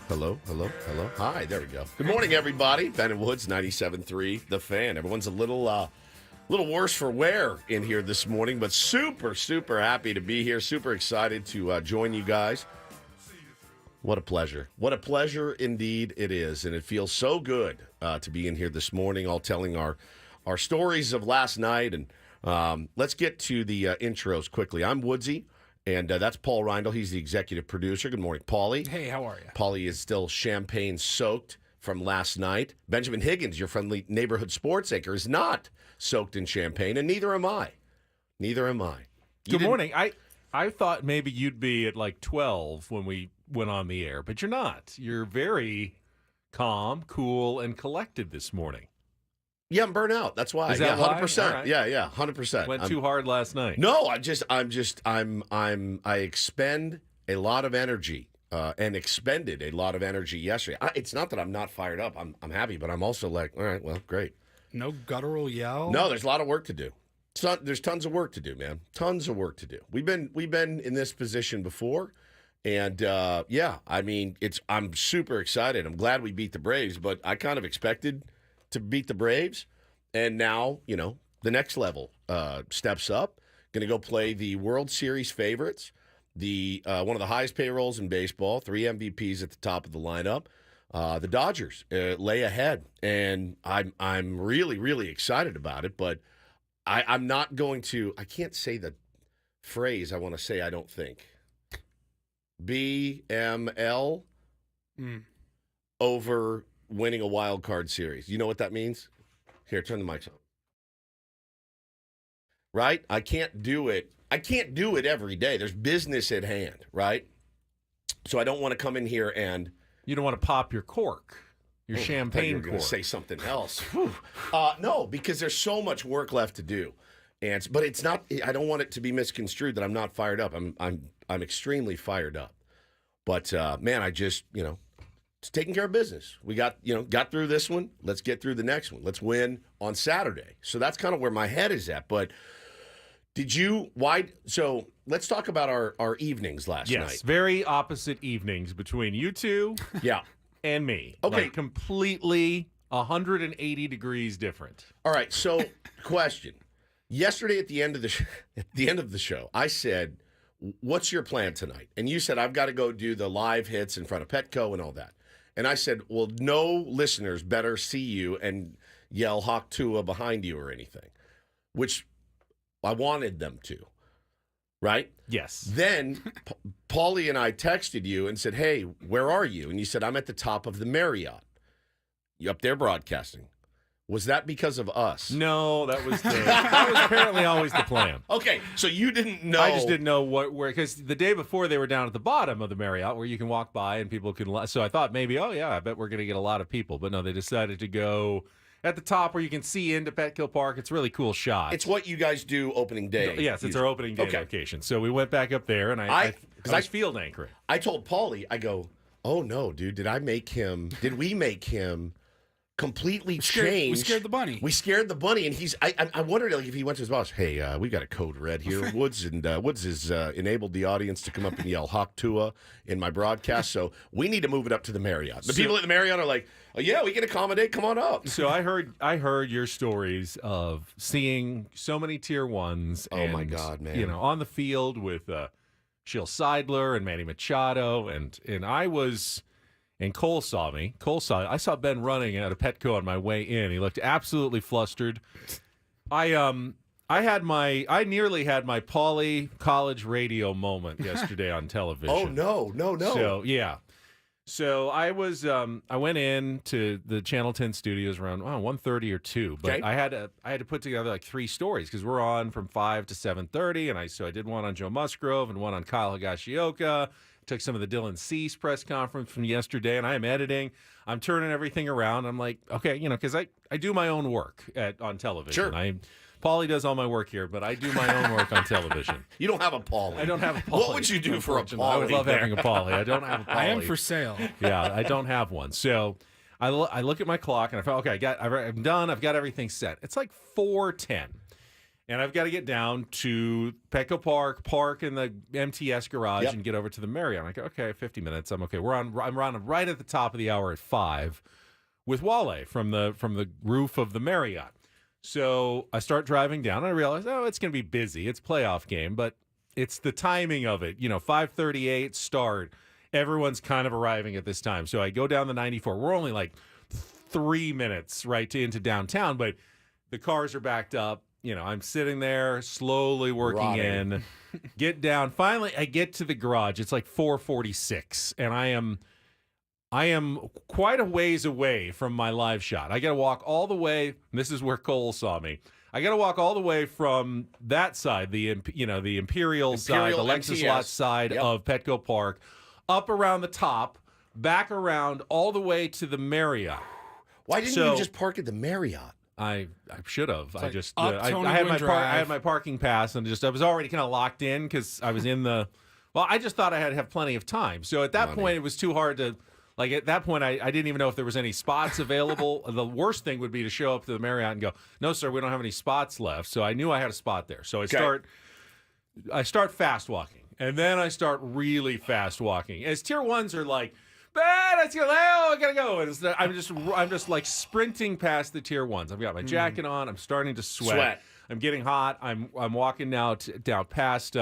Hello. Hi, there we go. Good morning, everybody. Ben and Woods, 97.3, The Fan. Everyone's a little worse for wear in here this morning, but super, super happy to be here. Super excited to join you guys. What a pleasure. What a pleasure indeed it is. And it feels so good to be in here this morning, all telling our stories of last night. And let's get to the intros quickly. I'm Woodsy. And that's Paul Reindl. He's the executive producer. Good morning, Paulie. Hey, how are you? Paulie is still champagne-soaked from last night. Benjamin Higgins, your friendly neighborhood sports anchor, is not soaked in champagne, and neither am I. Good morning. I thought maybe you'd be at like 12 when we went on the air, but you're not. You're very calm, cool, and collected this morning. Yeah, I'm burnt out. That's why. Is that 100%. Right. Yeah, 100%. Went too hard last night. No, I expend a lot of energy and expended a lot of energy yesterday. It's not that I'm not fired up. I'm happy, but I'm also like, all right, well, great. No guttural yell? No, there's a lot of work to do. There's tons of work to do, man. Tons of work to do. We've been in this position before, and I'm super excited. I'm glad we beat the Braves, but I kind of expected to beat the Braves, and now, the next level steps up. Going to go play the World Series favorites, the one of the highest payrolls in baseball, 3 MVPs at the top of the lineup. The Dodgers lay ahead, and I'm really, really excited about it, but I'm not going to – I can't say the phrase I want to say, I don't think. BML over – winning a wild card series. You know what that means? Here, turn the mics on. Right? I can't do it every day. There's business at hand, right? So I don't want to come in here and... You don't want to pop your cork, your champagne cork. You were going to say something else. No, because there's so much work left to do. But it's not... I don't want it to be misconstrued that I'm not fired up. I'm extremely fired up. But, man, I just, it's taking care of business. We got through this one. Let's get through the next one. Let's win on Saturday. So that's kind of where my head is at. But so let's talk about our evenings last night. Yes, very opposite evenings between you two and me. Okay. Like completely 180 degrees different. All right, so question. Yesterday at the end of the show, I said, what's your plan tonight? And you said, I've got to go do the live hits in front of Petco and all that. And I said, well, no listeners better see you and yell Hawk Tua behind you or anything, which I wanted them to, right? Yes. Then Paulie and I texted you and said, hey, where are you? And you said, I'm at the top of the Marriott. You up there broadcasting. Was that because of us? No, that was apparently always the plan. Okay, so you didn't know. I just didn't know where, because the day before they were down at the bottom of the Marriott where you can walk by and people can. So I thought maybe, I bet we're going to get a lot of people. But no, they decided to go at the top where you can see into Petco Park. It's a really cool shot. It's what you guys do opening day. Yes, it's our opening day location. So we went back up there, and I was field anchoring. I told Paulie, I go, oh no, dude, did we make him completely changed? We scared the bunny. We scared the bunny, and I wondered if he went to his boss, hey, we got a code red here, Woods, and Woods has enabled the audience to come up and yell Hawk Tua in my broadcast, so we need to move it up to the Marriott. The people at the Marriott are like, oh, yeah, we can accommodate, come on up. So I heard your stories of seeing so many tier ones. Oh my God, man! On the field with Seidler and Manny Machado, and I was. And Cole saw me. I saw Ben running out of Petco on my way in. He looked absolutely flustered. I nearly had my Paulie college radio moment yesterday on television. Oh no. So yeah. So I went in to the Channel 10 studios around 1:30 or 2, but okay. I had to put together like 3 stories because we're on from 5 to 7:30, and I did one on Joe Musgrove and one on Kyle Higashioka. Took some of the Dylan Cease press conference from yesterday, and I am editing. I'm turning everything around. I'm like, okay, because I do my own work on television. Sure. Paulie does all my work here, but I do my own work on television. You don't have a Paulie. I don't have a Paulie. What would you do for a Paulie? I would love having a Paulie. I don't have a Paulie. I am for sale. Yeah, I don't have one. So I look at my clock, and I thought, okay, I'm done. I've got everything set. It's like 4:10. and I've got to get down to Petco park in the MTS garage, and get over to the Marriott. I'm like, okay, 50 minutes, I'm okay. I'm running right at the top of the hour at 5 with Wale from the roof of the Marriott. So I start driving down, and I realize, it's going to be busy. It's a playoff game, but it's the timing of it. 5:38 start. Everyone's kind of arriving at this time. So I go down the 94. We're only like 3 minutes into downtown, but the cars are backed up. I'm sitting there slowly working in, get down. Finally, I get to the garage. It's like 4:46, and I am quite a ways away from my live shot. I got to walk all the way. This is where Cole saw me. I got to walk all the way from that side, the Imperial side, the Lexus lot side of Petco Park, up around the top, back around all the way to the Marriott. Why didn't you just park at the Marriott? I should have. It's I like just I had my parking pass, and I was already kind of locked in because I was in the. Well, I just thought I had to have plenty of time. So at that point, it was too hard to. Like at that point, I didn't even know if there was any spots available. The worst thing would be to show up to the Marriott and go, "No, sir, we don't have any spots left." So I knew I had a spot there. So I start fast walking, and then I start really fast walking. As tier ones are like, "Bad, I gotta go." And I'm just like sprinting past the tier ones. I've got my jacket on. I'm starting to sweat. I'm getting hot. I'm walking now down past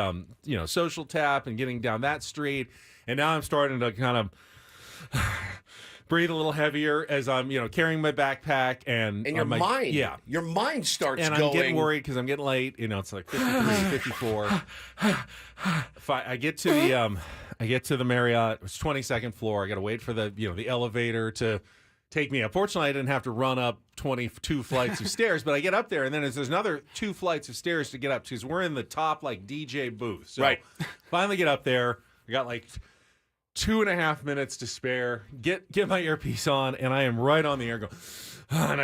Social Tap and getting down that street, and now I'm starting to kind of breathe a little heavier as I'm, carrying my backpack and your mind starts and going. I'm getting worried because I'm getting late. It's like 53, 54. I get to the Marriott. It's 22nd floor. I got to wait for the elevator to take me up. Fortunately, I didn't have to run up 22 flights of stairs, but I get up there, and then there's another 2 flights of stairs to get up because we're in the top DJ booth. So finally get up there. I got like 2.5 minutes to spare. Get my earpiece on, and I am right on the air going. And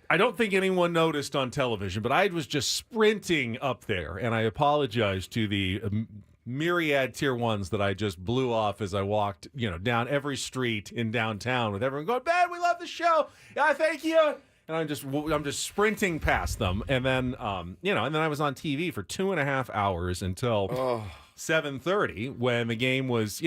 I don't think anyone noticed on television, but I was just sprinting up there, and I apologize to the myriad tier ones that I just blew off as I walked, down every street in downtown with everyone going, "Ben, we love the show. Yeah, thank you." And I'm just sprinting past them, and then and then I was on TV for 2.5 hours until 7:30 when the game was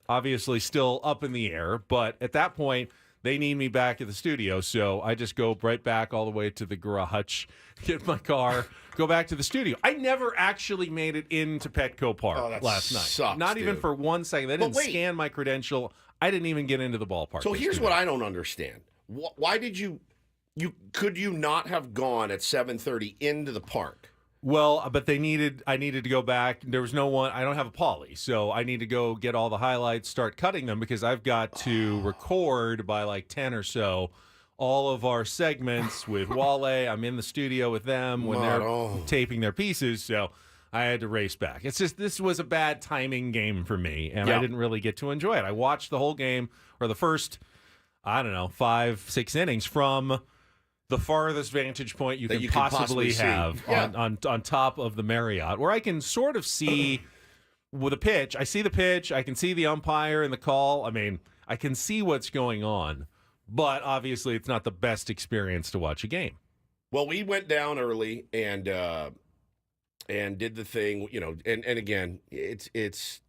obviously still up in the air, but at that point, they need me back at the studio, so I just go right back all the way to the garage, get my car, go back to the studio. I never actually made it into Petco Park last night. Sucks, Not even for 1 second. They didn't scan my credential. I didn't even get into the ballpark. So here's what I don't understand. Why did could you not have gone at 7:30 into the park? Well, but I needed to go back. There was no one. I don't have a poly, so I need to go get all the highlights, start cutting them because I've got to record by like 10 or so all of our segments with Wale. I'm in the studio with them when they're taping their pieces, so I had to race back. It's just this was a bad timing game for me, and I didn't really get to enjoy it. I watched the whole game or the first, 5-6 innings from the farthest vantage point you can possibly have on top of the Marriott, where I can sort of see with a pitch. I see the pitch. I can see the umpire and the call. I mean, I can see what's going on, but obviously it's not the best experience to watch a game. Well, we went down early and did the thing, and again, it's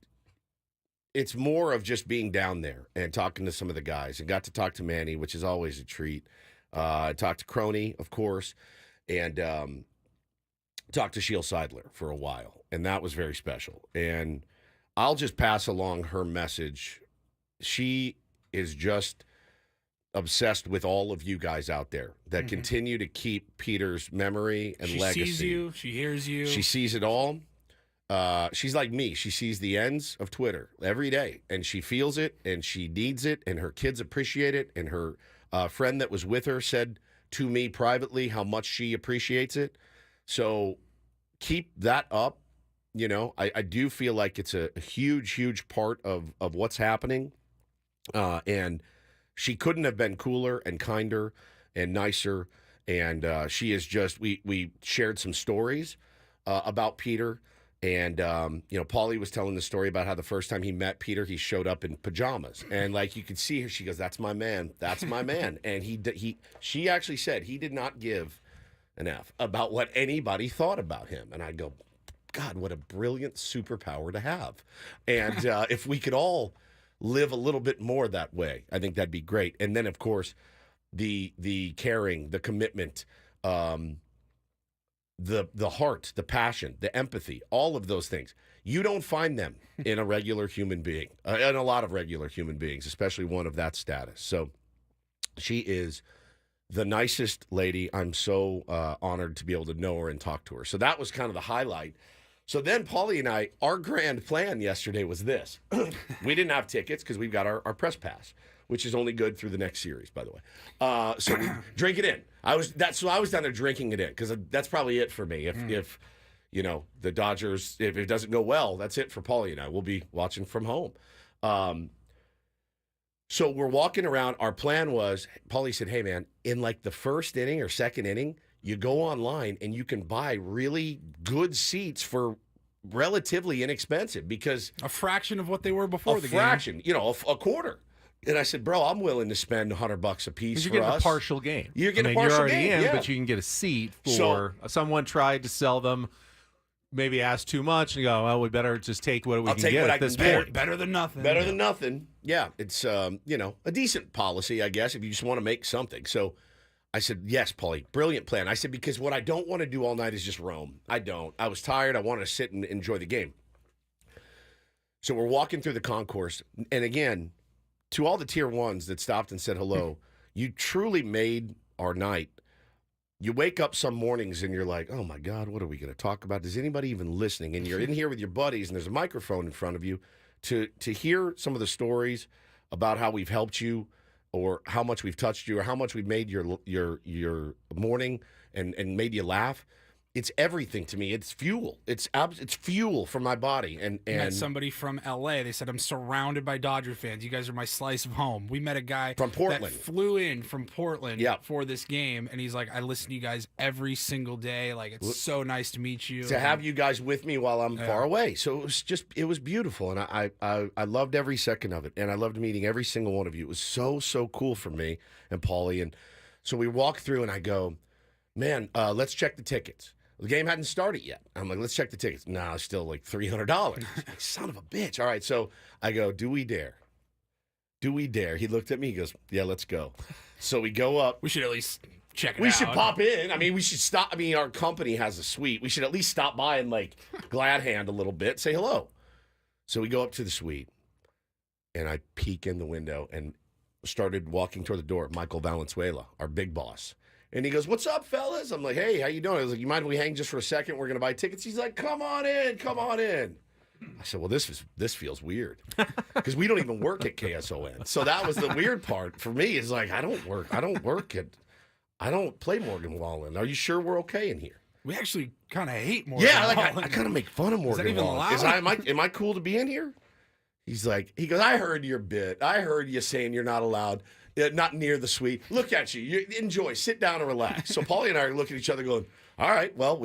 more of just being down there and talking to some of the guys, and got to talk to Manny, which is always a treat. I talked to Crony, of course, and talked to Seidler for a while, and that was very special. And I'll just pass along her message. She is just obsessed with all of you guys out there that continue to keep Peter's memory and legacy. She sees you. She hears you. She sees it all. She's like me. She sees the ends of Twitter every day, and she feels it, and she needs it, and her kids appreciate it, and her friend that was with her said to me privately how much she appreciates it. So keep that up. I do feel like it's a huge, huge part of what's happening. And she couldn't have been cooler and kinder and nicer. And she is just, we shared some stories about Peter. And, Paulie was telling the story about how the first time he met Peter, he showed up in pajamas. And, you could see her. She goes, "That's my man. That's my man." And she actually said he did not give an F, about what anybody thought about him. And I'd go, God, what a brilliant superpower to have. And if we could all live a little bit more that way, I think that'd be great. And then, of course, the caring, the commitment, the heart, the passion, the empathy, all of those things. You don't find them in a regular human being, and a lot of regular human beings, especially one of that status. So she is the nicest lady. I'm so honored to be able to know her and talk to her. So that was kind of the highlight. So then Paulie and I, our grand plan yesterday was this. We didn't have tickets because we've got our press pass, which is only good through the next series, by the way. So we drink it in. I was down there drinking it in because that's probably it for me. If you know, the Dodgers, if it doesn't go well, that's it for Paulie and I. We'll be watching from home. So we're walking around. Our plan was, Paulie said, hey, man, in like the first inning or second inning, you go online and you can buy really good seats for relatively inexpensive because A fraction of what they were before the fraction, you know, a quarter. And I said, bro, I'm willing to spend $100 a piece for you're getting us. a partial game. You're getting a you're partial already game, in, yeah. but you can get a seat for someone tried to sell them, maybe asked too much, and you go, well, we better just take what we I'll can take get what at I can this get. point. Better than nothing. Better than nothing. Yeah, it's, you know, a decent policy, I guess, if you just want to make something. So I said, yes, Paulie, brilliant plan. I said, because what I don't want to do all night is just roam. I don't. I was tired. I wanted to sit and enjoy the game. So we're walking through the concourse. And again, to all the tier ones that stopped and said hello, you truly made our night. You wake up some mornings and you're like, oh, my God, what are we going to talk about? Is anybody even listening? And you're in here with your buddies and there's a microphone in front of you to hear some of the stories about how we've helped you or how much we've touched you or how much we've made your morning and made you laugh. It's everything to me. It's fuel. It's fuel for my body. And Met somebody from L.A. They said, I'm surrounded by Dodger fans. You guys are my slice of home. We met a guy From Portland. that flew in from Portland Yeah. for this game, and he's like, I listen to you guys every single day. Like, it's so nice to meet you. to have you guys with me while I'm far away. So it was beautiful. And I loved every second of it. And I loved meeting every single one of you. It was so cool for me and Paulie. And so we walk through and I go, man, let's check the tickets. The game hadn't started yet. I'm like, let's check the tickets. No, it's still like $300. Like, son of a bitch. All right. So I go, do we dare? Do we dare? He looked at me. He goes, yeah, let's go. So we go up. We should at least check it out. We should pop in. I mean, we should stop. I mean, our company has a suite. We should at least stop by and like glad hand a little bit, say hello. So we go up to the suite and I peek in the window and started walking toward the door. Michael Valenzuela, our big boss. And he goes, what's up, fellas? I'm like, hey, how you doing? I was like, you mind if we hang just for a second? We're going to buy tickets. He's like, come on in. I said, well, this feels weird because we don't even work at KSON. So that was the weird part for me is like, I don't play Morgan Wallen. Are you sure we're okay in here? We actually kind of hate more. Yeah, like I kind of make fun of Morgan even Wallen. allowed? Am I cool to be in here? He goes, I heard your bit. I heard you saying you're not allowed. Not near the suite. Look at you. Enjoy. Sit down and relax. So Paulie and I are looking at each other going, all right, well,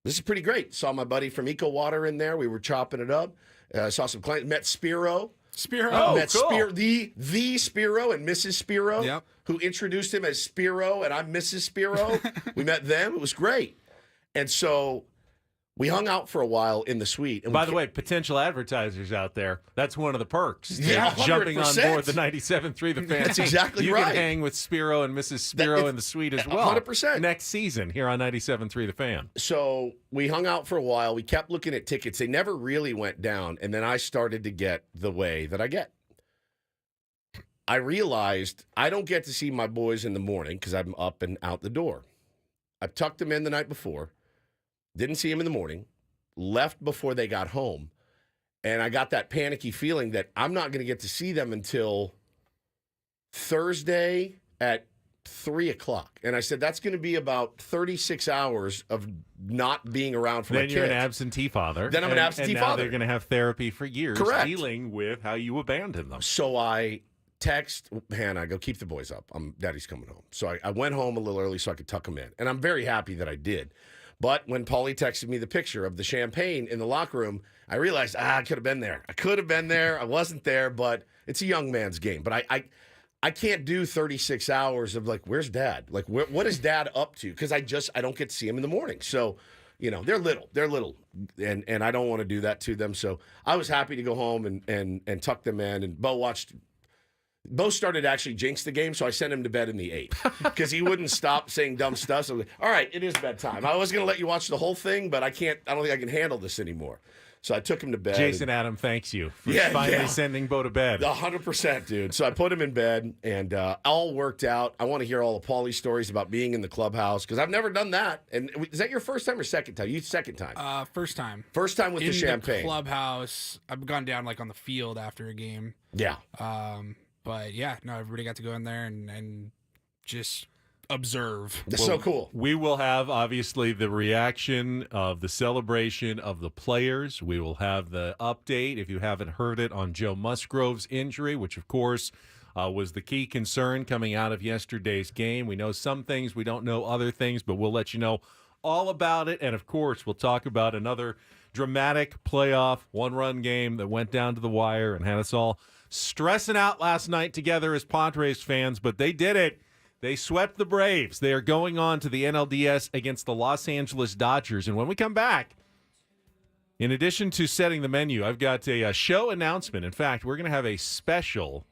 this is pretty great. Saw my buddy from Eco Water in there. We were chopping it up. Saw some clients. Met Spiro. Spiro. Cool. The Spiro and Mrs. Spiro, Yep. who introduced him as Spiro, and I'm Mrs. Spiro. We met them. It was great. And so we hung out for a while in the suite. And By the way, potential advertisers out there, that's one of the perks. to Yeah, jumping on 100%. board the 97.3 The Fan. That's team. exactly you right. can hang with Spiro and Mrs. Spiro in the suite as well. 100%. Next season here on 97.3 The Fan. So we hung out for a while. We kept looking at tickets. They never really went down. And then I started to get the way that I get. I realized I don't get to see my boys in the morning because I'm up and out the door. I tucked them in the night before. Didn't see them in the morning. Left before they got home. And I got that panicky feeling that I'm not going to get to see them until Thursday at 3 o'clock. And I said, that's going to be about 36 hours of not being around for my Then kids. you're an absentee father. Then I'm an absentee and now father. they're going to have therapy for years Correct. dealing with how you abandoned them. So I text Hannah, I go, keep the boys up. Daddy's coming home. So I went home a little early so I could tuck them in. And I'm very happy that I did. But when Paulie texted me the picture of the champagne in the locker room, I realized, I could have been there. I could have been there. I wasn't there, but it's a young man's game. But I can't do 36 hours of like, where's dad? Like, what is dad up to? Because I don't get to see him in the morning. So, they're little, and I don't want to do that to them. So I was happy to go home and tuck them in. And Bo started to actually jinx the game, so I sent him to bed in the 8th because he wouldn't stop saying dumb stuff. So I was like, all right, it is bedtime. I was going to let you watch the whole thing, but I don't think I can handle this anymore. So I took him to bed. Jason Adam thanks you for finally sending Bo to bed. 100%, dude. So I put him in bed, and all worked out. I want to hear all the Paulie stories about being in the clubhouse because I've never done that. And is that your first time or second time? You second time. First time. First time with in the champagne. The clubhouse. I've gone down like on the field after a game. Yeah. But yeah, no, everybody got to go in there and just observe. That's so cool. We will have, obviously, the reaction of the celebration of the players. We will have the update, if you haven't heard it, on Joe Musgrove's injury, which, of course, was the key concern coming out of yesterday's game. We know some things. We don't know other things, but we'll let you know all about it. And, of course, we'll talk about another dramatic playoff one-run game that went down to the wire and had us all stressing out last night together as Padres fans, but they did it. They swept the Braves. They are going on to the NLDS against the Los Angeles Dodgers. And when we come back, in addition to setting the menu, I've got a show announcement. In fact, we're going to have a special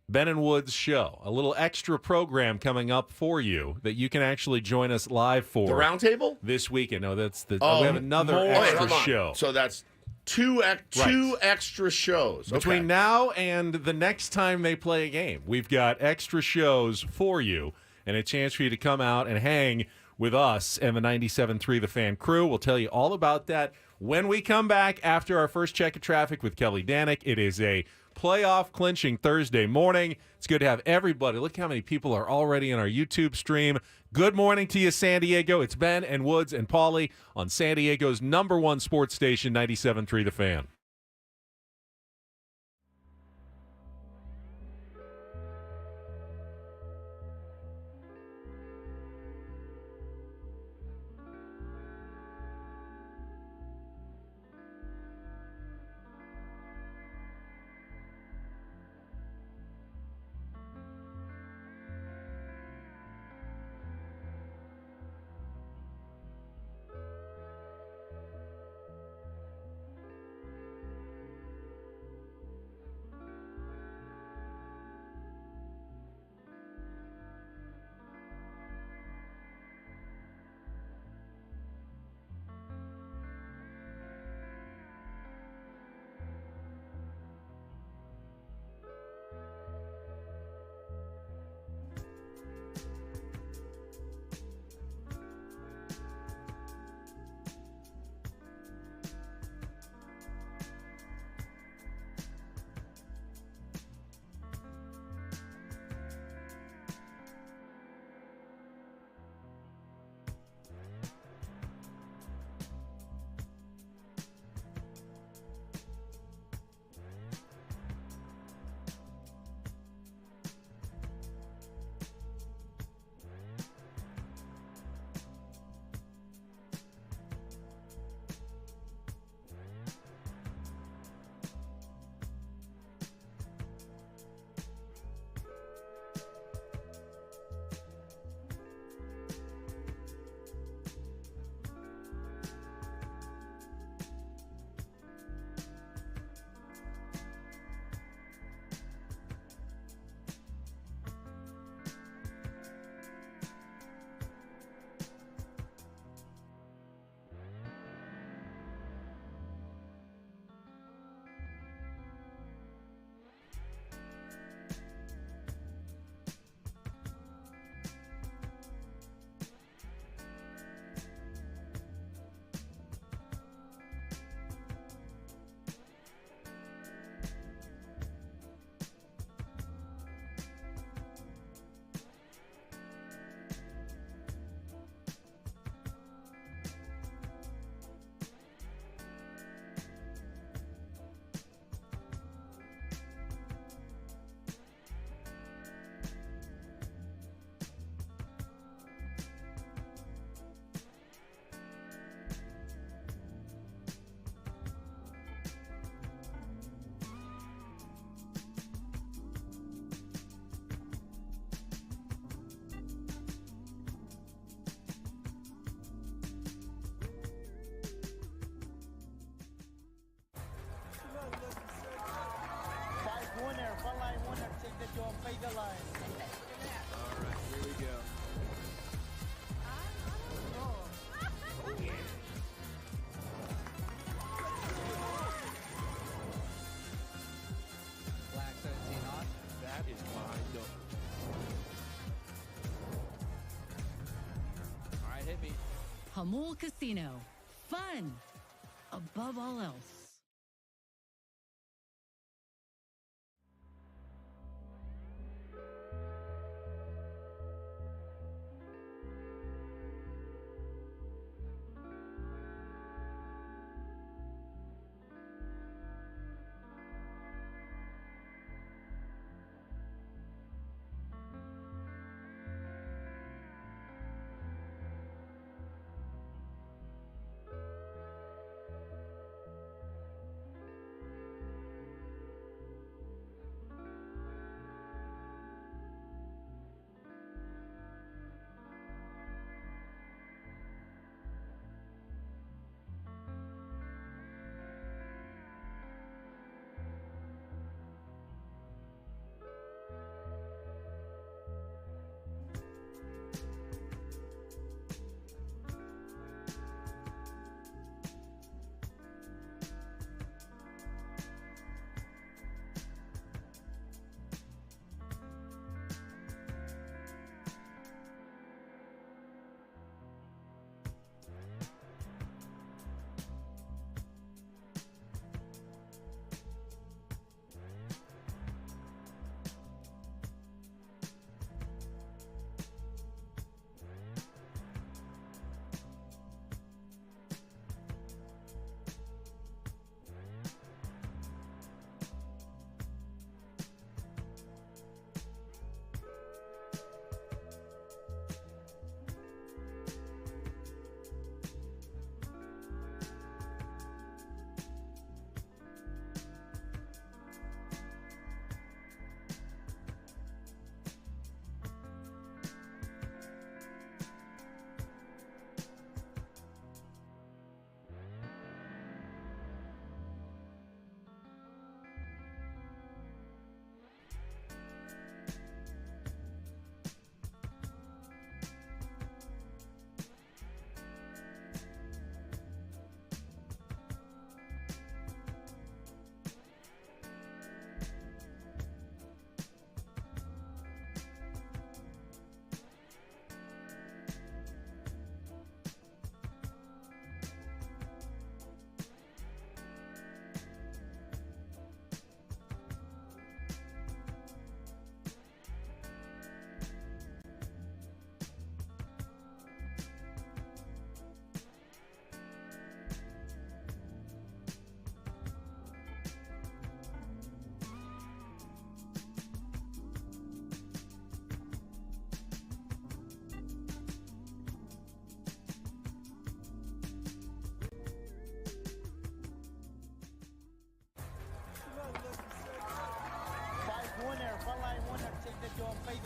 Ben and Woods show, a little extra program coming up for you that you can actually join us live for. The roundtable? This weekend. No, that's we have another extra show. So that's two extra shows. Between now and the next time they play a game, we've got extra shows for you and a chance for you to come out and hang with us and the 97.3 The Fan crew. We'll tell you all about that when we come back after our first check of traffic with Kelly Danick. It is a playoff clinching Thursday morning. It's good to have everybody. Look how many people are already on our YouTube stream. Good morning to you, San Diego. It's Ben and Woods and Paulie on San Diego's #1 sports station, 97.3 The Fan. All right, here we go. Black 17 on. That is my note. All right, hit me. Hamul Casino. Fun above all else.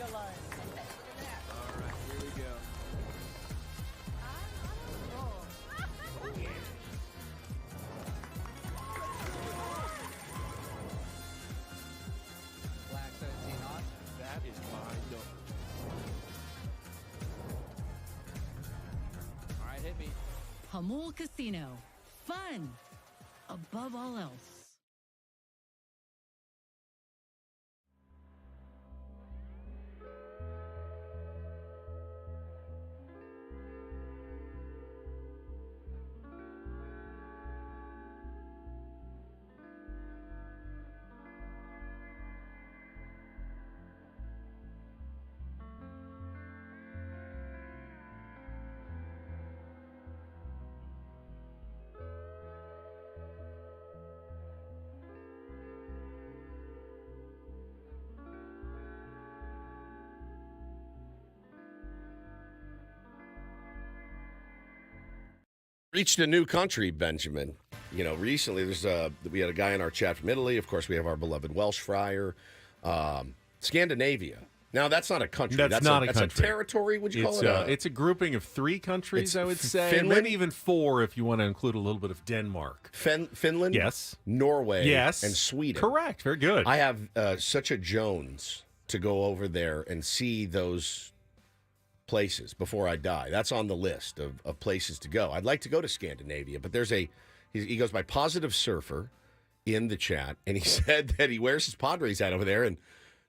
All right, here we go. Black 17 on. That is my note. All right, hit me. Hamul Casino. Fun above all else. Reached a new country, Benjamin. You know, recently we had a guy in our chat from Italy. Of course, we have our beloved Welsh friar. Scandinavia. Now, that's not a country. That's not a that's country. A territory, would you call it? It's a grouping of 3 countries, It's I would say. Finland? Maybe even 4 if you want to include a little bit of Denmark. Finland? Yes. Norway? Yes. And Sweden. Correct. Very good. I have such a Jones to go over there and see those places before I die. That's on the list of places to go. I'd like to go to Scandinavia, but there's he goes by Positive Surfer in the chat, and he said that he wears his Padres hat over there, and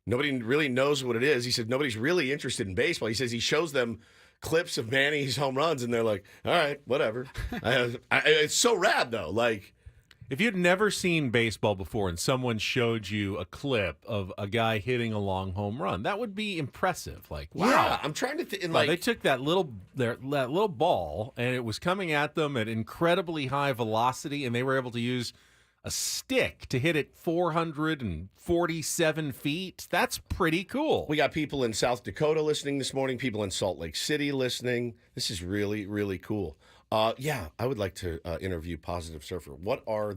nobody really knows what it is. He said nobody's really interested in baseball. He says he shows them clips of Manny's home runs, and they're like, all right, whatever. It's so rad, though. Like, If you'd never seen baseball before and someone showed you a clip of a guy hitting a long home run, that would be impressive. Like, wow. yeah, I'm trying to think. They took that little ball and it was coming at them at incredibly high velocity, and they were able to use a stick to hit it 447 feet. That's pretty cool. We got people in South Dakota listening this morning, people in Salt Lake City listening. This is really, really cool. Yeah, I would like to interview Positive Surfer. What are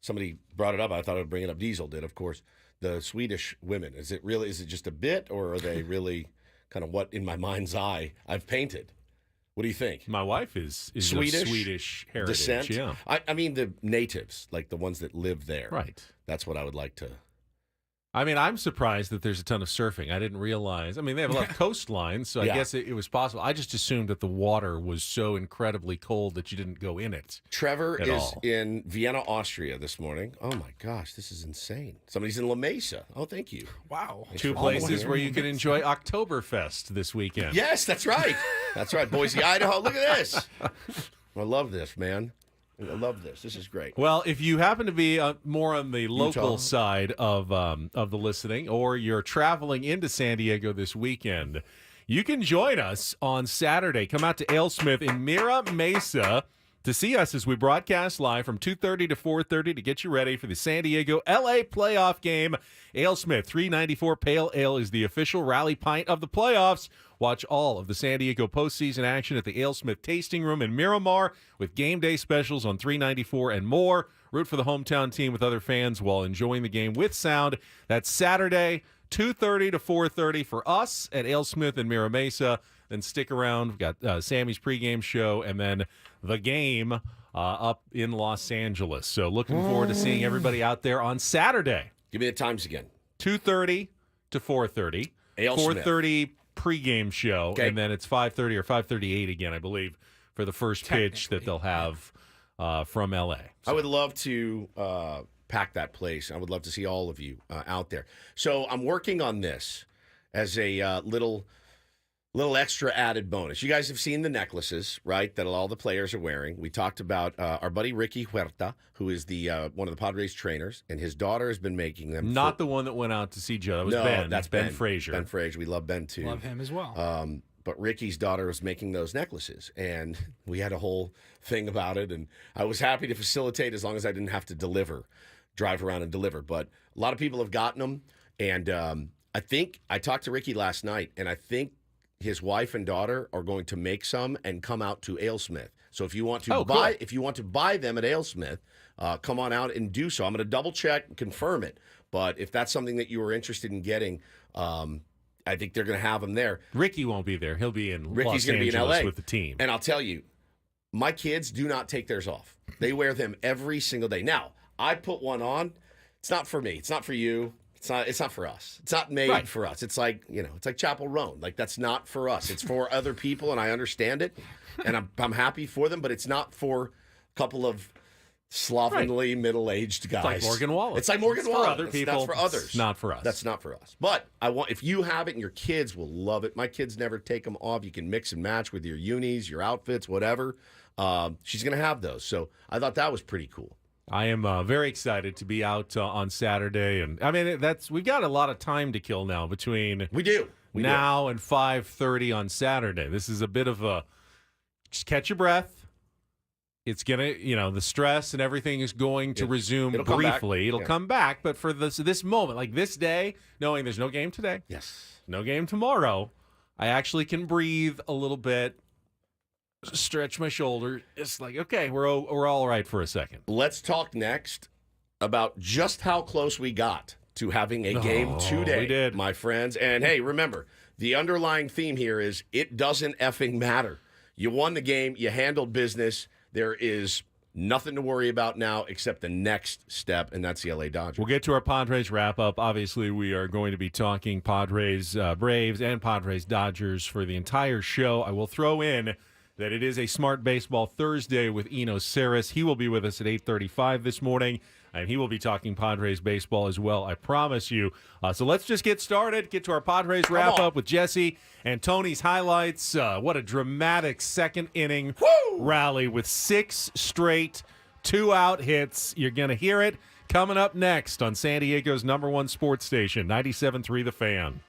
somebody brought it up. I thought I would bring it up. Diesel did, of course. The Swedish women. Is it just a bit, or are they really kind of what in my mind's eye I've painted? What do you think? My wife is Swedish, of Swedish heritage. Descent? Yeah. I mean the natives, like the ones that live there. Right. That's what I would like to. I mean, I'm surprised that there's a ton of surfing. I didn't realize. I mean, they have a lot of coastlines, so I guess it was possible. I just assumed that the water was so incredibly cold that you didn't go in it. Trevor is all. in Vienna, Austria this morning. Oh, my gosh, this is insane. Somebody's in La Mesa. Oh, thank you. Wow. Two places where you can enjoy Oktoberfest this weekend. Yes, that's right. That's right. Boise, Idaho. Look at this. I love this, man. I love this. This is great. Well, if you happen to be more on the local Utah. side of the listening, or you're traveling into San Diego this weekend, you can join us on Saturday. Come out to AleSmith in Mira Mesa to see us as we broadcast live from 2:30 to 4:30 to get you ready for the San Diego LA playoff game. AleSmith 394 Pale Ale is the official rally pint of the playoffs. Watch all of the San Diego postseason action at the AleSmith Tasting Room in Miramar with game day specials on 394 and more. Root for the hometown team with other fans while enjoying the game with sound. That's Saturday, 2:30 to 4:30 for us at AleSmith in Mira Mesa. Then stick around. We've got Sammy's pregame show and then the game up in Los Angeles. So looking forward to seeing everybody out there on Saturday. Give me the times again. 2:30 to 4:30. AleSmith. 4:30 pregame show, Okay. and then it's 5:30 or 5:38 again, I believe, for the first pitch that they'll have from LA. I would love to pack that place. I would love to see all of you out there. So I'm working on this as a little extra added bonus. You guys have seen the necklaces, right, that all the players are wearing. We talked about our buddy Ricky Huerta, who is the one of the Padres trainers, and his daughter has been making them. Not the one that went out to see Joe. That was No, Ben. that's Ben Frazier. Ben Frazier. We love Ben, too. Love him as well. But Ricky's daughter was making those necklaces, and we had a whole thing about it, and I was happy to facilitate as long as I didn't have to drive around and deliver. But a lot of people have gotten them, and I think I talked to Ricky last night, and I think his wife and daughter are going to make some and come out to AleSmith. So if you want to buy them at AleSmith, come on out and do so. I'm going to double check and confirm it, but if that's something that you are interested in getting, I think they're going to have them there. Ricky won't be there. He'll be in Ricky's Los going to be in Angeles LA with the team. And I'll tell you, my kids do not take theirs off. They wear them every single day. Now, I put one on. It's not for me. It's not for you. It's not for us. It's not made for us. It's like, it's like Chapel Roan. Like, that's not for us. It's for other people, and I understand it, and I'm happy for them, but it's not for a couple of slovenly middle-aged guys. It's like Morgan Wallen. It's like Morgan Wallen. For other people. That's for others. It's not for us. That's not for us. But if you have it and your kids will love it. My kids never take them off. You can mix and match with your unis, your outfits, whatever. She's going to have those. So I thought that was pretty cool. I am very excited to be out on Saturday, and I mean we've got a lot of time to kill now between We do. now and 5:30 on Saturday. This is a bit of a just catch your breath. It's gonna, the stress and everything is going to resume it'll come back. briefly. It'll come back, but for this moment, like this day, knowing there's no game today, Yes. no game tomorrow, I actually can breathe a little bit. Stretch my shoulder. It's like, okay, we're all right for a second. Let's talk next about just how close we got to having a game today, we did. my friends. And hey, remember, the underlying theme here is it doesn't effing matter. You won the game. You handled business. There is Nothing to worry about now except the next step, and that's the LA Dodgers. We'll get to our Padres wrap-up. Obviously, we are going to be talking Padres Braves and Padres Dodgers for the entire show. I will throw in that it is a Smart Baseball Thursday with Eno Saris. He will be with us at 8:35 this morning, and he will be talking Padres baseball as well, I promise you. So let's just get started, get to our Padres wrap-up with Jesse and Tony's highlights. What a dramatic second inning rally with 6 straight 2-out hits. You're going to hear it coming up next on San Diego's #1 sports station, 97.3 The Fan.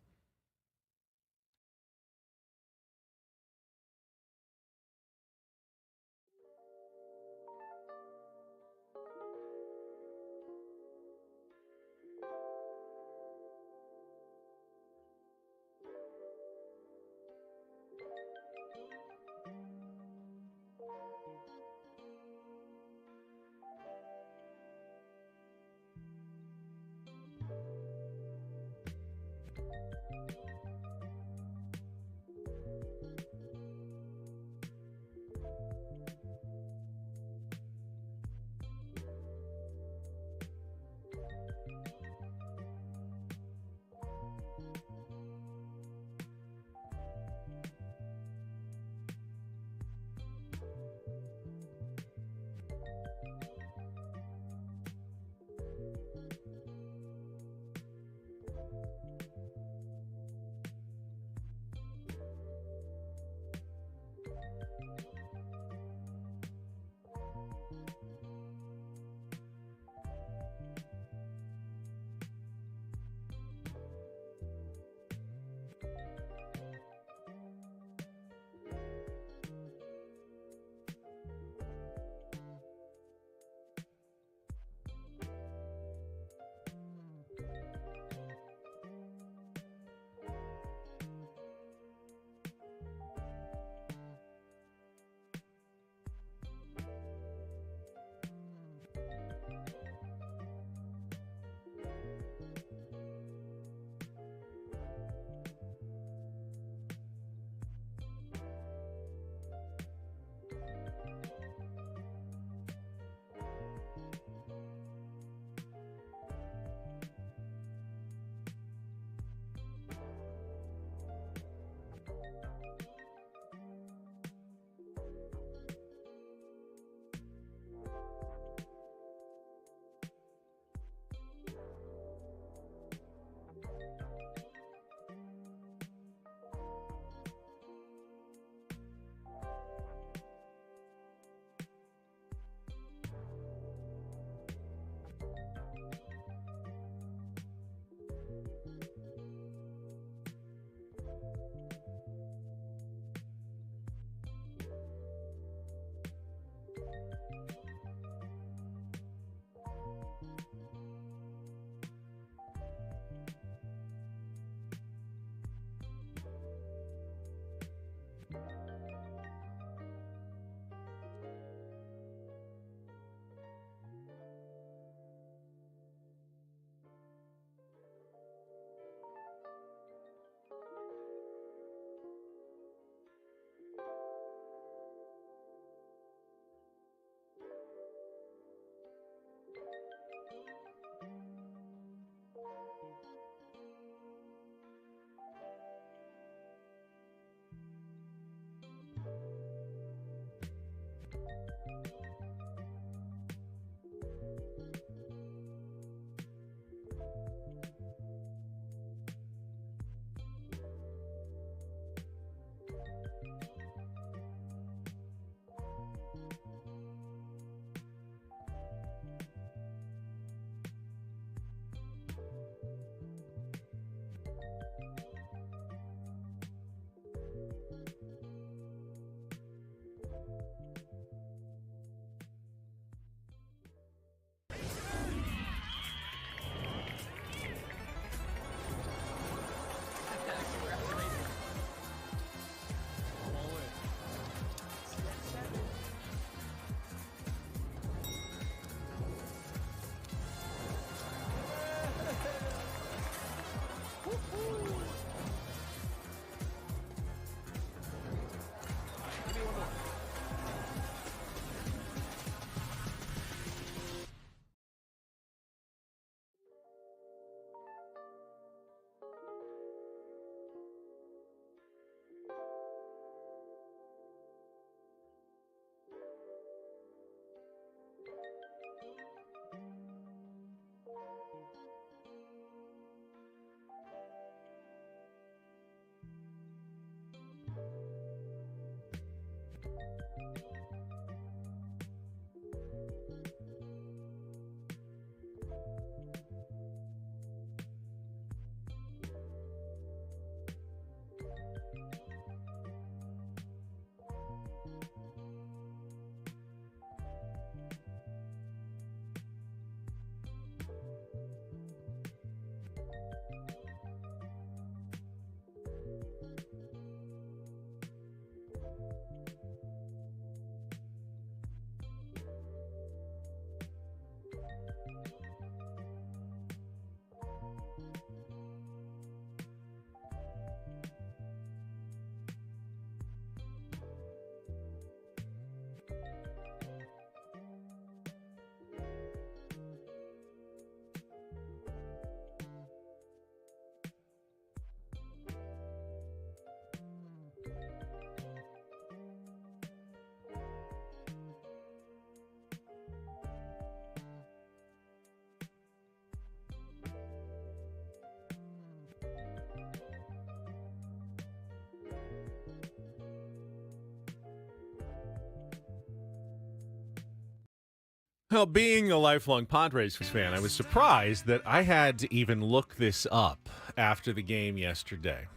Well, being a lifelong Padres fan, I was surprised that I had to even look this up after the game yesterday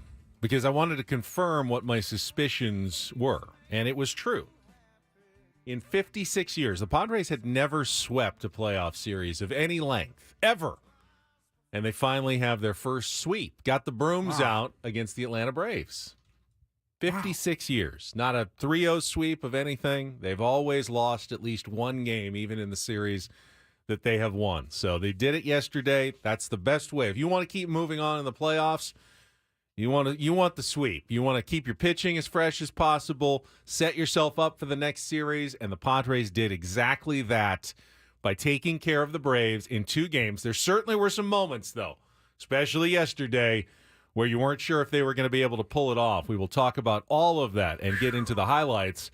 because I wanted to confirm what my suspicions were, and it was true. In 56 years, the Padres had never swept a playoff series of any length, ever. And they finally have their first sweep. Got the brooms out against the Atlanta Braves. 56 years. Not a 3-0 sweep of anything. They've always lost at least one game, even in the series that they have won. So they did it yesterday. That's the best way. If you want to keep moving on in the playoffs, you want the sweep. You want to keep your pitching as fresh as possible, set yourself up for the next series, and the Padres did exactly that by taking care of the Braves in 2 games. There certainly were some moments, though, especially yesterday, where you weren't sure if they were going to be able to pull it off. We will talk about all of that and get into the highlights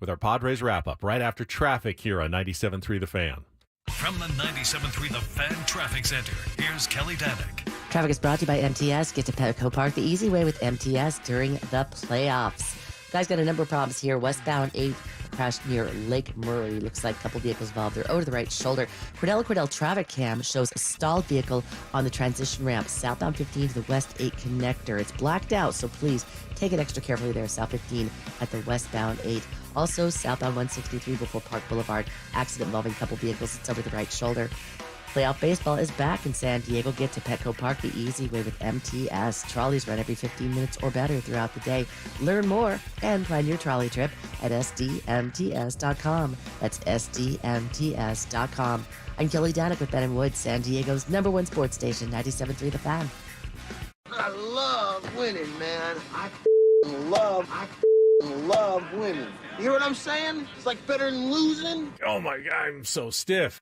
with our Padres wrap-up right after traffic here on 97.3 The Fan. From the 97.3 The Fan Traffic Center, here's Kelly Danick. Traffic is brought to you by MTS. Get to Petco Park the easy way with MTS during the playoffs. Guys, got a number of problems here. Westbound 8 crashed near Lake Murray. Looks like a couple vehicles involved. They're over to the right shoulder. Cordell traffic cam shows a stalled vehicle on the transition ramp, southbound 15 to the West 8 connector. It's blacked out, so please take it extra carefully there, south 15 at the westbound 8. Also, southbound 163 before Park Boulevard. Accident involving a couple vehicles. It's over the right shoulder. Playoff baseball is back in San Diego. Get to Petco Park the easy way with MTS. Trolleys run every 15 minutes or better throughout the day. Learn more and plan your trolley trip at sdmts.com. That's sdmts.com. I'm Kelly Danick with Ben & Wood, San Diego's #1 sports station, 97.3 The Fan. I love winning, man. I love winning. You hear what I'm saying? It's like better than losing. Oh, my God, I'm so stiff.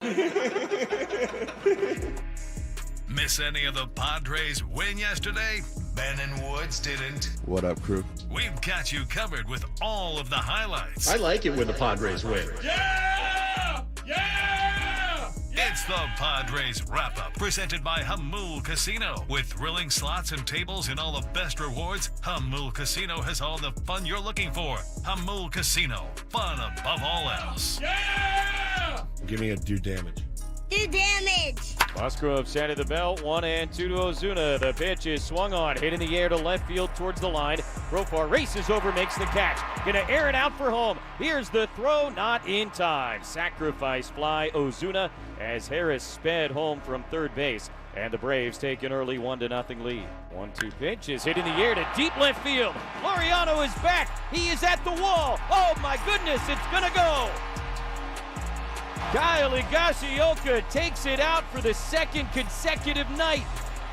Miss any of the Padres win yesterday? Ben and Woods didn't. What up, crew? We've got you covered with all of the highlights. I like it when the Padres win. Yeah! Yeah! It's the Padres Wrap-Up, presented by Hamul Casino. With thrilling slots and tables and all the best rewards, Hamul Casino has all the fun you're looking for. Hamul Casino, fun above all else. Yeah! Give me a do damage. Do damage! Musgrove sanded the belt, 1-2 to Ozuna. The pitch is swung on, hit in the air to left field towards the line. Profar races over, makes the catch. Gonna air it out for home. Here's the throw, not in time. Sacrifice fly Ozuna as Harris sped home from third base. And the Braves take an early 1-0 lead. 1-2 pitch is hit in the air to deep left field. Laureano is back. He is at the wall. Oh my goodness, it's gonna go. Kyle Higashioka takes it out for the second consecutive night,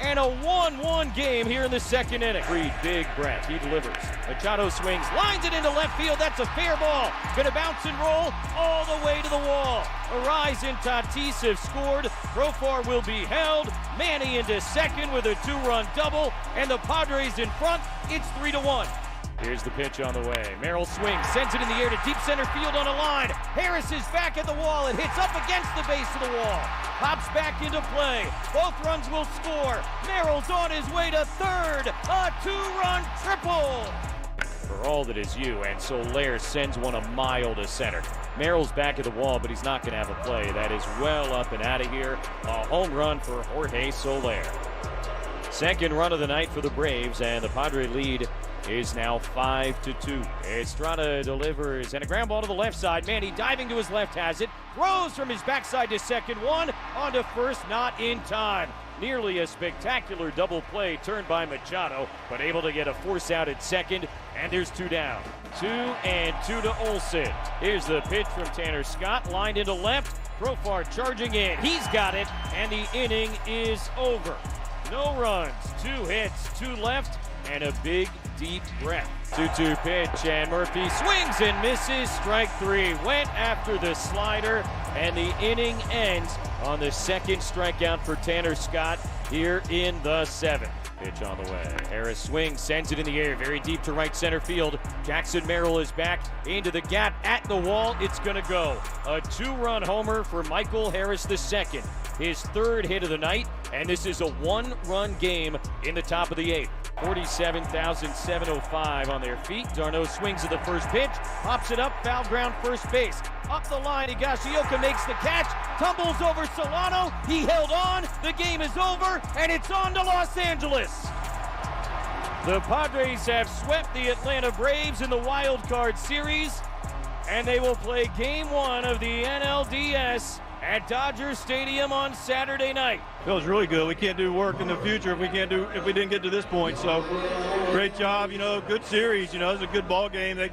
and a 1-1 game here in the second inning. Reed, big breath, he delivers. Machado swings, lines it into left field. That's a fair ball. Gonna bounce and roll all the way to the wall. Arise and Tatis have scored. Profar will be held. Manny into second with a 2-run double, and the Padres in front. It's 3-1. Here's the pitch on the way. Merrill swings, sends it in the air to deep center field on a line. Harris is back at the wall. It hits up against the base of the wall. Pops back into play. Both runs will score. Merrill's on his way to third. A 2-run triple. For all that is you, and Soler sends one a mile to center. Merrill's back at the wall, but he's not going to have a play. That is well up and out of here. A home run for Jorge Soler. Second run of the night for the Braves, and the Padre lead is now 5-2. Estrada delivers, and a ground ball to the left side. Manny diving to his left has it. Throws from his backside to second. One onto first, not in time. Nearly a spectacular double play turned by Machado, but able to get a force out at second, and there's 2 down. 2-2 to Olsen. Here's the pitch from Tanner Scott, lined into left. Profar charging in. He's got it, and the inning is over. No runs, 2 hits, 2 left, and a big, deep breath. 2-2 pitch, and Murphy swings and misses. Strike 3. Went after the slider, and the inning ends on the second strikeout for Tanner Scott here in the 7th. Pitch on the way. Harris swings, sends it in the air, very deep to right center field. Jackson Merrill is back into the gap at the wall. It's going to go. A 2-run homer for Michael Harris II. His 3rd hit of the night, and this is a 1-run game in the top of the 8th. 47,705 on their feet. Darno swings at the first pitch, pops it up, foul ground first base. Up the line, Higashioka makes the catch, tumbles over Solano. He held on. The game is over, and it's on to Los Angeles. The Padres have swept the Atlanta Braves in the Wild Card Series, and they will play Game 1 of the NLDS at Dodger Stadium on Saturday night. Feels really good. We can't do work in the future if we didn't get to this point. So great job, good series. It was a good ball game. They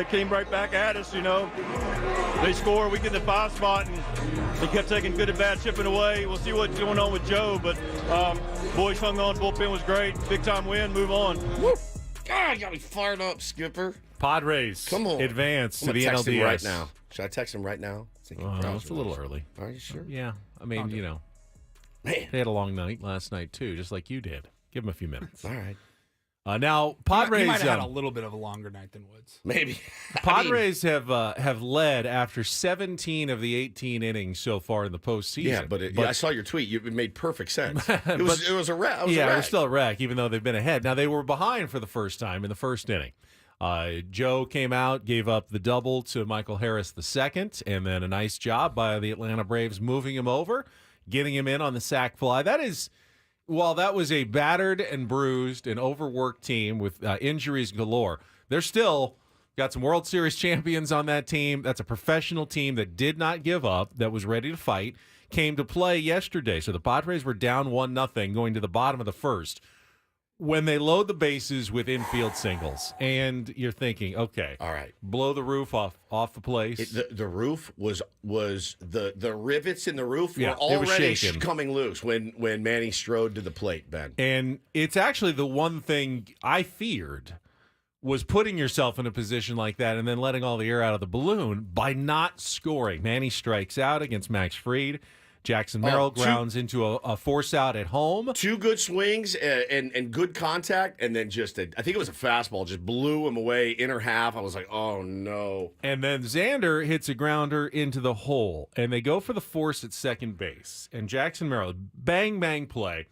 came right back at us. They score, we get the 5 spot, and they kept taking good and bad, chipping away. We'll see what's going on with Joe, but boys hung on. Bullpen was great. Big time win. Move on. Woo! God, you got me fired up, Skipper. Padres Come on. advance to the text NLDS him right now. Should I text him right now? It's a little early. Are you sure? Yeah. I mean, Man. they had a long night last night, too, just like you did. Give them a few minutes. All right. Now, Padres He might have had a little bit of a longer night than Woods. Maybe. Padres have led after 17 of the 18 innings so far in the postseason. Yeah, but I saw your tweet. It made perfect sense. It was a wreck. It was still a wreck, even though they've been ahead. Now, they were behind for the first time in the first inning. Joe came out, gave up the double to Michael Harris II, and then a nice job by the Atlanta Braves moving him over, getting him in on the sac fly. While that was a battered and bruised and overworked team with injuries galore, they're still got some World Series champions on that team. That's a professional team that did not give up, that was ready to fight, came to play yesterday. So the Padres were down 1-0 going to the bottom of the first when they load the bases with infield singles. And you're thinking, okay, all right, blow the roof off the place. The roof was the rivets in the roof were Yeah, already coming loose when Manny strode to the plate, Ben. And it's actually the one thing I feared was putting yourself in a position like that and then letting all the air out of the balloon by not scoring. Manny strikes out against Max Fried. Jackson Merrill grounds into a force out at home. 2 good swings and good contact, and then I think it was a fastball, just blew him away inner half. I was like, oh, no. And then Xander hits a grounder into the hole, and they go for the force at second base. And Jackson Merrill, bang, bang play.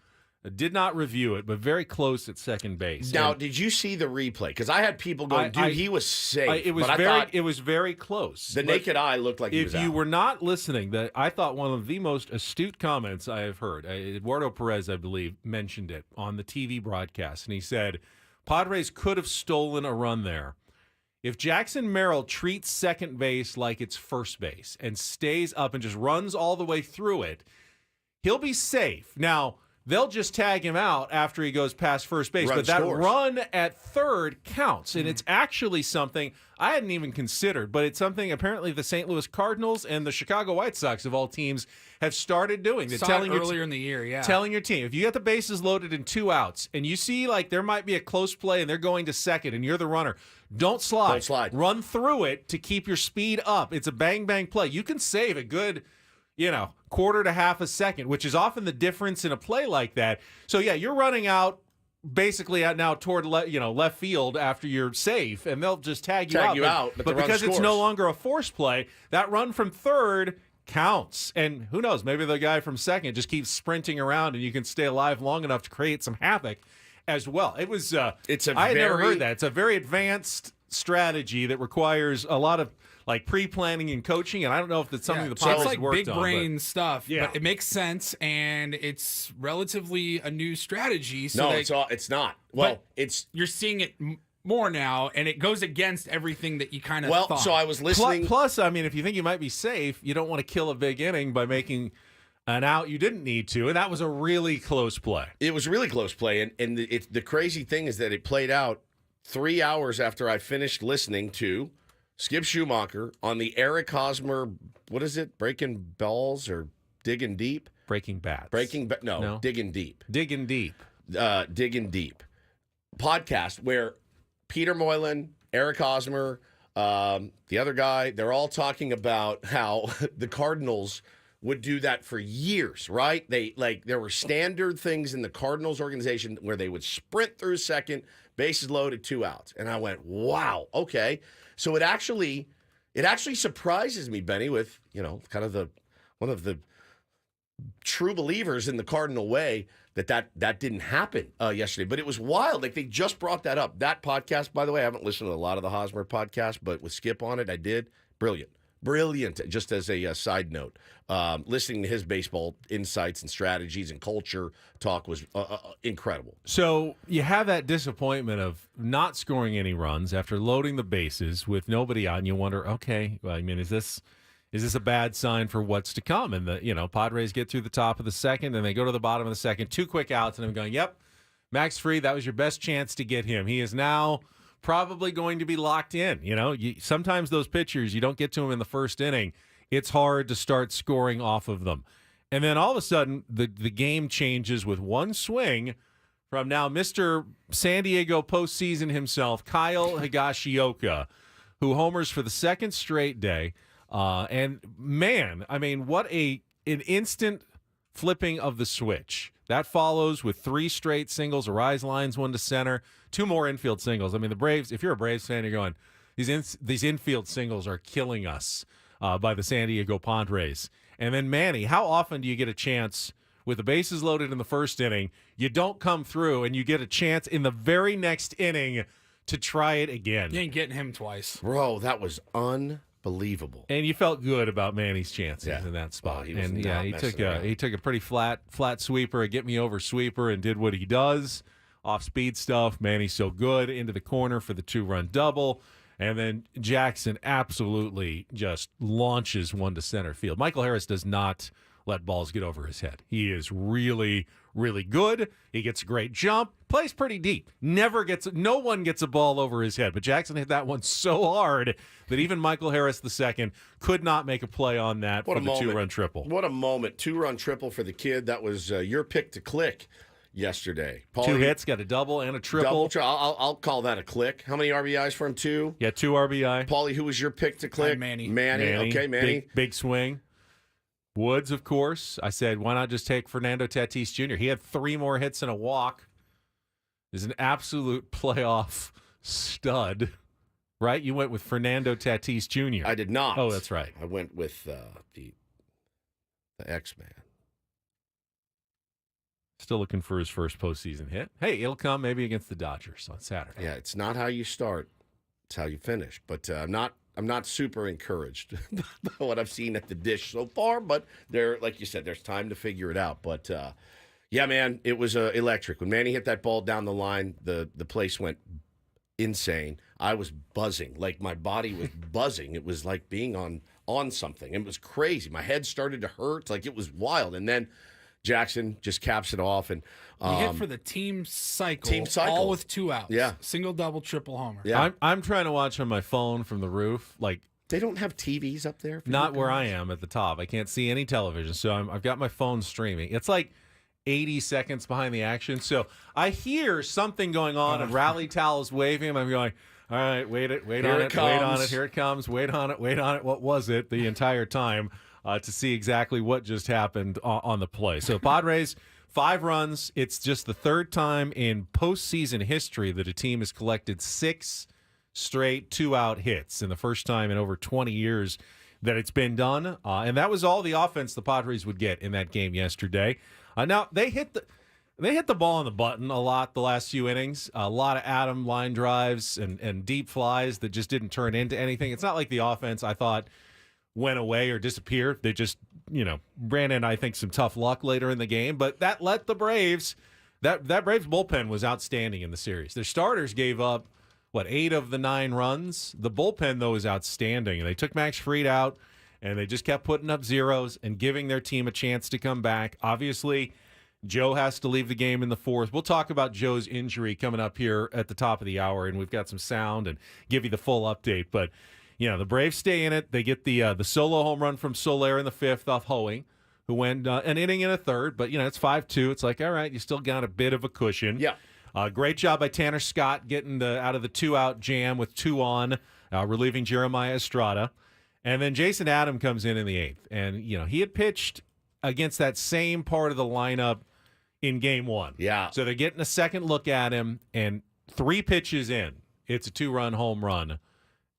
Did not review it, but very close at second base. Now, did you see the replay? Because I had people going, dude, he was safe. It was very close. The naked eye looked like he was out. If you were not listening, I thought one of the most astute comments I have heard, Eduardo Perez, I believe, mentioned it on the TV broadcast, and he said, Padres could have stolen a run there. If Jackson Merrill treats second base like it's first base and stays up and just runs all the way through it, he'll be safe. Now, they'll just tag him out after he goes past first base. But that run at third counts. And it's actually something I hadn't even considered, but it's something apparently the St. Louis Cardinals and the Chicago White Sox, of all teams, have started doing. They're telling earlier in the year, yeah. Telling your team, if you got the bases loaded in 2 outs and you see like there might be a close play and they're going to second and you're the runner, don't slide. Don't slide. Run through it to keep your speed up. It's a bang-bang play. You can save a good quarter to half a second, which is often the difference in a play like that. So, yeah, you're running out basically out now toward left field after you're safe, and they'll just tag you out. But because it's no longer a force play, that run from third counts. And who knows, maybe the guy from second just keeps sprinting around and you can stay alive long enough to create some havoc as well. It was I had never heard that. It's a very advanced strategy that requires a lot of pre-planning and coaching, and I don't know if it's something the Padres worked on. It's big brain stuff, but it makes sense, and it's relatively a new strategy. So it's not. Well, you're seeing it more now, and it goes against everything that you kind of thought. So I was listening. Plus, I mean, if you think you might be safe, you don't want to kill a big inning by making an out you didn't need to, and that was a really close play. It was a really close play, and the crazy thing is that it played out 3 hours after I finished listening to Skip Schumacher on the Eric Hosmer, what is it, Breaking Balls or Digging Deep? Breaking Bats. No, Digging Deep. Digging Deep. Digging Deep podcast where Peter Moylan, Eric Hosmer, the other guy, they're all talking about how the Cardinals would do that for years, right? There were standard things in the Cardinals organization where they would sprint through second, bases loaded, 2 outs. And I went, wow, okay. So it actually surprises me, Benny, with, kind of one of the true believers in the Cardinal way that didn't happen yesterday. But it was wild. Like, they just brought that up. That podcast, by the way, I haven't listened to a lot of the Hosmer podcasts, but with Skip on it, I did. Brilliant. Just as a side note, listening to his baseball insights and strategies and culture talk was incredible. So you have that disappointment of not scoring any runs after loading the bases with nobody on. You wonder, okay, I mean, is this a bad sign for what's to come? And the Padres get through the top of the second, and they go to the bottom of the second, 2 quick outs, and I'm going, yep, Max Fried, that was your best chance to get him. He is now probably going to be locked in. Sometimes those pitchers, you don't get to them in the first inning. It's hard to start scoring off of them. And then all of a sudden, the game changes with one swing from now Mr. San Diego postseason himself, Kyle Higashioka, who homers for the second straight day. And man, I mean, what an instant flipping of the switch. That follows with 3 straight singles, a rise lines, 1 to center, 2 more infield singles. I mean, the Braves, if you're a Braves fan, you're going, these infield singles are killing us by the San Diego Padres. And then Manny, how often do you get a chance with the bases loaded in the first inning, you don't come through, and you get a chance in the very next inning to try it again? You ain't getting him twice. Bro, that was unbelievable. And you felt good about Manny's chances in that spot. He took a pretty flat sweeper, a get me over sweeper, and did what he does. Off speed stuff. Manny's so good into the corner for the 2-run double. And then Jackson absolutely just launches one to center field. Michael Harris does not let balls get over his head. He is really, really good. He gets a great jump, plays pretty deep. No one gets a ball over his head. But Jackson hit that one so hard that even Michael Harris II could not make a play on that for the 2-run triple. What a moment. 2-run triple for the kid. That was your pick to click yesterday. Paulie, 2 hits, got a double and a triple. I'll call that a click. How many RBIs for him? 2? Yeah, 2 RBI. Paulie, who was your pick to click? Manny. Okay, Manny. Big swing. Woods, of course. I said, why not just take Fernando Tatis Jr.? He had 3 more hits and a walk. Is an absolute playoff stud, right? You went with Fernando Tatis Jr. I did not. Oh, that's right. I went with the X-Man. Still looking for his first postseason hit. Hey, it'll come maybe against the Dodgers on Saturday. Yeah, it's not how you start; it's how you finish. But I'm not super encouraged by what I've seen at the dish so far. But like you said, there's time to figure it out. But yeah, man, it was electric when Manny hit that ball down the line. The place went insane. I was buzzing, like my body was buzzing. It was like being on something. It was crazy. My head started to hurt. Like, it was wild. And then Jackson just caps it off, and he hit for the team cycle, all with 2 outs. Yeah, single, double, triple homer. Yeah, I'm trying to watch on my phone from the roof. Like, they don't have TVs up there. Not where I am at the top. I can't see any television, so I've got my phone streaming. It's like 80 seconds behind the action, so I hear something going on, and rally towels waving. I'm going, all right, wait on it, wait on it. Here it comes. Wait on it. What was it the entire time? To see exactly what just happened on the play. So Padres, 5 runs. It's just the 3rd time in postseason history that a team has collected 6 straight 2-out hits, and the first time in over 20 years that it's been done. And that was all the offense the Padres would get in that game yesterday. Now they hit the ball on the button a lot the last few innings. A lot of Adam line drives and deep flies that just didn't turn into anything. It's not like the offense, I thought, went away or disappeared. They just, ran in, I think, some tough luck later in the game. But that let the Braves, that Braves bullpen was outstanding in the series. Their starters gave up, 8 of the 9 runs? The bullpen, though, is outstanding. And they took Max Fried out, and they just kept putting up zeros and giving their team a chance to come back. Obviously, Joe has to leave the game in the 4th. We'll talk about Joe's injury coming up here at the top of the hour, and we've got some sound and give you the full update. But the Braves stay in it. They get the solo home run from Soler in the 5th off Hoeing, who went an inning in a 3rd. But, it's 5-2. It's like, all right, you still got a bit of a cushion. Yeah. Great job by Tanner Scott getting out of the 2-out jam with 2 on, relieving Jeremiah Estrada. And then Jason Adam comes in the 8th. And, he had pitched against that same part of the lineup in game 1. Yeah. So they're getting a second look at him, and 3 pitches in, it's a 2-run home run,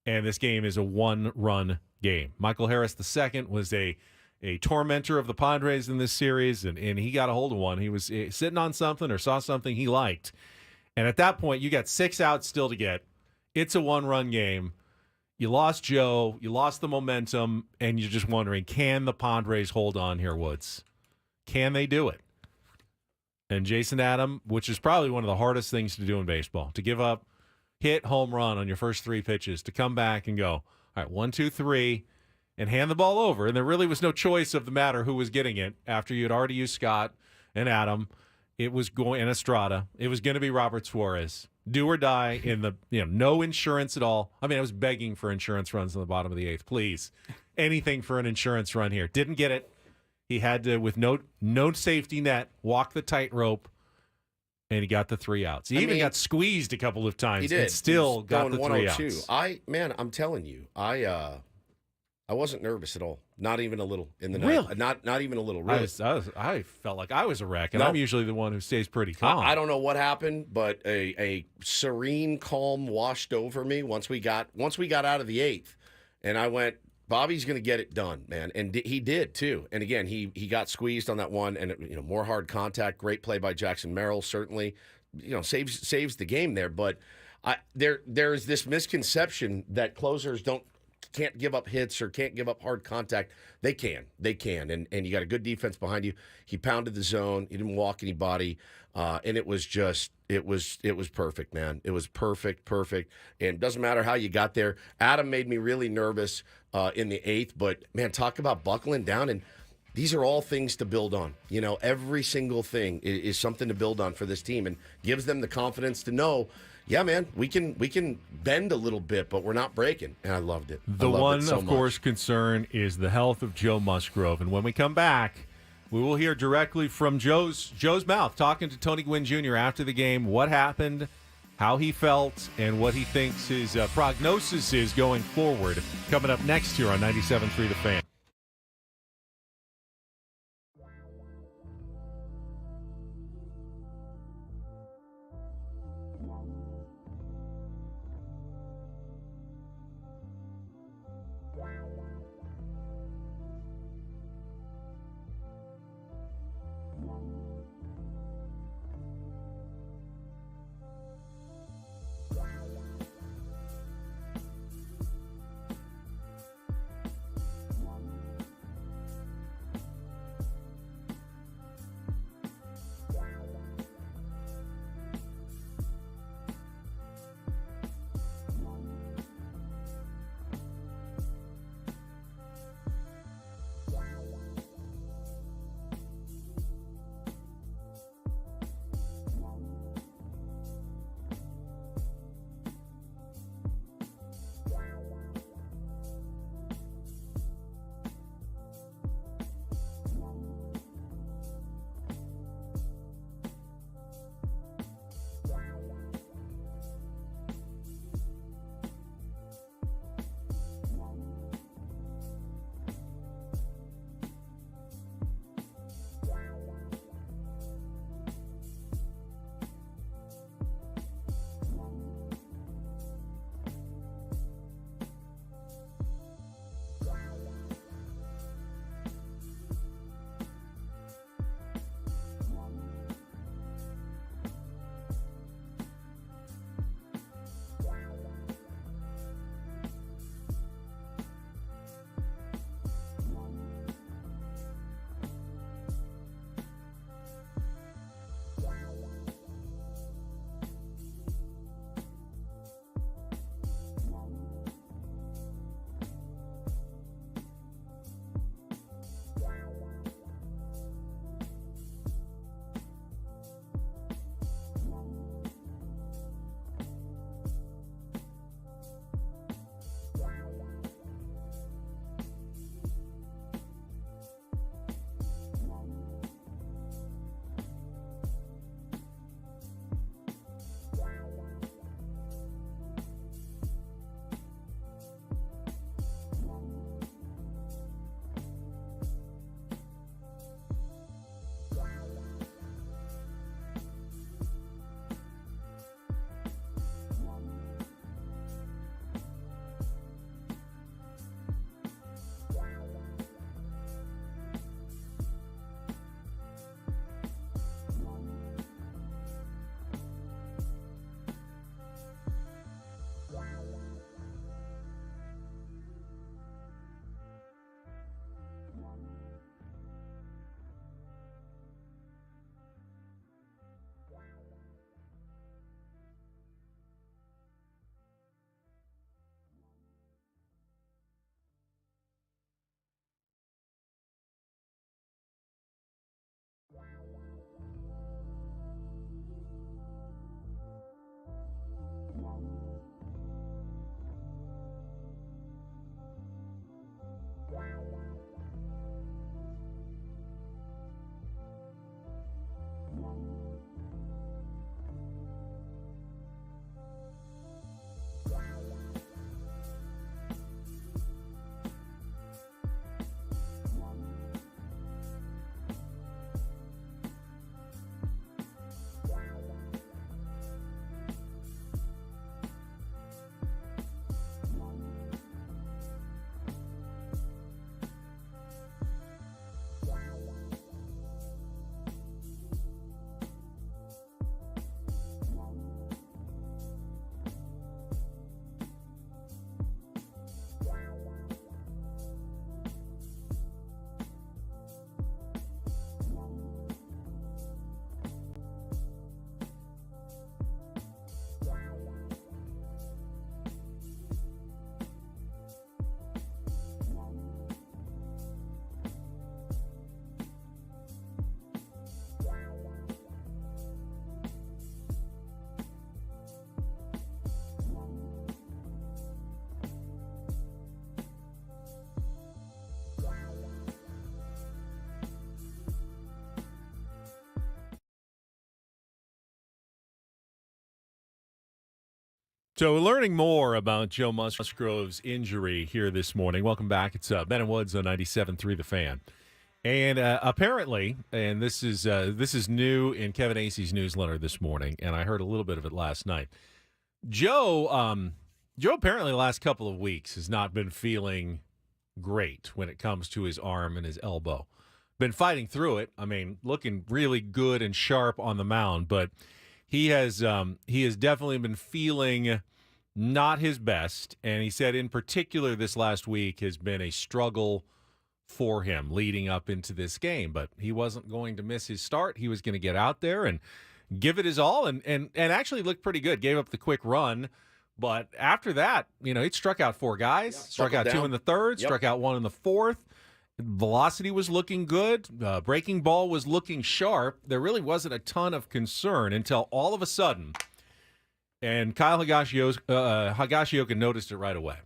and this game is a 1-run game. Michael Harris II was a tormentor of the Padres in this series, and he got a hold of one. He was sitting on something or saw something he liked. And at that point, you got 6 outs still to get. It's a 1-run game. You lost Joe. You lost the momentum, and you're just wondering, can the Padres hold on here, Woods? Can they do it? And Jason Adam, which is probably one of the hardest things to do in baseball, to give up, hit, home run on your first 3 pitches, to come back and go, all right, 1, 2, 3, and hand the ball over. And there really was no choice of the matter who was getting it after you had already used Scott and Adam. It was going, and Estrada. It was going to be Robert Suarez. Do or die in the, no insurance at all. I mean, I was begging for insurance runs in the bottom of the 8th. Please. Anything for an insurance run here. Didn't get it. He had to, with no safety net, walk the tightrope, and he got the 3 outs. He even got squeezed a couple of times. He did. And still got the 3 outs. I'm telling you, I wasn't nervous at all. Not even a little in the night. Really? Not even a little. Really. I felt like I was a wreck, and I'm usually the one who stays pretty calm. I don't know what happened, but a serene calm washed over me once we got out of the 8th, and I went, Bobby's going to get it done, man, and he did too. And again, he got squeezed on that one, and more hard contact. Great play by Jackson Merrill, certainly, saves the game there. But there's this misconception that closers can't give up hits or can't give up hard contact. They can. And you got a good defense behind you. He pounded the zone. He didn't walk anybody. And it was perfect, man. It was perfect. And it doesn't matter how you got there. Adam made me really nervous in the 8th, but man, talk about buckling down. And these are all things to build on. Every single thing is something to build on for this team and gives them the confidence to know, yeah, man, we can bend a little bit, but we're not breaking. And I loved it. The one, of course, concern is the health of Joe Musgrove. And when we come back, we will hear directly from Joe's mouth, talking to Tony Gwynn Jr. after the game, what happened, how he felt, and what he thinks his prognosis is going forward. Coming up next here on 97.3 The Fan. So we're learning more about Joe Musgrove's injury here this morning. Welcome back. It's Ben and Woods on 97.3 The Fan. And apparently, and this is new in Kevin Acey's newsletter this morning, and I heard a little bit of it last night. Joe apparently the last couple of weeks has not been feeling great when it comes to his arm and his elbow. Been fighting through it. I mean, looking really good and sharp on the mound, but he has definitely been feeling not his best, and he said in particular this last week has been a struggle for him leading up into this game. But he wasn't going to miss his start. He was going to get out there and give it his all, and actually looked pretty good. Gave up the quick run, but after that, he struck out 4 guys, struck out 2 in the third, struck out 1 in the fourth. Velocity was looking good. Breaking ball was looking sharp. There really wasn't a ton of concern until all of a sudden, and Kyle Higashioka noticed it right away.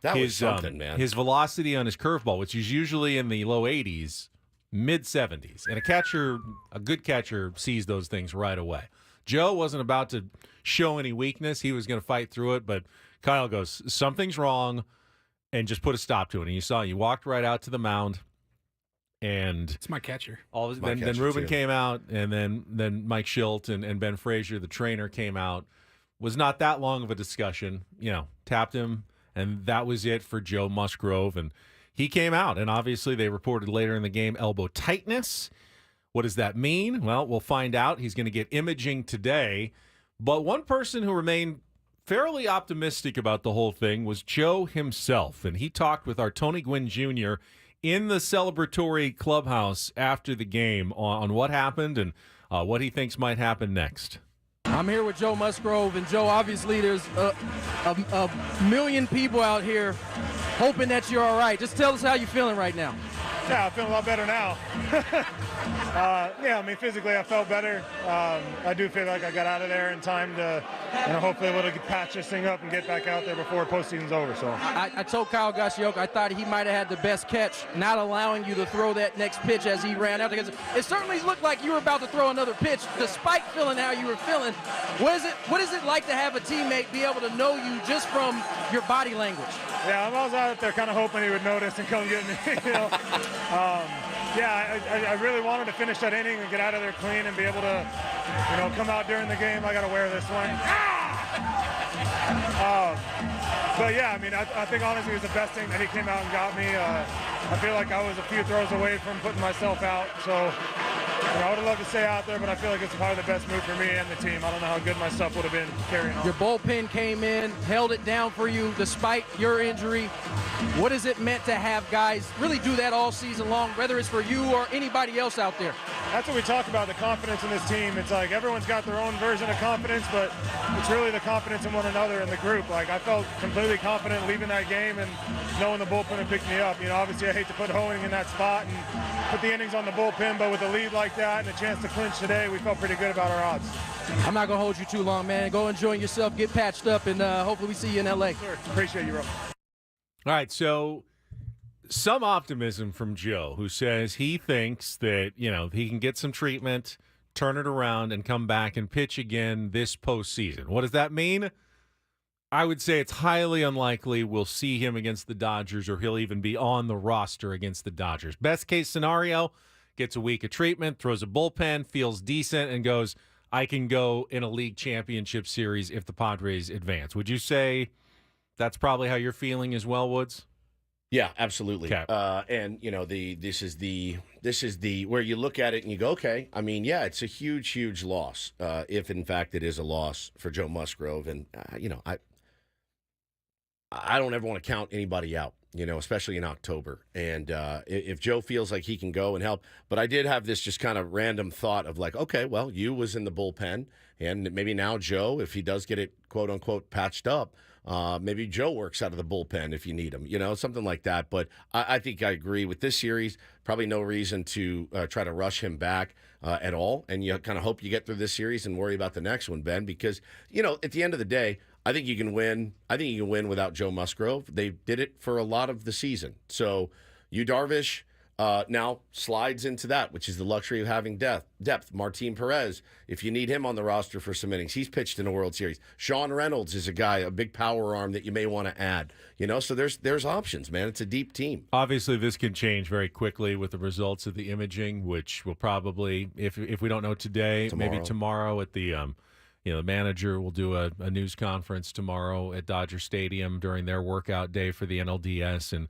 That was something, man. His velocity on his curveball, which is usually in the low 80s, mid 70s, and a good catcher sees those things right away. Joe wasn't about to show any weakness. He was going to fight through it, but Kyle goes, something's wrong, and just put a stop to it. And you saw, he walked right out to the mound, and it's my catcher. Then Ruben came out, and then Mike Schilt and Ben Frazier, the trainer, came out. Was not that long of a discussion. Tapped him, and that was it for Joe Musgrove. And he came out, and obviously they reported later in the game elbow tightness. What does that mean? Well, we'll find out. He's going to get imaging today. But one person who remained fairly optimistic about the whole thing was Joe himself, and he talked with our Tony Gwynn Jr. in the celebratory clubhouse after the game on what happened and what he thinks might happen next. I'm here with Joe Musgrove, and Joe, obviously there's a million people out here hoping that you're all right. Just tell us how you're feeling right now. Yeah, I feel a lot better now. Physically I felt better. I do feel like I got out of there in time to, hopefully able to patch this thing up and get back out there before postseason's over. So I told Kyle Higashioka I thought he might have had the best catch, not allowing you to throw that next pitch as he ran out. Because it certainly looked like you were about to throw another pitch, despite feeling how you were feeling. What is it like to have a teammate be able to know you just from your body language? Yeah, I was out there kind of hoping he would notice and come get me. I really wanted to finish that inning and get out of there clean and be able to, come out during the game. I got to wear this one. I think honestly it was the best thing that he came out and got me. I feel like I was a few throws away from putting myself out. So, I would have loved to stay out there, but I feel like it's probably the best move for me and the team. I don't know how good my stuff would have been carrying on. Your bullpen came in, held it down for you despite your injury. What has it meant to have guys really do that all season long, whether it's for you or anybody else out there? That's what we talk about, the confidence in this team. It's like everyone's got their own version of confidence, but it's really the confidence in one another in the group. Like I felt completely confident leaving that game and knowing the bullpen would pick me up. Obviously I hate to put Hoeing in that spot and put the innings on the bullpen, but with a lead like that and a chance to clinch today, we felt pretty good about our odds. I'm not going to hold you too long, man. Go enjoy yourself, get patched up, and hopefully we see you in L.A. Sure. Appreciate you, Rob. All right, so some optimism from Joe, who says he thinks that, he can get some treatment, turn it around, and come back and pitch again this postseason. What does that mean? I would say it's highly unlikely we'll see him against the Dodgers or he'll even be on the roster against the Dodgers. Best case scenario, gets a week of treatment, throws a bullpen, feels decent, and goes, I can go in a league championship series if the Padres advance. Would you say that's probably how you're feeling as well, Woods? Yeah, absolutely. Okay. And this is the where you look at it and you go, okay. I mean, yeah, it's a huge loss if in fact it is a loss for Joe Musgrove, and I don't ever want to count anybody out, especially in October. And if Joe feels like he can go and help, but I did have this just kind of random thought of like, okay, well, you was in the bullpen, and maybe now Joe, if he does get it quote unquote patched up. Maybe Joe works out of the bullpen if you need him, something like that. But I think I agree with this series. Probably no reason to try to rush him back at all. And you kind of hope you get through this series and worry about the next one, Ben, because, at the end of the day, I think you can win. I think you can win without Joe Musgrove. They did it for a lot of the season. So you, Darvish, now slides into that, which is the luxury of having depth. Martin Perez, if you need him on the roster for some innings, he's pitched in a World Series. Sean Reynolds is a guy, a big power arm that you may want to add. So there's options, man. It's a deep team. Obviously, this can change very quickly with the results of the imaging, which will probably, if we don't know today, maybe tomorrow at the the manager will do a news conference tomorrow at Dodger Stadium during their workout day for the NLDS, and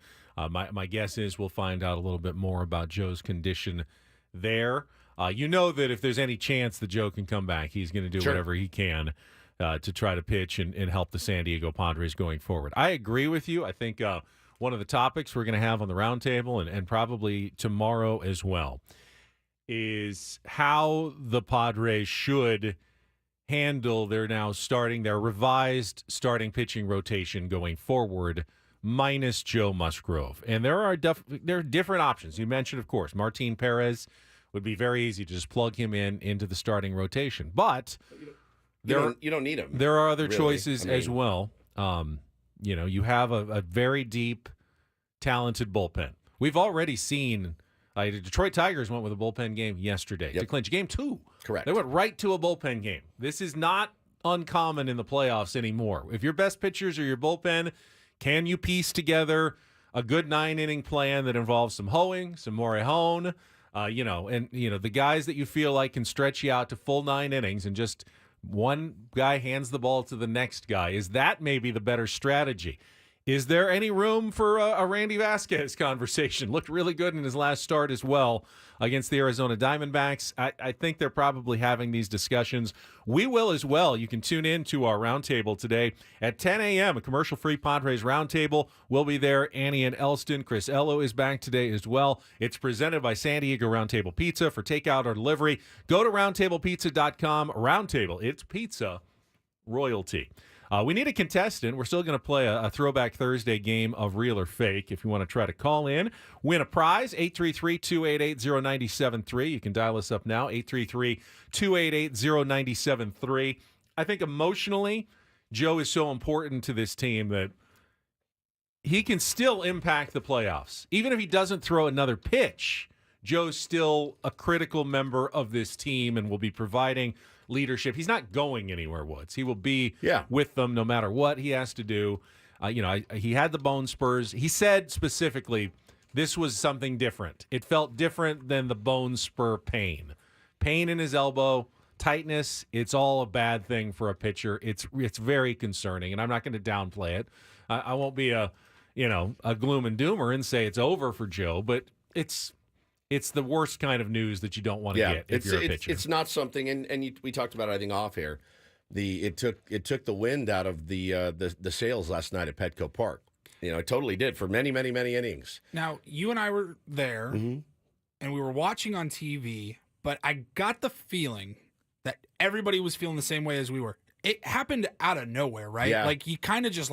my guess is we'll find out a little bit more about Joe's condition there. That if there's any chance that Joe can come back, he's going to do whatever he can to try to pitch and help the San Diego Padres going forward. I agree with you. I think one of the topics we're going to have on the roundtable and probably tomorrow as well is how the Padres should handle their revised starting pitching rotation going forward, minus Joe Musgrove. And there are different options. You mentioned, of course, Martin Perez would be very easy to just plug him into the starting rotation. But you don't need him. There are other choices as well. You have a very deep, talented bullpen. We've already seen the Detroit Tigers went with a bullpen game yesterday to clinch game 2. Correct. They went right to a bullpen game. This is not uncommon in the playoffs anymore. If your best pitchers are your bullpen, can you piece together a good 9-inning plan that involves some hoeing, some Morejón, the guys that you feel like can stretch you out to full 9 innings and just one guy hands the ball to the next guy? Is that maybe the better strategy? Is there any room for a Randy Vasquez conversation? Looked really good in his last start as well against the Arizona Diamondbacks. I think they're probably having these discussions. We will as well. You can tune in to our roundtable today at 10 a.m., a commercial-free Padres roundtable. We'll be there, Annie and Elston. Chris Ello is back today as well. It's presented by San Diego Roundtable Pizza for takeout or delivery. Go to roundtablepizza.com. Roundtable, it's pizza royalty. We need a contestant. We're still going to play a Throwback Thursday game of Real or Fake. If you want to try to call in, win a prize, 833-288-0973. You can dial us up now, 833-288-0973. I think emotionally, Joe is so important to this team that he can still impact the playoffs. Even if he doesn't throw another pitch, Joe's still a critical member of this team and will be providing leadership. He's not going anywhere, Woods. He will be with them no matter what he has to do. He had the bone spurs. He said specifically this was something different. It felt different than the bone spur pain. Pain in his elbow, tightness, it's all a bad thing for a pitcher. It's very concerning, and I'm not going to downplay it. I won't be a gloom and doomer and say it's over for Joe, but it's the worst kind of news that you don't want to get if you're a pitcher. It's not something, and we talked about it, I think, off air. It took the wind out of the sails last night at Petco Park. It totally did for many, many, many innings. Now, you and I were there, and we were watching on TV, but I got the feeling that everybody was feeling the same way as we were. It happened out of nowhere, right? Yeah. Like, you kind of just,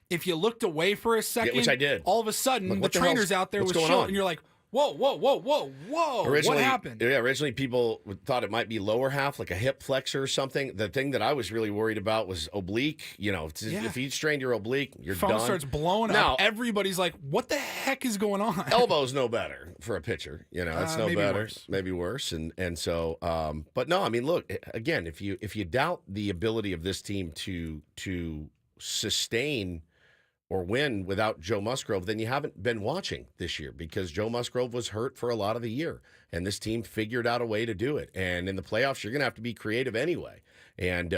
if you looked away for a second, which I did. all of a sudden, the trainer's out there with showing, and you're like, whoa, what happened? Yeah, originally people thought it might be lower half, like a hip flexor or something. The thing that I was really worried about was oblique. If you strained your oblique, you're phone done. Starts blowing up. Everybody's like, what the heck is going on? Elbow's no better for a pitcher. It's no maybe better. Worse. Maybe worse. And so, but no, I mean, look, again, if you doubt the ability of this team to sustain or win without Joe Musgrove, then you haven't been watching this year, because Joe Musgrove was hurt for a lot of the year, and this team figured out a way to do it. And in the playoffs, you're going to have to be creative anyway. And,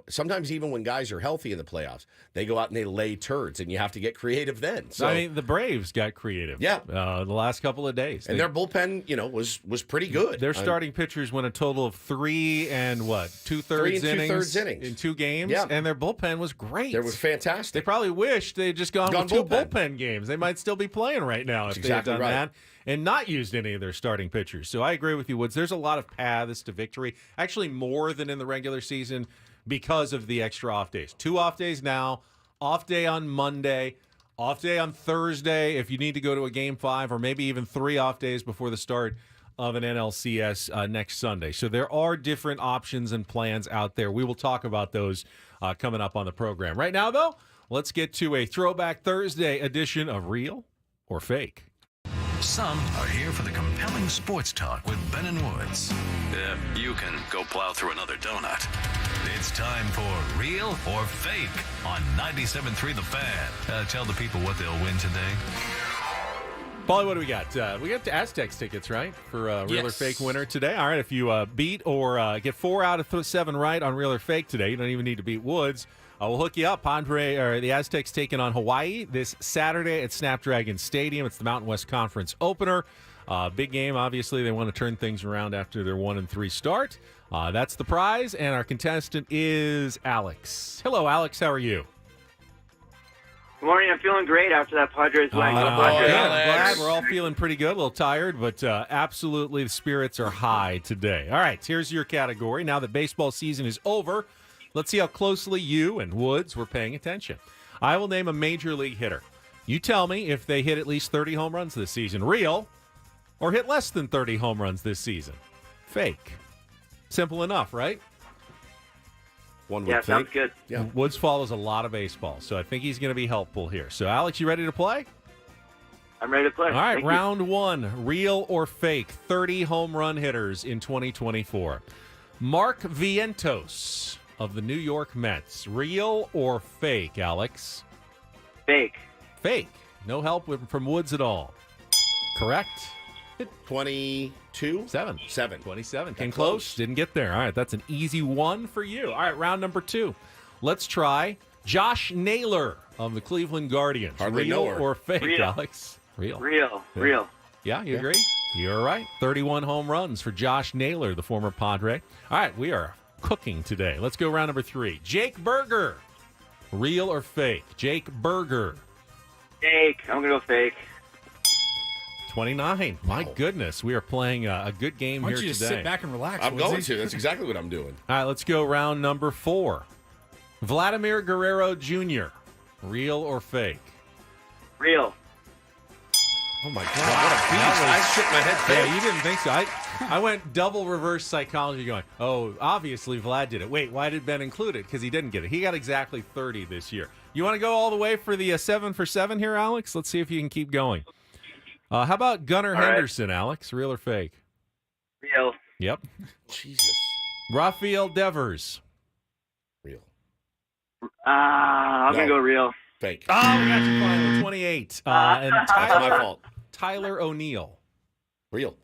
sometimes even when guys are healthy in the playoffs, they go out and they lay turds, and you have to get creative then. So, I mean, the Braves got creative the last couple of days. And their bullpen, was pretty good. Their starting pitchers went a total of 3 and two-thirds innings in 2 games, and their bullpen was great. They were fantastic. They probably wished they had just gone with 2 bullpen games. They might still be playing right now if they had done that and not used any of their starting pitchers. So I agree with you, Woods. There's a lot of paths to victory, actually more than in the regular season because of the extra off days. 2 off days now, off day on Monday, off day on Thursday if you need to go to a Game 5, or maybe even 3 off days before the start of an NLCS next Sunday. So there are different options and plans out there. We will talk about those coming up on the program. Right now, though, let's get to a Throwback Thursday edition of Real or Fake. Some are here for the compelling sports talk with Ben and Woods. Yeah, you can go plow through another donut. It's time for Real or Fake on 97.3 The Fan. Tell the people what they'll win today. Paulie, what do we got? We got the Aztecs tickets, right? For Real or Fake winner today. All right, if you beat or get 4 out of 7 right on Real or Fake today, you don't even need to beat Woods. We'll hook you up. The Aztecs taking on Hawaii this Saturday at Snapdragon Stadium. It's the Mountain West Conference opener. Big game, obviously. They want to turn things around after their 1-3 start. That's the prize, and our contestant is Alex. Hello, Alex. How are you? Good morning. I'm feeling great after that Padres win. I'm glad. We're all feeling pretty good. A little tired, but absolutely the spirits are high today. All right, here's your category. Now that baseball season is over, let's see how closely you and Woods were paying attention. I will name a major league hitter. You tell me if they hit at least 30 home runs this season. Real, or hit less than 30 home runs this season. Fake. Simple enough, right? Sounds good. Yeah. Woods follows a lot of baseball, so I think he's going to be helpful here. So, Alex, you ready to play? I'm ready to play. All right, Thank you. round 1, real or fake, 30 home run hitters in 2024. Mark Vientos of the New York Mets. Real or fake, Alex? Fake. Fake. No help from Woods at all. Correct. 22? 7. 7. 27. Came close. Didn't get there. All right, that's an easy one for you. All right, round number 2. Let's try Josh Naylor of the Cleveland Guardians. Hardly Real know her. or fake, Real. Alex? Real. Real. Yeah, you agree? You're right. 31 home runs for Josh Naylor, the former Padre. All right, we are cooking today. Let's go round number 3. Jake Berger. Real or fake? Jake Berger. Fake. I'm going to go fake. 29. My goodness, we are playing a good game Why here don't you just today. sit back and relax? I'm Woodsy? going to. That's exactly what I'm doing. All right, let's go round number 4. Vladimir Guerrero Jr. Real or fake? Real. Oh, my God. What a beast. I shook my head fake. Yeah, you didn't think so. I went double reverse psychology going, oh, obviously Vlad did it. Wait, why did Ben include it? Because he didn't get it. He got exactly 30 this year. You want to go all the way for the 7 for 7 here, Alex? Let's see if you can keep going. How about Gunnar Henderson, Alex? Real or fake? Real. Yep. Jesus. Rafael Devers. Real. I'm going to go real. Fake. Oh, we got you finally. 28. And That's my fault. Tyler O'Neill. Real.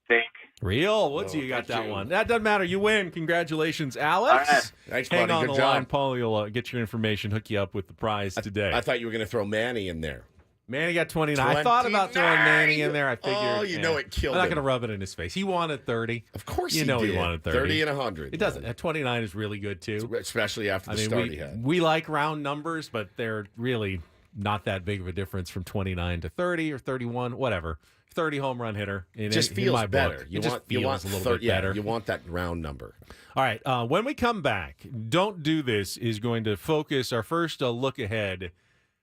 Fake. Real. Woodsy, you got that one. That doesn't matter. You win. Congratulations, Alex. All right. Thanks, Hang buddy. on Good the job. line. Paulie will get your information, hook you up with the prize today. I thought you were going to throw Manny in there. Manny got 29. I thought about throwing Manny in there. I figured. Oh, you know it killed I'm not him. going to rub it in his face. He wanted 30. Of course you he know did. he wanted 30. 30 and 100. It doesn't. 29 is really good, too. Especially after the start he had. We like round numbers, but they're really not that big of a difference from 29 to 30 or 31, whatever. 30 home run hitter. It just feels my better. Book. You just want, feels you want a little bit better. You want that round number. All right. When we come back, Don't Do This is going to focus our first look ahead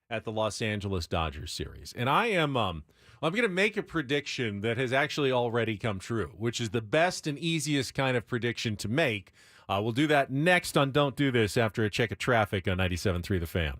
at the Los Angeles Dodgers series. And I'm going to make a prediction that has actually already come true, which is the best and easiest kind of prediction to make. We'll do that next on Don't Do This after a check of traffic on 97.3 The Fan.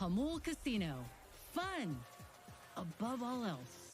Hamul Casino. Fun above all else.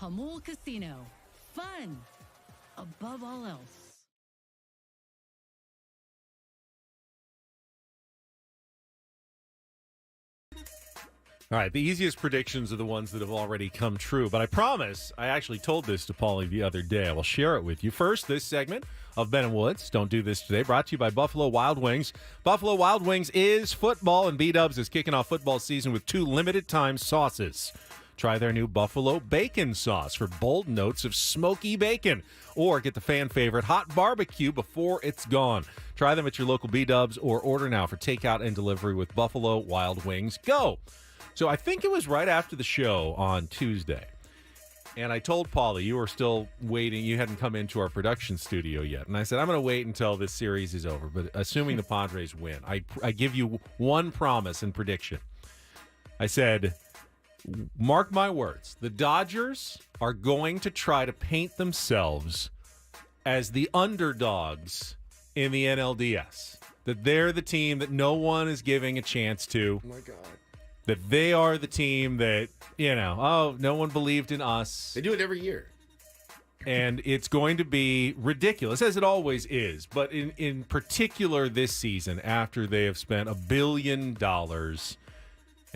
Hamul Casino. Fun above all else. All right, the easiest predictions are the ones that have already come true, but I promise, I actually told this to Paulie the other day. I will share it with you. First, this segment of Ben and Woods, Don't Do This Today, brought to you by Buffalo Wild Wings. Buffalo Wild Wings is football, and B-Dubs is kicking off football season with 2 limited-time sauces. Try their new Buffalo Bacon Sauce for bold notes of smoky bacon, or get the fan favorite hot barbecue before it's gone. Try them at your local B-Dubs or order now for takeout and delivery with Buffalo Wild Wings. Go! So I think it was right after the show on Tuesday, and I told Paulie you were still waiting. You hadn't come into our production studio yet, and I said I'm going to wait until this series is over. But assuming the Padres win, I give you one promise and prediction. I said, mark my words, the Dodgers are going to try to paint themselves as the underdogs in the NLDS. That they're the team that no one is giving a chance to. Oh, my God. That they are the team that, no one believed in us. They do it every year. And it's going to be ridiculous, as it always is. But in particular this season, after they have spent $1 billion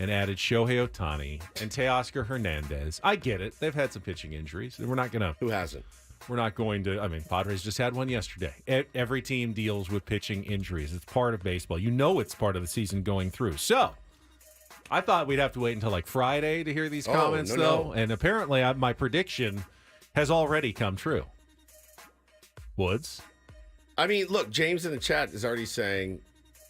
and added Shohei Ohtani and Teoscar Hernandez. I get it. They've had some pitching injuries. We're not going to. Who hasn't? We're not going to. I mean, Padres just had one yesterday. Every team deals with pitching injuries. It's part of baseball. You know it's part of the season going through. So I thought we'd have to wait until like Friday to hear these comments, though. No. And apparently my prediction has already come true. Woods? I mean, look, James in the chat is already saying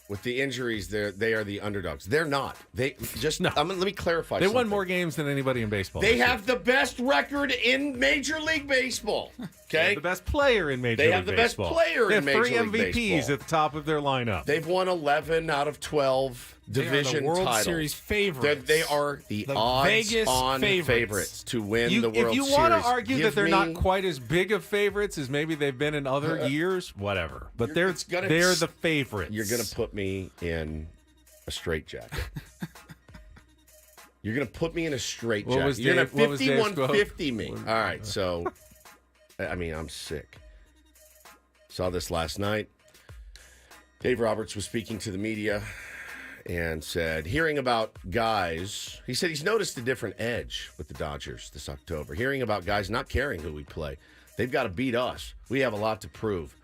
with the injuries, they are the underdogs. They're not. They just no. Let me clarify. They something. won more games than anybody in baseball. They have the best record in Major League Baseball. Okay, they have the best player in Major League Baseball. They have the best player in Major League Baseball. They have 3 MVPs at the top of their lineup. They've won 11 out of 12 division They are the World titles. Series favorites. They are the odds-on favorites to win the World Series. If you want to argue that they're not quite as big of favorites as maybe they've been in other years, whatever. But they're the favorites. You're going to put me in a straitjacket. You're going to put me in a straitjacket. You're going to 51-50 me. All right, so, I mean, I'm sick. Saw this last night. Dave Roberts was speaking to the media and said, hearing about guys, he said he's noticed a different edge with the Dodgers this October. Hearing about guys not caring who we play. They've got to beat us. We have a lot to prove.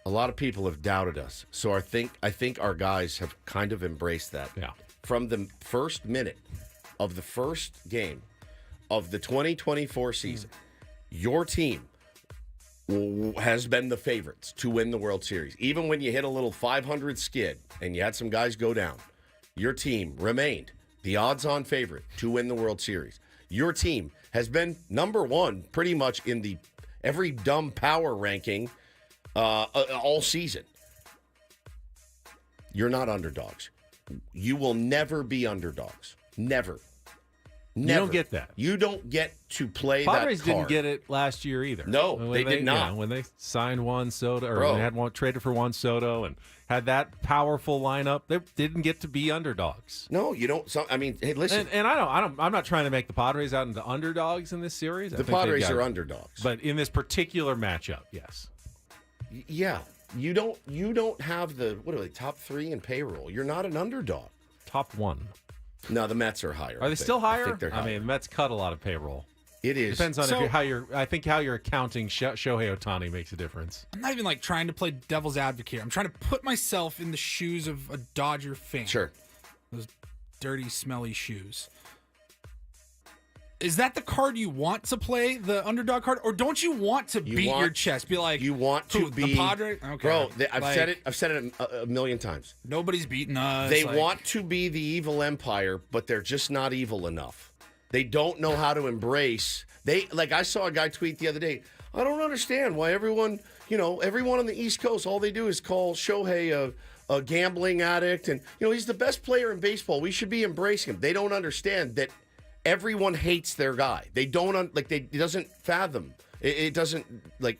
A lot of people have doubted us. So I think our guys have kind of embraced that. Yeah. From the first minute of the first game of the 2024 season, your team has been the favorites to win the World Series. Even when you hit a little 500 skid and you had some guys go down, your team remained the odds-on favorite to win the World Series. Your team has been number one pretty much in the every dumb power ranking all season. You're not underdogs. You will never be underdogs. Never. You don't get that. You don't get to play Padres that card. didn't get it last year either. No, they did not. You know, when they signed Juan Soto, or when they had traded for Juan Soto and had that powerful lineup, they didn't get to be underdogs. No, you don't. I mean, hey, listen. And I'm not trying to make the Padres out into underdogs in this series. The Padres are underdogs, but in this particular matchup, yes. Yeah, you don't have the what are they top 3 in payroll? You're not an underdog. Top 1. No, the Mets are higher. Are they still higher? I think they're higher. I mean, the Mets cut a lot of payroll. It is. Depends on how you're accounting Shohei Ohtani makes a difference. I'm not even like trying to play devil's advocate here. I'm trying to put myself in the shoes of a Dodger fan. Sure. Those dirty, smelly shoes. Is that the card you want to play, the underdog card, or don't you want to beat your chest? Be like, you want to be the Padres? Okay, bro. I've said it a million times. Nobody's beating us. They want to be the evil empire, but they're just not evil enough. They don't know how to embrace. I saw a guy tweet the other day. I don't understand why everyone on the East Coast, all they do is call Shohei a gambling addict, and he's the best player in baseball. We should be embracing him. They don't understand that. Everyone hates their guy. They don't it doesn't fathom. It doesn't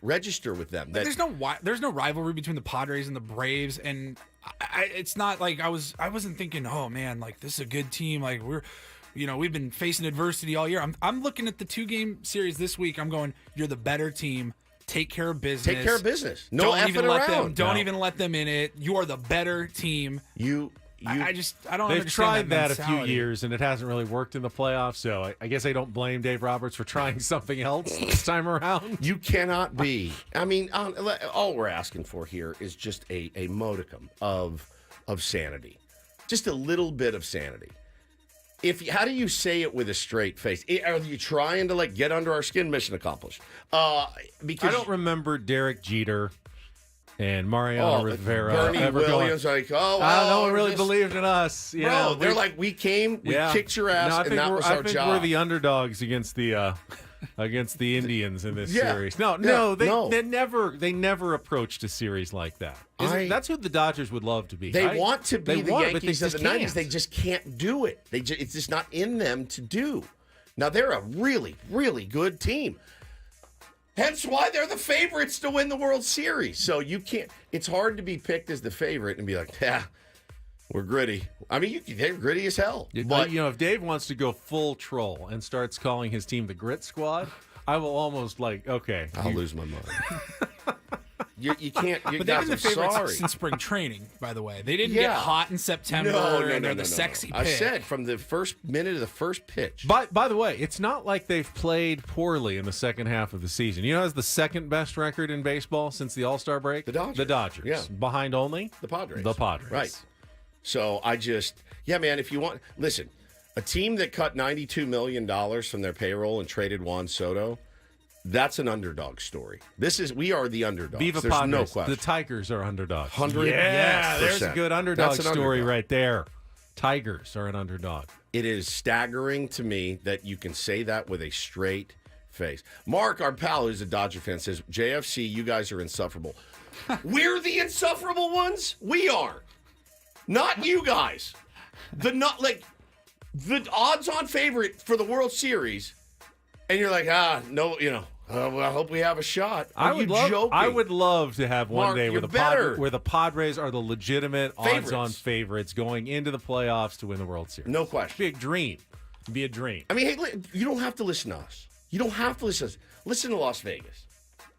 register with them. There's no rivalry between the Padres and the Braves, and it's not like I wasn't thinking, oh man, like this is a good team. Like we've been facing adversity all year. I'm looking at the 2-game series this week. I'm going, you're the better team. Take care of business. Take care of business. No don't even let around. Don't even let them in it. You are the better team. I don't They've understand tried that a few mentality. years, and it hasn't really worked in the playoffs, so I guess I don't blame Dave Roberts for trying something else this time around. You cannot be. I mean, all we're asking for here is just a modicum of sanity. Just a little bit of sanity. How do you say it with a straight face? Are you trying to get under our skin? Mission accomplished. Because I don't remember Derek Jeter and Mariano Rivera. Bernie Williams, no one really believed in us. They're like, we came, we kicked your ass, and that was our job. I think we're the underdogs against the Indians in this series. They never approached a series like that. That's who the Dodgers would love to be. They want to be the Yankees of the 90s. Can't. They just can't do it. It's just not in them to do. Now, they're a really, really good team. Hence why they're the favorites to win the World Series. So you can't. It's hard to be picked as the favorite and be like, yeah, we're gritty. I mean, they're gritty as hell. But if Dave wants to go full troll and starts calling his team the Grit Squad, I will almost okay. I'll lose my mind. You can't. You But they've guys, been the I'm favorites sorry. since spring training, by the way. They didn't Yeah. get hot in September, and they're the sexy pick. I said from the first minute of the first pitch. By the way, it's not like they've played poorly in the second half of the season. You know who has the second best record in baseball since the All-Star break? The Dodgers. The Dodgers. Yeah. Behind only? The Padres. The Padres. Right. So man, if you want, listen, a team that cut $92 million from their payroll and traded Juan Soto, that's an underdog story. We are the underdogs. Viva There's Padres. no question. The Tigers are underdogs. 100%. Yeah, there's a good underdog That's an story underdog. right there. Tigers are an underdog. It is staggering to me that you can say that with a straight face. Mark, our pal, who's a Dodger fan, says, JFC, you guys are insufferable. We're the insufferable ones? We are. Not you guys. The odds-on favorite for the World Series, and you're like, no, I hope we have a shot. Are you joking? I would love to have one Mark, day you're where the Padres are the legitimate odds-on favorites going into the playoffs to win the World Series. No question. Be a dream. Be a dream. I mean, hey, you don't have to listen to us. You don't have to listen to us. Listen to Las Vegas.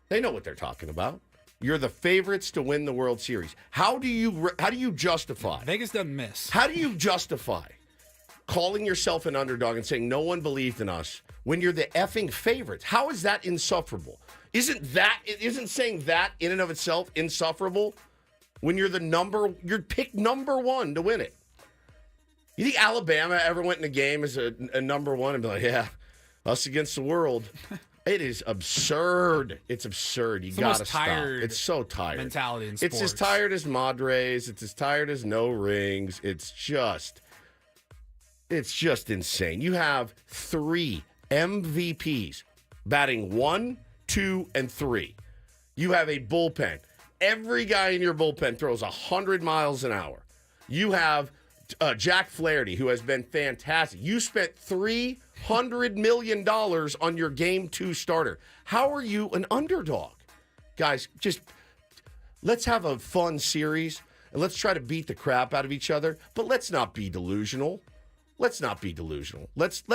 They know what they're talking about. You're the favorites to win the World Series. How do you justify? Vegas doesn't miss. How do you justify calling yourself an underdog and saying no one believed in us when you're the effing favorites? How is that insufferable? Isn't saying that in and of itself insufferable when you're you're picked number one to win it? You think Alabama ever went in a game as a number one and be like, yeah, us against the world? It is absurd. It's absurd. You got to stop. It's so tired. Mentality in sports. It's as tired as Madres. It's as tired as no rings. It's just insane. You have 3 MVPs batting 1, 2, and 3. You have a bullpen. Every guy in your bullpen throws 100 miles an hour. You have Jack Flaherty, who has been fantastic. You spent $300 million on your Game 2 starter. How are you an underdog? Guys, just let's have a fun series, and let's try to beat the crap out of each other, but let's not be delusional. Let's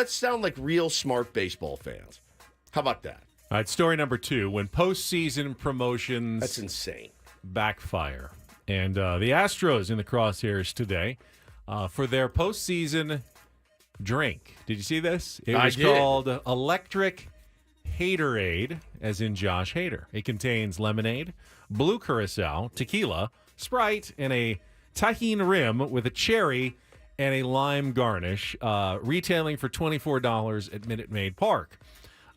sound like real smart baseball fans. How about that? All right, story number 2. When postseason promotions... That's insane. ...backfire. And the Astros in the crosshairs today for their postseason drink. Did you see this? It was called Electric Haterade, as in Josh Hader. It contains lemonade, blue curacao, tequila, Sprite, and a tahini rim with a cherry and a lime garnish, retailing for $24 at Minute Maid Park.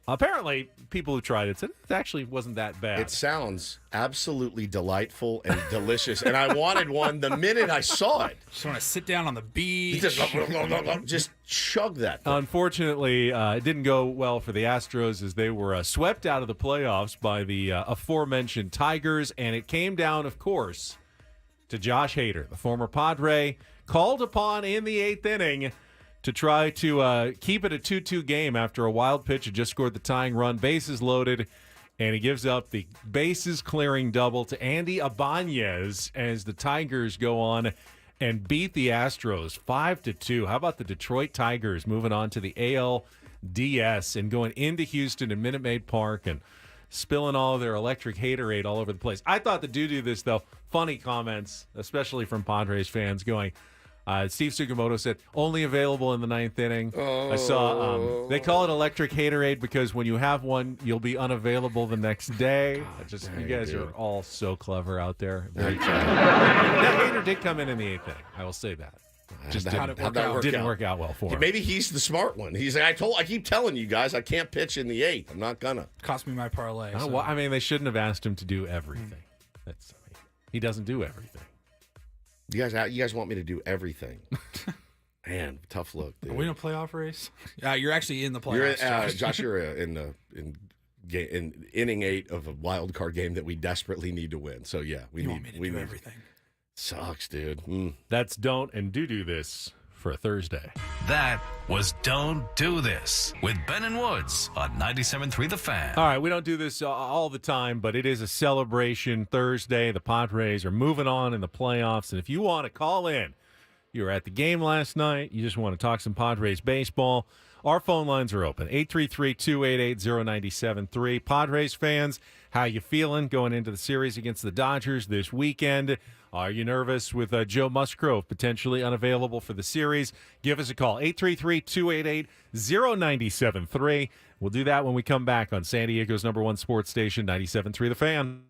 Apparently, people who tried it said it actually wasn't that bad. It sounds absolutely delightful and delicious, and I wanted one the minute I saw it. Just want to sit down on the beach. Just chug that thing. Unfortunately, it didn't go well for the Astros as they were swept out of the playoffs by the aforementioned Tigers, and it came down, of course, to Josh Hader, the former Padre, called upon in the 8th inning to try to keep it a 2-2 game after a wild pitch had just scored the tying run, bases loaded, and he gives up the bases-clearing double to Andy Ibanez as the Tigers go on and beat the Astros 5-2. How about the Detroit Tigers moving on to the ALDS and going into Houston and Minute Maid Park and spilling all of their electric haterade all over the place? I thought the do this, though, funny comments, especially from Padres fans going, Steve Sugimoto said, only available in the 9th inning. I saw they call it electric haterade because when you have one, you'll be unavailable the next day. You guys are all so clever out there. Very clever. That Hader did come in the 8th inning. I will say that. Just didn't work out well for him. Maybe he's the smart one. He's like, I keep telling you guys, I can't pitch in the 8th. I'm not gonna. Cost me my parlay. Well, I mean, they shouldn't have asked him to do everything. He doesn't do everything. You guys want me to do everything? Man, tough look, dude. Are we in a playoff race? You're actually in the playoffs. Josh, you're in inning 8 of a wild card game that we desperately need to win. So yeah, we want me to do everything. Sucks, dude. That's Don't and Do This for a Thursday. That was Don't Do This with Ben and Woods on 97.3 The Fan. All right, we don't do this all the time, but it is a celebration Thursday. The Padres are moving on in the playoffs, and if you want to call in, you were at the game last night, you just want to talk some Padres baseball, our phone lines are open. 833-288-0973. Padres fans, how you feeling going into the series against the Dodgers this weekend? Are you nervous with Joe Musgrove potentially unavailable for the series? Give us a call, 833-288-0973. We'll do that when we come back on San Diego's #1 sports station, 97.3 The Fan.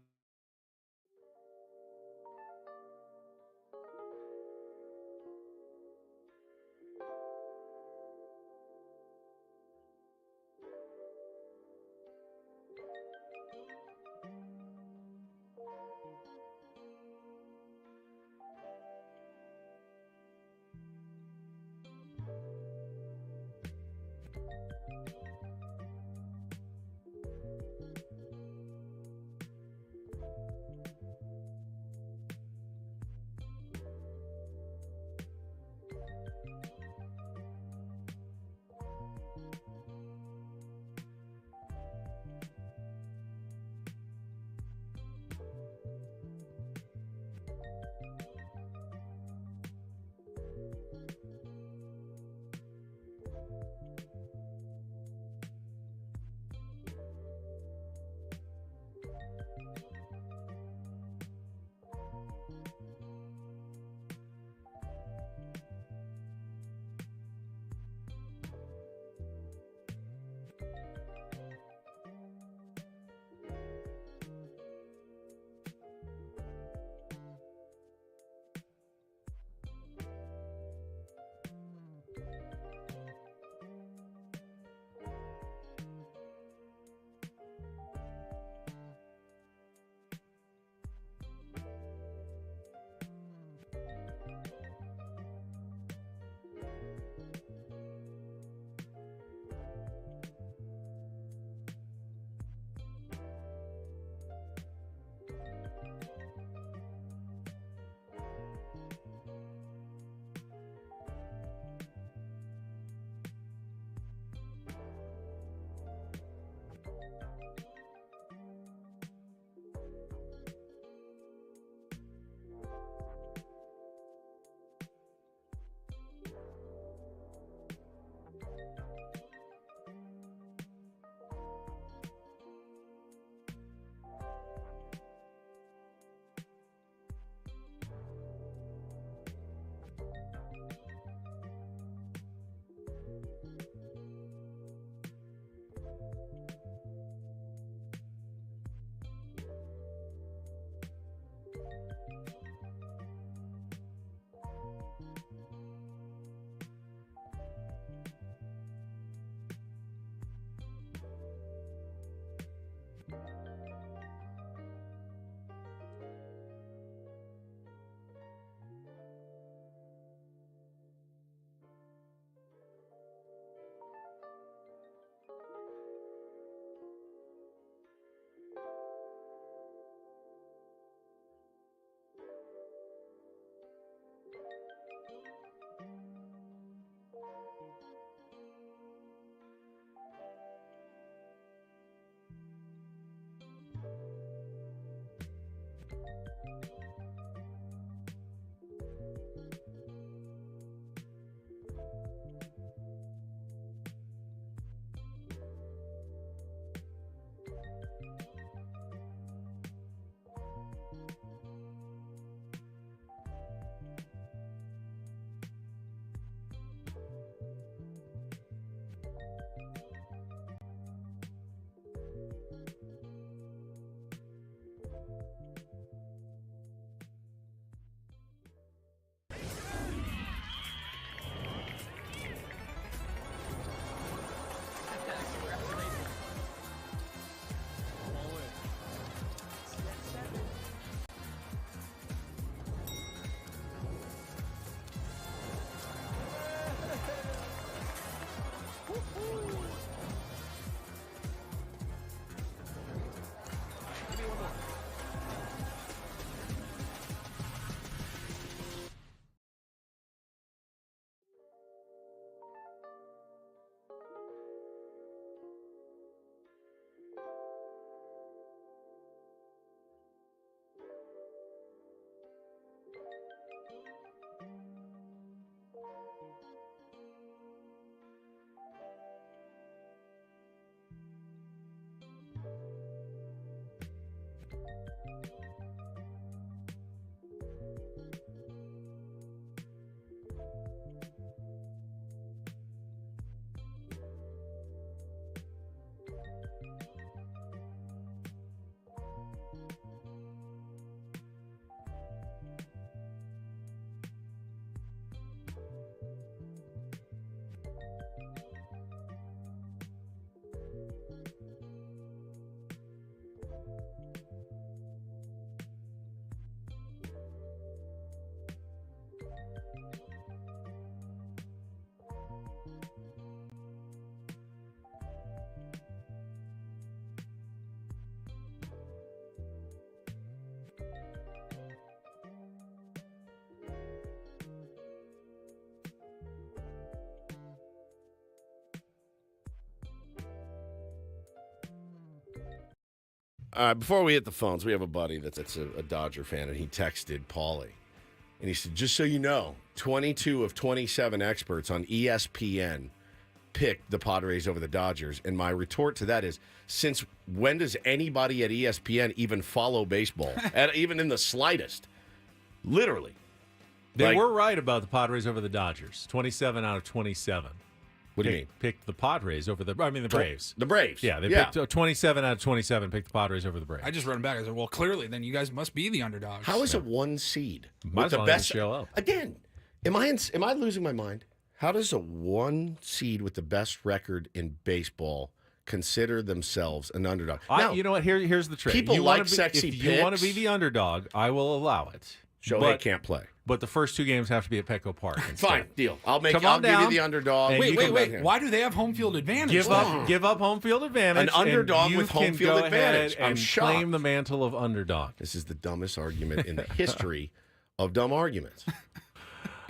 Before we hit the phones, we have a buddy that's a Dodger fan, and he texted Paulie. And he said, just so you know, 22 of 27 experts on ESPN picked the Padres over the Dodgers. And my retort to that is, since when does anybody at ESPN even follow baseball, even in the slightest? Literally. They were right about the Padres over the Dodgers. 27 out of 27. What do you mean? Picked the Padres over the Braves. The Braves. Yeah, they picked 27 out of 27 picked the Padres over the Braves. I just wrote them back. I said, well, clearly, then you guys must be the underdogs. How is it one seed? Might as well best show up. Again, am I losing my mind? How does a one seed with the best record in baseball consider themselves an underdog? Now, you know what? Here's the trick. People sexy If picks. you want to be the underdog, I will allow it. Shohei can't play. But the first two games have to be at Petco Park. Fine, deal. I'll give down. you the underdog. Wait. Why do they have home field advantage? Give up home field advantage. An underdog with home field advantage. I'm and shocked. claim the mantle of underdog. This is the dumbest argument in the history of dumb arguments.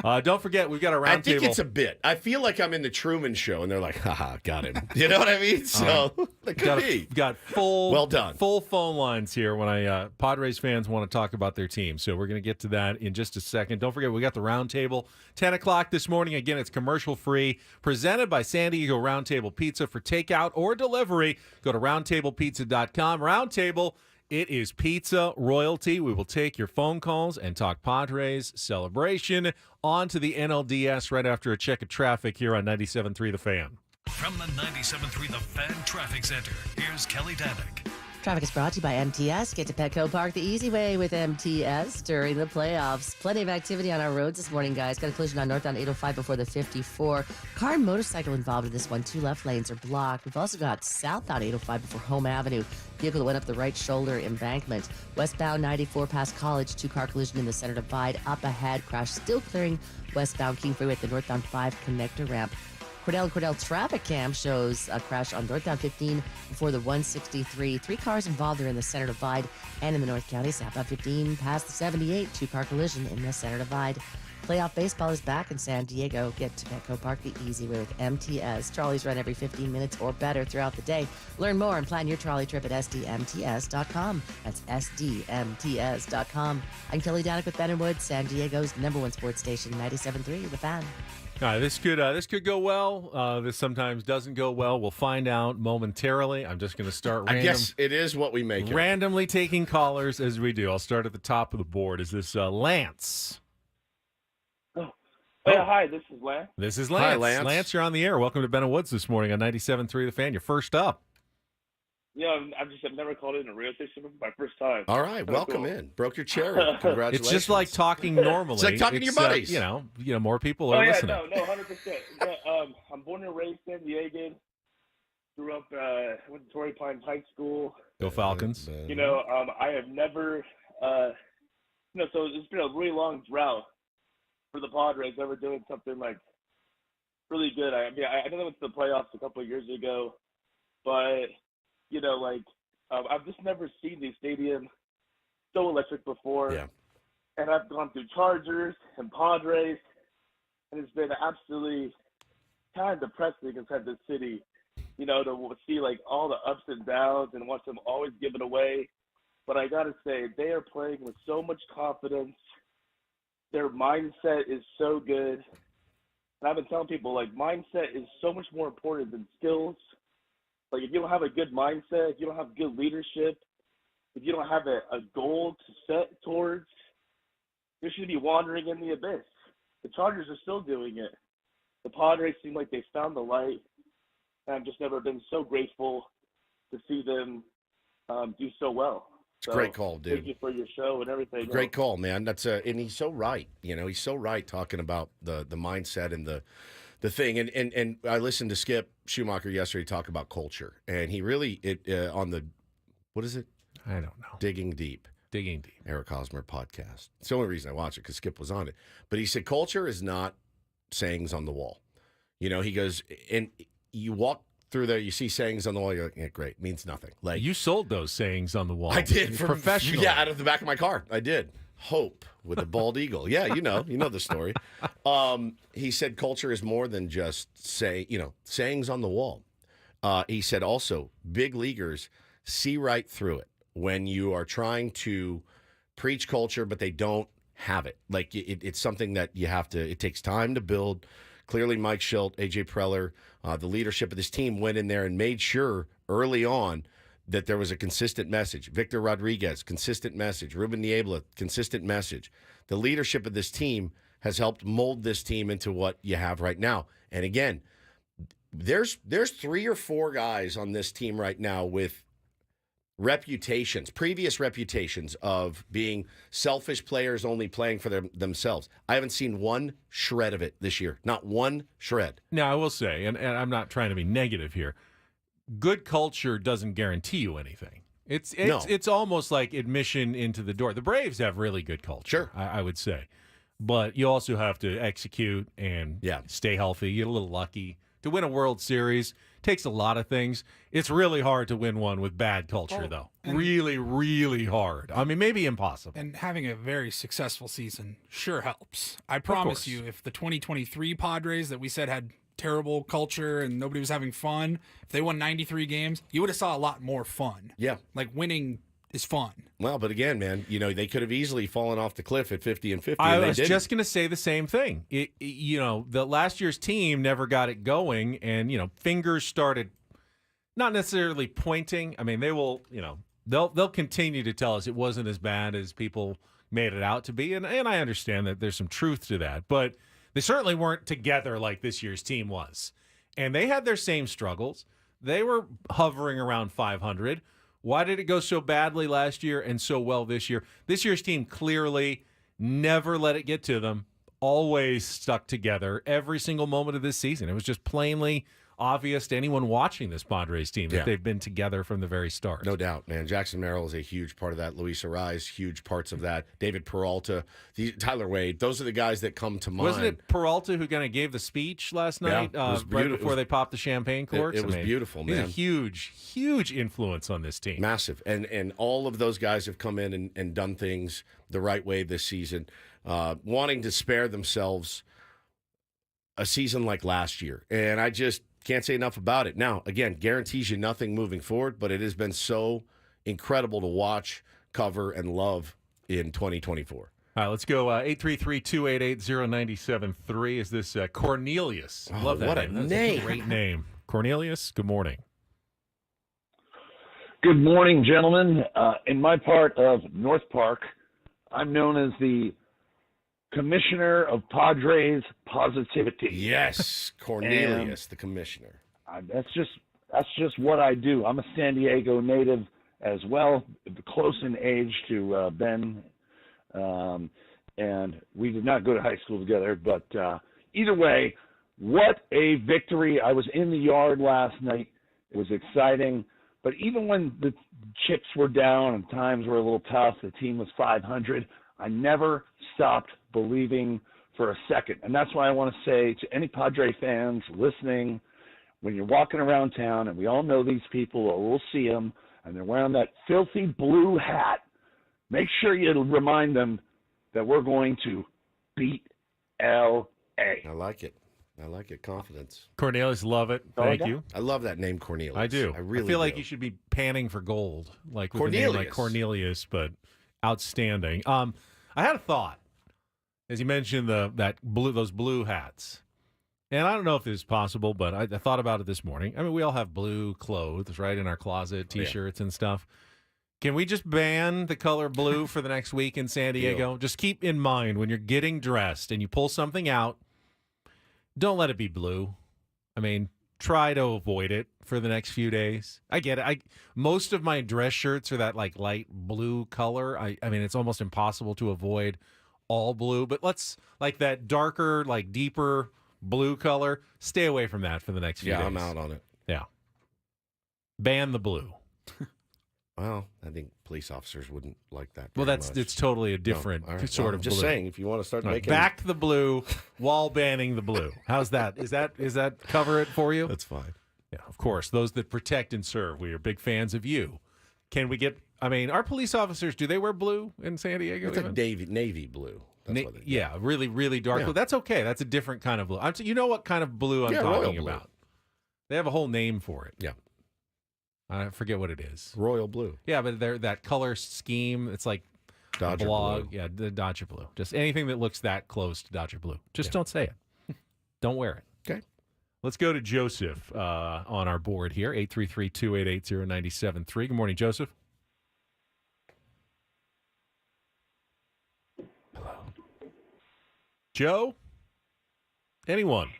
Don't forget, we've got a roundtable. I think it's a bit. I feel like I'm in the Truman Show, and they're like, haha, got him. You know what I mean? So, it could be. Got full, well done. Full phone lines here when Padres fans want to talk about their team. So we're going to get to that in just a second. Don't forget, we got the roundtable, 10 o'clock this morning. Again, it's commercial-free, presented by San Diego Roundtable Pizza for takeout or delivery. Go to roundtablepizza.com. Roundtable, it is pizza royalty. We will take your phone calls and talk Padres celebration. On to the NLDS right after a check of traffic here on 97.3 The Fan. From the 97.3 The Fan Traffic Center, here's Kelly Danick. Traffic is brought to you by MTS. Get to Petco Park the easy way with MTS during the playoffs. Plenty of activity on our roads this morning, guys. Got a collision on northbound 805 before the 54. Car and motorcycle involved in this one. 2 left lanes are blocked. We've also got southbound 805 before Home Avenue. Vehicle that went up the right shoulder embankment. Westbound 94 past College. 2-car collision in the center divide. Up ahead, crash still clearing westbound King Freeway at the northbound 5 connector ramp. Cordell traffic cam shows a crash on northbound 15 before the 163. 3 cars involved there in the center divide and in the North County. Southbound 15 past the 78. 2-car collision in the center divide. Playoff baseball is back in San Diego. Get to Petco Park the easy way with MTS. Trolleys run every 15 minutes or better throughout the day. Learn more and plan your trolley trip at sdmts.com. That's sdmts.com. I'm Kelly Danick with Ben & Wood, San Diego's #1 sports station, 97.3 The Fan. This could go well. This sometimes doesn't go well. We'll find out momentarily. I'm just going to start I guess it is what we make it. Randomly taking callers as we do. I'll start at the top of the board. Is this Lance? Hi, this is Lance. This is Lance. Hi, Lance. Lance, you're on the air. Welcome to Ben & Woods this morning on 97.3 The Fan. You're first up. Yeah, I've never called in a radio station. My first time. All right, welcome in. Broke your chair. Congratulations. It's just like talking normally. It's like talking to your buddies. You know, more people are listening. No, 100%. Yeah, I'm born and raised in San Diego. Grew up, went to Torrey Pines High School. Go Falcons. I have never, so it's been a really long drought for the Padres ever doing something like really good. I know they went to the playoffs a couple of years ago, but I've just never seen the stadium so electric before. Yeah. And I've gone through Chargers and Padres, and it's been absolutely kind of depressing inside the city, to see like all the ups and downs and watch them always give it away. But I got to say, they are playing with so much confidence. Their mindset is so good. And I've been telling people, mindset is so much more important than skills. If you don't have a good mindset, if you don't have good leadership, if you don't have a goal to set towards, you're going to be wandering in the abyss. The Chargers are still doing it. The Padres seem like they found the light, and I've just never been so grateful to see them do so well. It's a great call, dude. Thank you for your show and everything. Great call, man. And he's so right. He's so right talking about the mindset and the thing. And I listened to Skip Schumacher yesterday talk about culture, and he really on the what is it? I don't know. Digging Deep. Eric Hosmer podcast. It's the only reason I watch it because Skip was on it. But he said culture is not sayings on the wall. He goes, and you walk through there, you see sayings on the wall, you're like, yeah, great, means nothing. Like, you sold those sayings on the wall. I did. Professionally. Yeah, out of the back of my car. I did. Hope with a bald eagle. Yeah, you know the story. He said culture is more than just sayings on the wall. He said also big leaguers see right through it when you are trying to preach culture, but they don't have it. Like it's something that you have to, it takes time to build. Clearly, Mike Schilt, A.J. Preller, the leadership of this team went in there and made sure early on that there was a consistent message. Victor Rodriguez, consistent message. Ruben Niebla, consistent message. The leadership of this team has helped mold this team into what you have right now. And again, there's 3 or 4 guys on this team right now with previous reputations of being selfish players only playing for themselves. I haven't seen one shred of it this year. Not one shred. Now, I will say, and I'm not trying to be negative here, good culture doesn't guarantee you anything. It's almost like admission into the door. The Braves have really good culture, I would say. But you also have to execute and stay healthy, get a little lucky. To win a World Series takes a lot of things. It's really hard to win one with bad culture, though. Really, really hard. I mean, maybe impossible. And having a very successful season sure helps. I promise you, if the 2023 Padres that we said had terrible culture and nobody was having fun, if they won 93 games, you would have saw a lot more fun. Yeah. Like winning is fun. Well, but again, man, they could have easily fallen off the cliff at 50 and 50. I and was just going to say the same thing. The last year's team never got it going, and fingers started not necessarily pointing. I mean, they will, they'll continue to tell us it wasn't as bad as people made it out to be, and I understand that there's some truth to that, but they certainly weren't together like this year's team was, and they had their same struggles. They were hovering around 500. Why did it go so badly last year and so well this year? This year's team clearly never let it get to them, always stuck together every single moment of this season. It was just plainly obvious to anyone watching this Padres team that they've been together from the very start. No doubt, man. Jackson Merrill is a huge part of that. Luis Arraez, huge parts of that. David Peralta, Tyler Wade. Those are the guys that come to mind. Wasn't it Peralta who kind of gave the speech last night right before they popped the champagne corks? It was beautiful, man. He's a huge, huge influence on this team. Massive. And all of those guys have come in and done things the right way this season, wanting to spare themselves a season like last year. And I just can't say enough about it. Now, again, guarantees you nothing moving forward, but it has been so incredible to watch, cover, and love in 2024. All right, let's go. 833-288-0973. Is this Cornelius? Oh, Love that what name. a That's name. a great name. Cornelius, good morning. Good morning, gentlemen. In my part of North Park, I'm known as the Commissioner of Padres Positivity. Yes, Cornelius, the commissioner. That's just what I do. I'm a San Diego native as well, close in age to Ben, and we did not go to high school together. But either way, what a victory. I was in the yard last night. It was exciting. But even when the chips were down and times were a little tough, the team was 500, I never stopped believing for a second. And that's why I want to say to any Padre fans listening, when you're walking around town, and we all know these people, or we'll see them, and they're wearing that filthy blue hat, make sure you remind them that we're going to beat L.A. I like it. Confidence. Cornelius, love it. Thank you. I love that name, Cornelius. I do. I really feel like do. you should be panning for gold, like with Cornelius. a name like Cornelius, but outstanding. I had a thought as you mentioned those blue hats, and I don't know if this is possible, but I thought about it this morning. I mean, we all have blue clothes, right, in our closet, T-shirts and stuff. Can we just ban the color blue for the next week in San Diego? Just keep in mind when you're getting dressed and you pull something out, don't let it be blue. I mean, try to avoid it for the next few days. I get it. Most of my dress shirts are that like light blue color. I mean, it's almost impossible to avoid all blue, but let's like that darker, like deeper blue color. Stay away from that for the next few days. Yeah, I'm out on it. Yeah. Ban the blue. Well, I think police officers wouldn't like that. Well, much. it's totally a different sort of just blue. saying, if you want to start making back the blue while banning the blue. How's that? Is that cover it for you? That's fine. Yeah, of course. Those that protect and serve. We are big fans of you. Can we get? I mean, our police officers, do they wear blue in San Diego? It's like navy blue. That's what yeah, really, really dark blue. That's okay. That's a different kind of blue. You know what kind of blue I'm talking about? They have a whole name for it. Yeah. I forget what it is. Royal blue. Yeah, but they're that color scheme. It's like Dodger blog. blue. Yeah, the Dodger blue. Just anything that looks that close to Dodger blue. Just don't say it. Don't wear it. Okay. Let's go to Joseph on our board here. 833-288-0973. Good morning, Joseph. Hello. Joe? Anyone?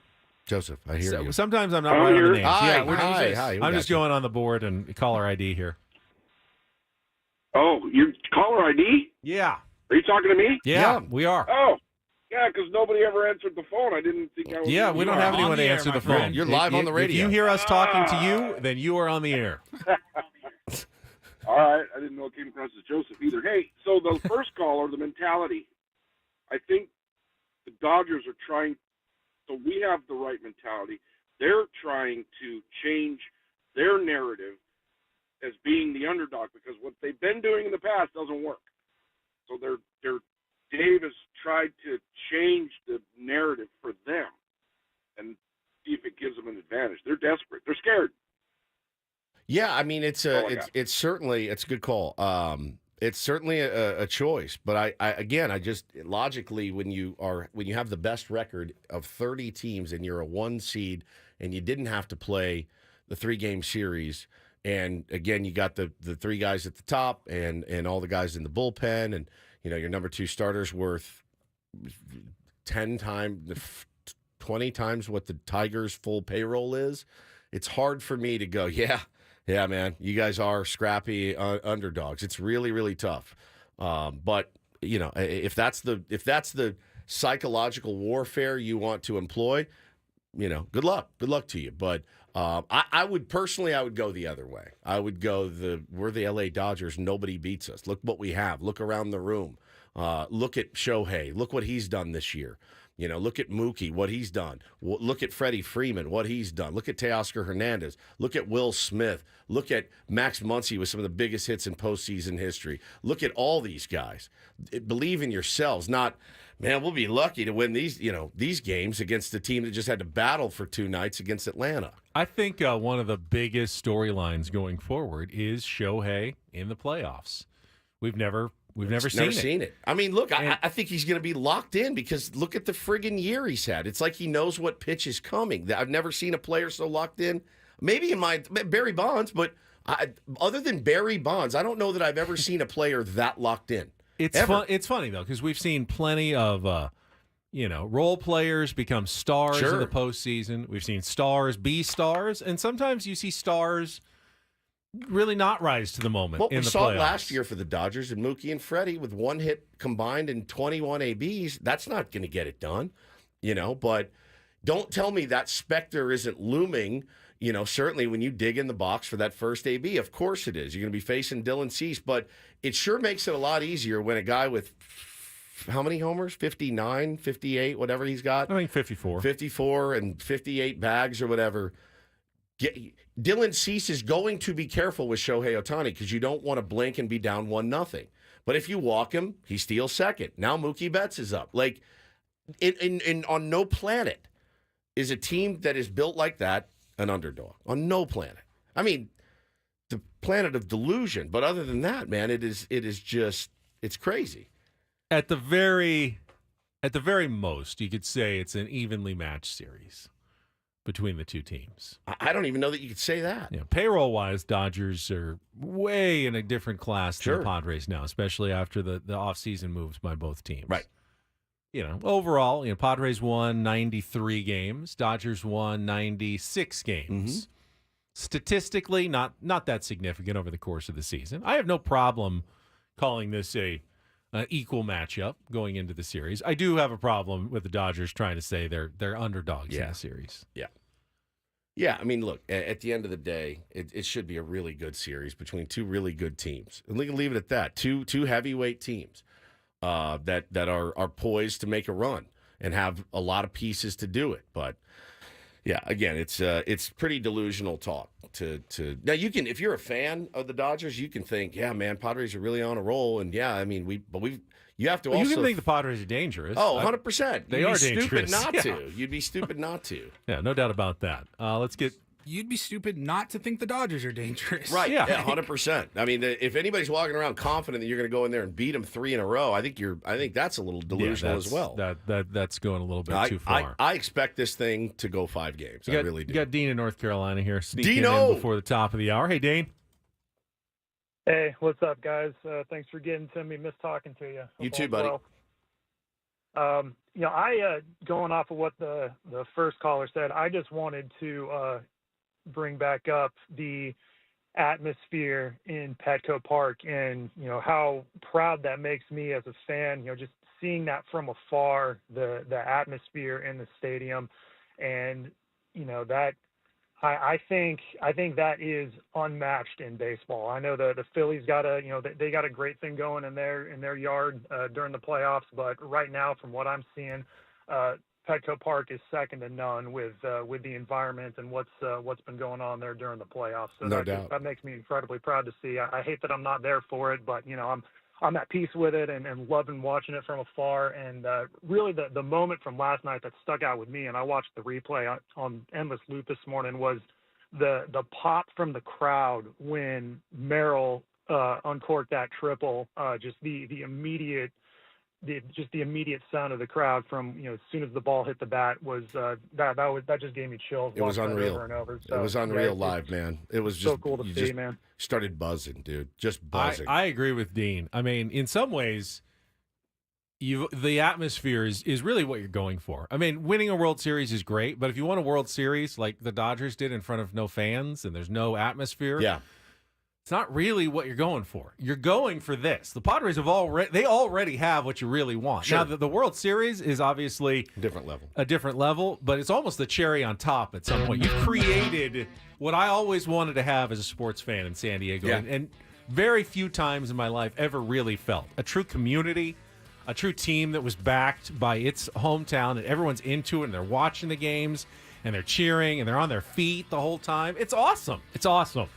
Joseph, I hear you. Sometimes I'm not right on the names. Hi. I'm just going on the board and caller ID here. Oh, your caller ID? Yeah. Are you talking to me? Yeah, we are. Oh, yeah, because nobody ever answered the phone. I didn't think I was. Yeah, we don't have anyone to answer the phone. You're live on the radio. If you hear us talking to you, then you are on the air. All right. I didn't know it came across as Joseph either. Hey, so the first caller, the mentality, I think the Dodgers are trying. So we have the right mentality. They're trying to change their narrative as being the underdog because what they've been doing in the past doesn't work. So Dave has tried to change the narrative for them and see if it gives them an advantage. They're desperate. They're scared. Yeah, I mean it's certainly a good call. It's certainly a choice, but I just logically when you have the best record of 30 teams and you're a 1 seed and you didn't have to play the 3-game series, and again you got the 3 guys at the top and all the guys in the bullpen, and your number 2 starter's worth 10 times, 20 times what the Tigers' full payroll is. It's hard for me to go, yeah, man, you guys are scrappy underdogs. It's really, really tough. But if that's the psychological warfare you want to employ, good luck to you. But I would go the other way. I would go we're the LA Dodgers. Nobody beats us. Look what we have. Look around the room. Look at Shohei. Look what he's done this year. Look at Mookie, what he's done. Look at Freddie Freeman, what he's done. Look at Teoscar Hernandez. Look at Will Smith. Look at Max Muncy with some of the biggest hits in postseason history. Look at all these guys. Believe in yourselves. Not, man, we'll be lucky to win these games against a team that just had to battle for 2 nights against Atlanta. I think one of the biggest storylines going forward is Shohei in the playoffs. We've never seen it. I mean, look, I think he's going to be locked in because look at the friggin' year he's had. It's like he knows what pitch is coming. I've never seen a player so locked in. Maybe in Barry Bonds, but other than Barry Bonds, I don't know that I've ever seen a player that locked in. It's funny, though, because we've seen plenty of role players become stars in the postseason. We've seen stars be stars, and sometimes you see stars really not rise to the moment. Well, in we the saw playoffs. it last year for the Dodgers and Mookie and Freddie with 1 hit combined and 21 ABs. That's not going to get it done, but don't tell me that specter isn't looming. Certainly when you dig in the box for that first AB, of course it is. You're going to be facing Dylan Cease, but it sure makes it a lot easier when a guy with how many homers? 59, 58, whatever he's got. I think 54. 54 and 58 bags or whatever. Dylan Cease is going to be careful with Shohei Ohtani because you don't want to blink and be down 1-0. But if you walk him, he steals second. Now Mookie Betts is up. Like, on no planet is a team that is built like that an underdog. On no planet. I mean, the planet of delusion. But other than that, man, it is just, it's crazy. At the very most, you could say it's an evenly matched series between the two teams. I don't even know that you could say that. Payroll-wise, Dodgers are way in a different class than Sure. the Padres now, especially after the offseason moves by both teams. Right. Overall, Padres won 93 games. Dodgers won 96 games. Statistically, not that significant over the course of the season. I have no problem calling this an equal matchup going into the series. I do have a problem with the Dodgers trying to say they're underdogs in the series. Yeah, I mean, look, at the end of the day, it should be a really good series between two really good teams. And we can leave it at that. Two heavyweight teams that are poised to make a run and have a lot of pieces to do it. But yeah, again, it's pretty delusional talk to now. You can, if you're a fan of the Dodgers, you can think, yeah, man, Padres are really on a roll, and yeah, I mean, you have to also. You can think the Padres are dangerous. Oh, 100%. They are dangerous. Stupid not to. You'd be stupid not to. Yeah, no doubt about that. Let's get. You'd be stupid not to think the Dodgers are dangerous. Right. Yeah, 100%. I mean, if anybody's walking around confident that you're going to go in there and beat them 3 in a row, I think that's a little delusional as well. That's going a little bit too far. I expect this thing to go 5 games. I really do. You got Dean in North Carolina here, sneaking Dino! in before the top of the hour. Hey, Dean. Hey, what's up, guys? Thanks for getting to me. Miss talking to you. You too, buddy. I going off of what the first caller said, I just wanted to bring back up the atmosphere in Petco Park and how proud that makes me as a fan. Just seeing that from afar, the atmosphere in the stadium, and that. I think that is unmatched in baseball. I know the Phillies got they got a great thing going in their yard during the playoffs, but right now, from what I'm seeing, Petco Park is second to none with the environment and what's been going on there during the playoffs. So no doubt. That makes me incredibly proud to see. I hate that I'm not there for it, but I'm at peace with it and loving watching it from afar. And really the moment from last night that stuck out with me, and I watched the replay on endless loop this morning, was the pop from the crowd when Merrill uncorked that triple. Just the immediate sound of the crowd from as soon as the ball hit the bat was that just gave me chills. It was unreal. Over and over. So, it was unreal live, man. It was just so cool to see, man. Started buzzing, dude. Just buzzing. I agree with Dean. I mean, in some ways, the atmosphere is really what you're going for. I mean, winning a World Series is great, but if you won a World Series like the Dodgers did in front of no fans and there's no atmosphere, it's not really what you're going for. You're going for this. The Padres already have what you really want. Sure. Now, the World Series is obviously a different level, but it's almost the cherry on top at some point. You've created what I always wanted to have as a sports fan in San Diego, and very few times in my life ever really felt a true community, a true team that was backed by its hometown, and everyone's into it, and they're watching the games, and they're cheering, and they're on their feet the whole time. It's awesome. It's awesome.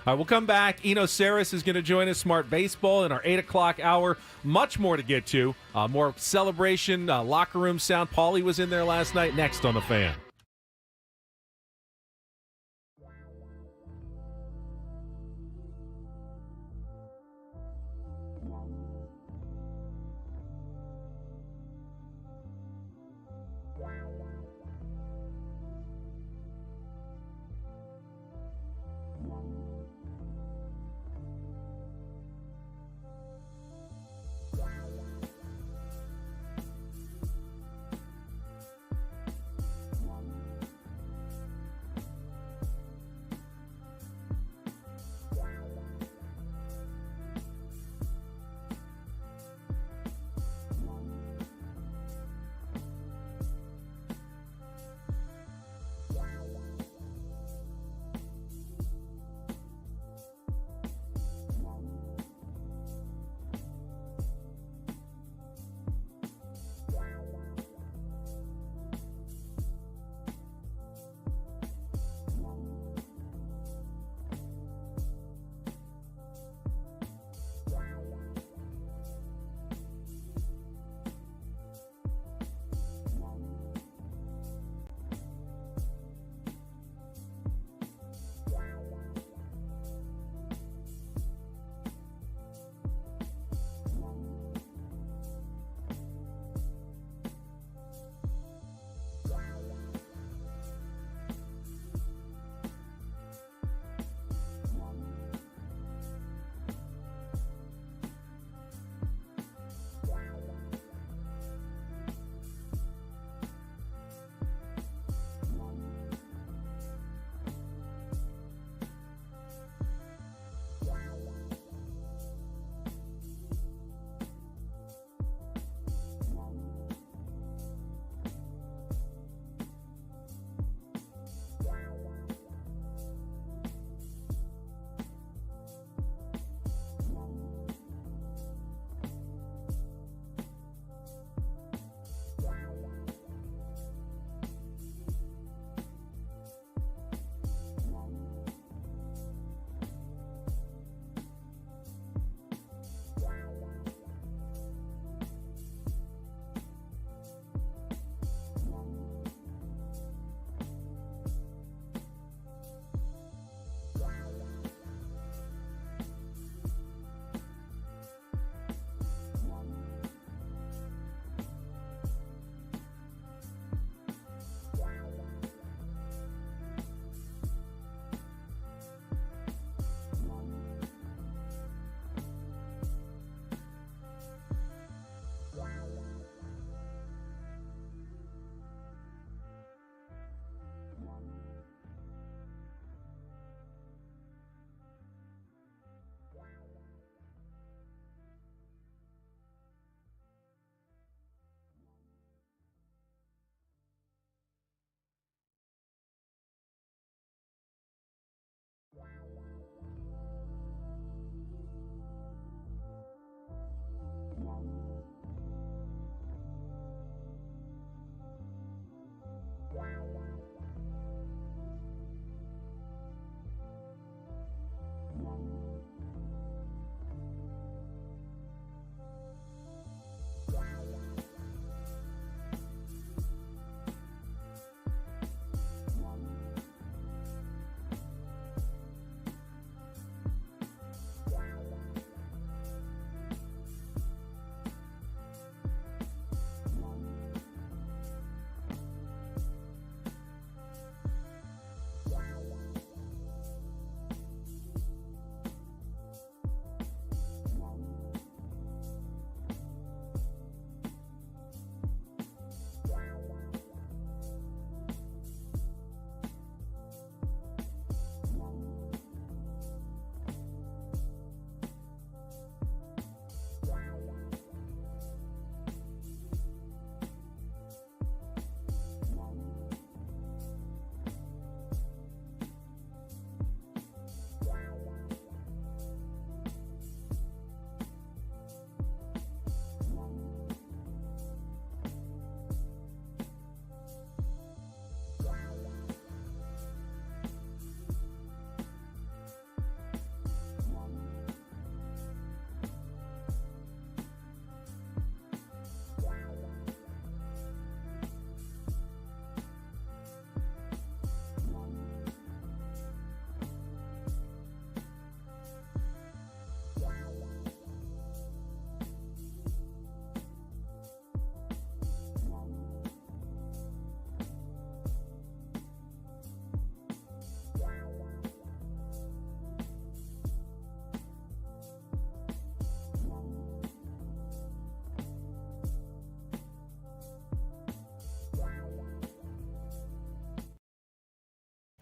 All right, we'll come back. Eno Saris is going to join us, Smart Baseball, in our 8 o'clock hour. Much more to get to. More celebration, locker room sound. Paulie was in there last night. Next on The Fan.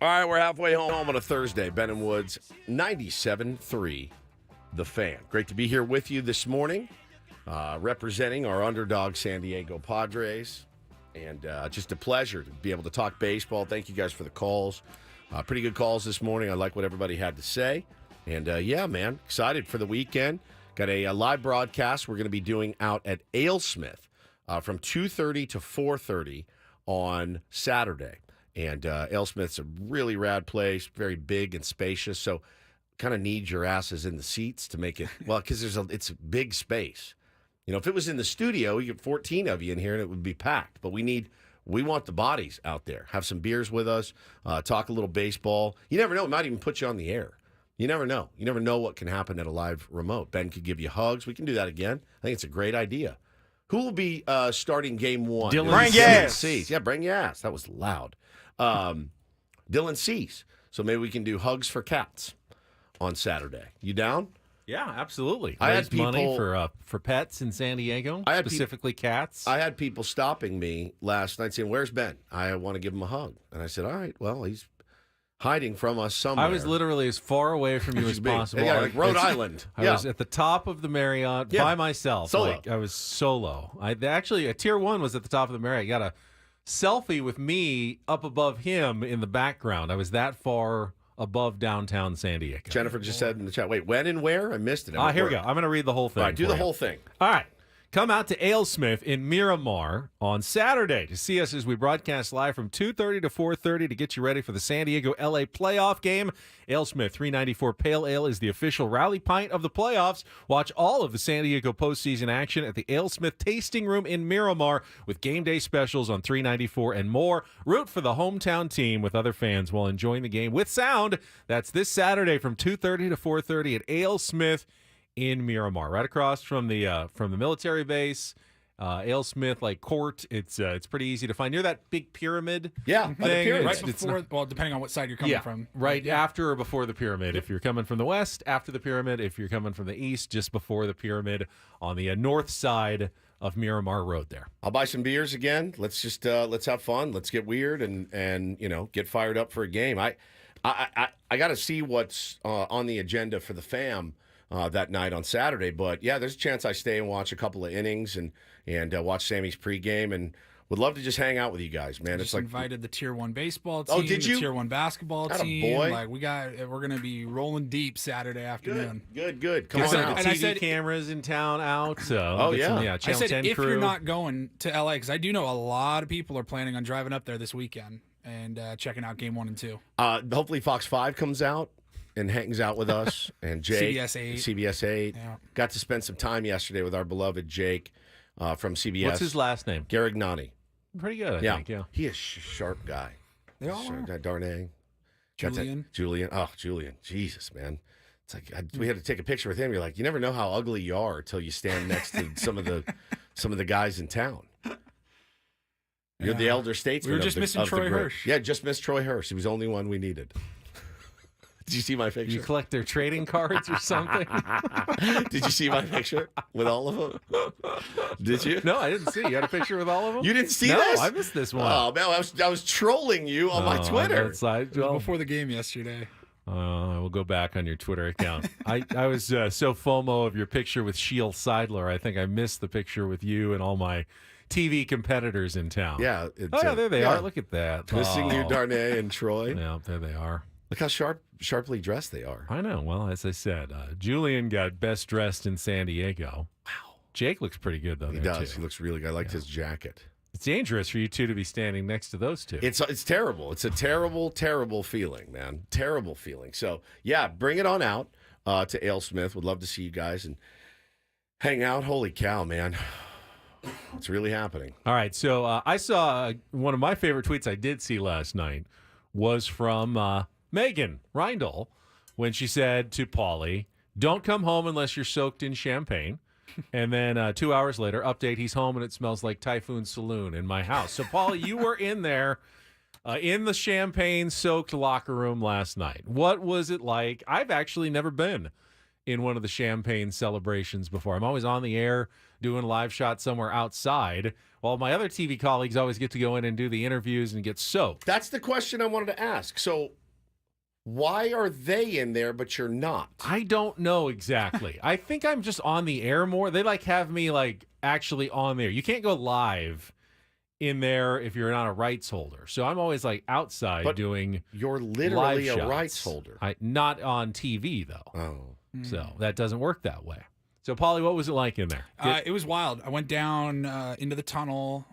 All right, we're halfway home on a Thursday. Ben and Woods, 97.3, The Fan. Great to be here with you this morning, representing our underdog San Diego Padres. And just a pleasure to be able to talk baseball. Thank you guys for the calls. Pretty good calls this morning. I like what everybody had to say. And, yeah, man, excited for the weekend. Got a live broadcast we're going to be doing out at AleSmith from 2:30 to 4:30 on Saturday. And AleSmith's a really rad place, very big and spacious. So kind of need your asses in the seats to make it, well, because it's a big space. You know, if it was in the studio, you get 14 of you in here and it would be packed. But we want the bodies out there. Have some beers with us, talk a little baseball. You never know. It might even put you on the air. You never know. You never know what can happen at a live remote. Ben could give you hugs. We can do that again. I think it's a great idea. Who will be starting game one? Bring Gas. Yeah, bring Gas. That was loud. Dylan Cease. So maybe we can do hugs for cats on Saturday. You down? Yeah, absolutely. I Raise had people, money for pets in San Diego, specifically cats. I had people stopping me last night saying, "Where's Ben? I want to give him a hug." And I said, "All right, well, he's hiding from us somewhere." I was literally as far away from you as possible. Yeah, like Rhode Island. I was at the top of the Marriott by myself. Solo. Like, I was solo. Actually, a tier 1 was at the top of the Marriott. I got a selfie with me up above him in the background. I was that far above downtown San Diego. Jennifer just said in the chat, wait, when and where? I missed it. Here we go. I'm going to read the whole thing. All right, do the whole thing. All right. Come out to AleSmith in Miramar on Saturday to see us as we broadcast live from 2:30 to 4:30 to get you ready for the San Diego-LA playoff game. AleSmith 394 Pale Ale is the official rally pint of the playoffs. Watch all of the San Diego postseason action at the AleSmith Tasting Room in Miramar with game day specials on 394 and more. Root for the hometown team with other fans while enjoying the game with sound. That's this Saturday from 2:30 to 4:30 at AleSmith in Miramar, right across from the military base, AleSmith like court. It's pretty easy to find near that big pyramid. Yeah, thing. by the pyramid. Right before, well, depending on what side you're coming from. Right after or before the pyramid. If you're coming from the west, after the pyramid. If you're coming from the east, just before the pyramid on the north side of Miramar Road there. I'll buy some beers again. Let's just let's have fun. Let's get weird and get fired up for a game. I got to see what's on the agenda for the fam that night on Saturday. But, yeah, there's a chance I stay and watch a couple of innings and watch Sammy's pregame and would love to just hang out with you guys, man. Just it's like invited the Tier 1 baseball team, did you? the Tier 1 basketball Atta team. boy. Like we're going to be rolling deep Saturday afternoon. Good. Come Get on some out. of the TV cameras in town out. Oh, yeah. I Channel said 10 if crew. you're not going to LA, because I do know a lot of people are planning on driving up there this weekend and checking out game 1 and 2. Hopefully Fox 5 comes out and hangs out with us, and Jake. CBS 8. Yeah. Got to spend some time yesterday with our beloved Jake from CBS. What's his last name? Garignani. Pretty good, I think, yeah. He is sharp guy. They all sharp are. guy. Darnay. Julian. Oh, Julian. Jesus, man. It's like we had to take a picture with him. You're like, you never know how ugly you are until you stand next to some of the guys in town. You're the elder statesman. We were just missing Troy Hirsch. Yeah, just missed Troy Hirsch. He was the only one we needed. Did you see my picture? You collect their trading cards or something? Did you see my picture with all of them? Did you? No, I didn't see. You had a picture with all of them? You didn't see no, this? I missed this one. Oh, man, I was trolling you on my Twitter. Before the game yesterday. I will go back on your Twitter account. I was so FOMO of your picture with Shield Seidler. I think I missed the picture with you and all my TV competitors in town. Yeah. There they are. Look at that. Missing you, Darnay and Troy. Yeah, there they are. Look how sharply dressed they are. I know. Well, as I said, Julian got best dressed in San Diego. Wow. Jake looks pretty good, though. He does. Too. He looks really good. I liked his jacket. It's dangerous for you two to be standing next to those two. It's terrible. It's a terrible, terrible feeling, man. Terrible feeling. So, yeah, bring it on out to AleSmith. Would love to see you guys and hang out. Holy cow, man. It's really happening. All right. So I saw one of my favorite tweets I did see last night was from Megan Reindl when she said to Paulie, "Don't come home unless you're soaked in champagne." And then 2 hours later, update, he's home and it smells like Typhoon Saloon in my house. So, Paulie, you were in there in the champagne-soaked locker room last night. What was it like? I've actually never been in one of the champagne celebrations before. I'm always on the air doing live shots somewhere outside, while my other TV colleagues always get to go in and do the interviews and get soaked. That's the question I wanted to ask. So why are they in there, but you're not? I don't know exactly. I think I'm just on the air more. They have me actually on there. You can't go live in there if you're not a rights holder. So I'm always outside doing You're literally live a shots. rights holder. Not on TV though. Oh. So that doesn't work that way. So Paulie, what was it like in there? It was wild. I went down into the tunnel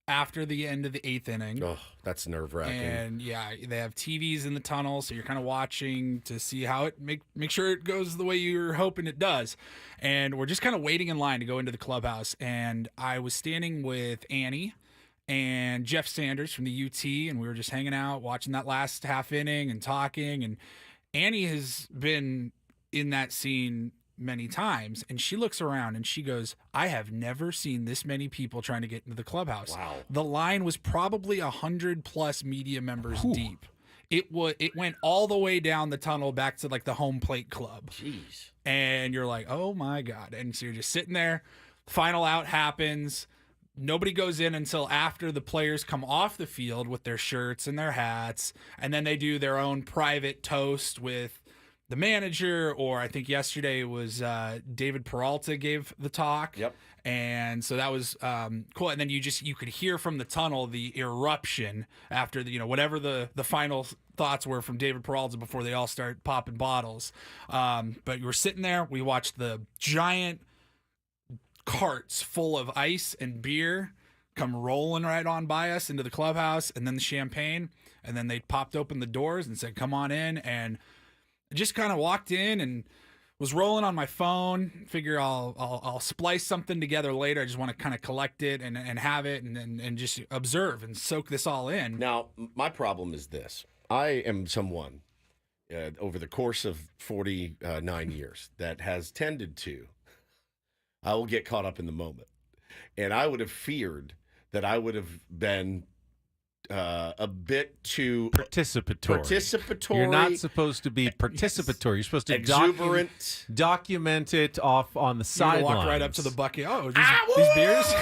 after the end of the 8th inning. Oh, that's nerve-wracking. And yeah, they have TVs in the tunnel, so you're kind of watching to see how it make sure it goes the way you're hoping it does. And we're just kind of waiting in line to go into the clubhouse. And I was standing with Annie and Jeff Sanders from the UT, and we were just hanging out, watching that last half inning and talking. And Annie has been in that scene many times, and she looks around and she goes, I have never seen this many people trying to get into the clubhouse. Wow. The line was probably 100+ media members deep. It went all the way down the tunnel back to the home plate club. Jeez. And you're like, oh my God. And so you're just sitting there. Final out happens. Nobody goes in until after the players come off the field with their shirts and their hats, and then they do their own private toast with the manager, or I think yesterday was David Peralta gave the talk. Yep. And so that was cool. And then you could hear from the tunnel the eruption after whatever the final thoughts were from David Peralta before they all start popping bottles. But you were sitting there. We watched the giant carts full of ice and beer come rolling right on by us into the clubhouse, and then the champagne. And then they popped open the doors and said, come on in. And I just kind of walked in and was rolling on my phone. Figure I'll splice something together later. I just want to kind of collect it and have it and just observe and soak this all in. Now, my problem is this. I am someone over the course of 49 years that has tended to, I will get caught up in the moment. And I would have feared that I would have been a bit too participatory. You're not supposed to be participatory. You're supposed to exuberant, document it off on the sidelines. Walk right up to the bucket. Oh, these beers.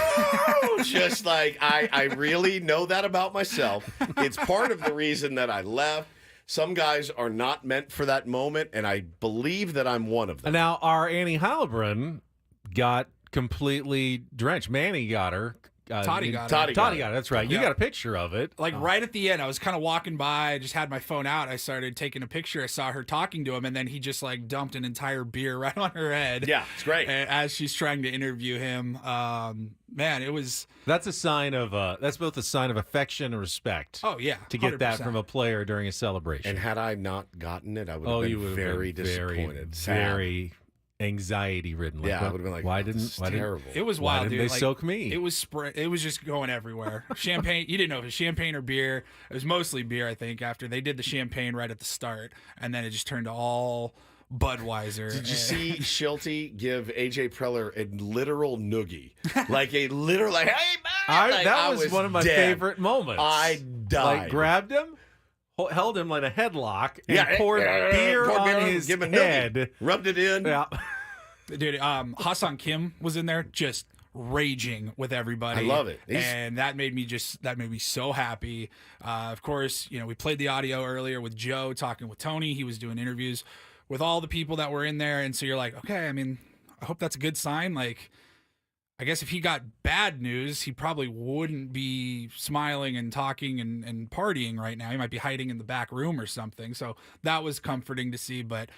Just I really know that about myself. It's part of the reason that I left. Some guys are not meant for that moment, and I believe that I'm one of them. Now, our Annie Heilbrunn got completely drenched. Manny got her. Toddy got it. That's right. You got a picture of it. Right at the end, I was kind of walking by. I just had my phone out. I started taking a picture. I saw her talking to him, and then he just dumped an entire beer right on her head. Yeah, it's great. As she's trying to interview him. Man, it was. That's a sign of. That's both a sign of affection and respect. Oh yeah, to get 100%. that from a player during a celebration. And had I not gotten it, I would have been very disappointed. Very anxiety ridden. I would have been like, why didn't terrible. It was why wild, didn't dude. They soak me. It was just going everywhere. Champagne. You didn't know if it was champagne or beer. It was mostly beer, I think. After they did the champagne right at the start, and then it just turned to all Budweiser. Did you see Schulte give AJ Preller a literal noogie? Hey man! That was one of my favorite moments. I died. Grabbed him, held him like a headlock, and poured beer on his head. Rubbed it in. Yeah. Dude, Hassan Kim was in there just raging with everybody. I love it. And that made me so happy. Of course, we played the audio earlier with Joe talking with Tony. He was doing interviews with all the people that were in there. And so you're like, okay, I hope that's a good sign. I guess if he got bad news, he probably wouldn't be smiling and talking and partying right now. He might be hiding in the back room or something. So that was comforting to see. But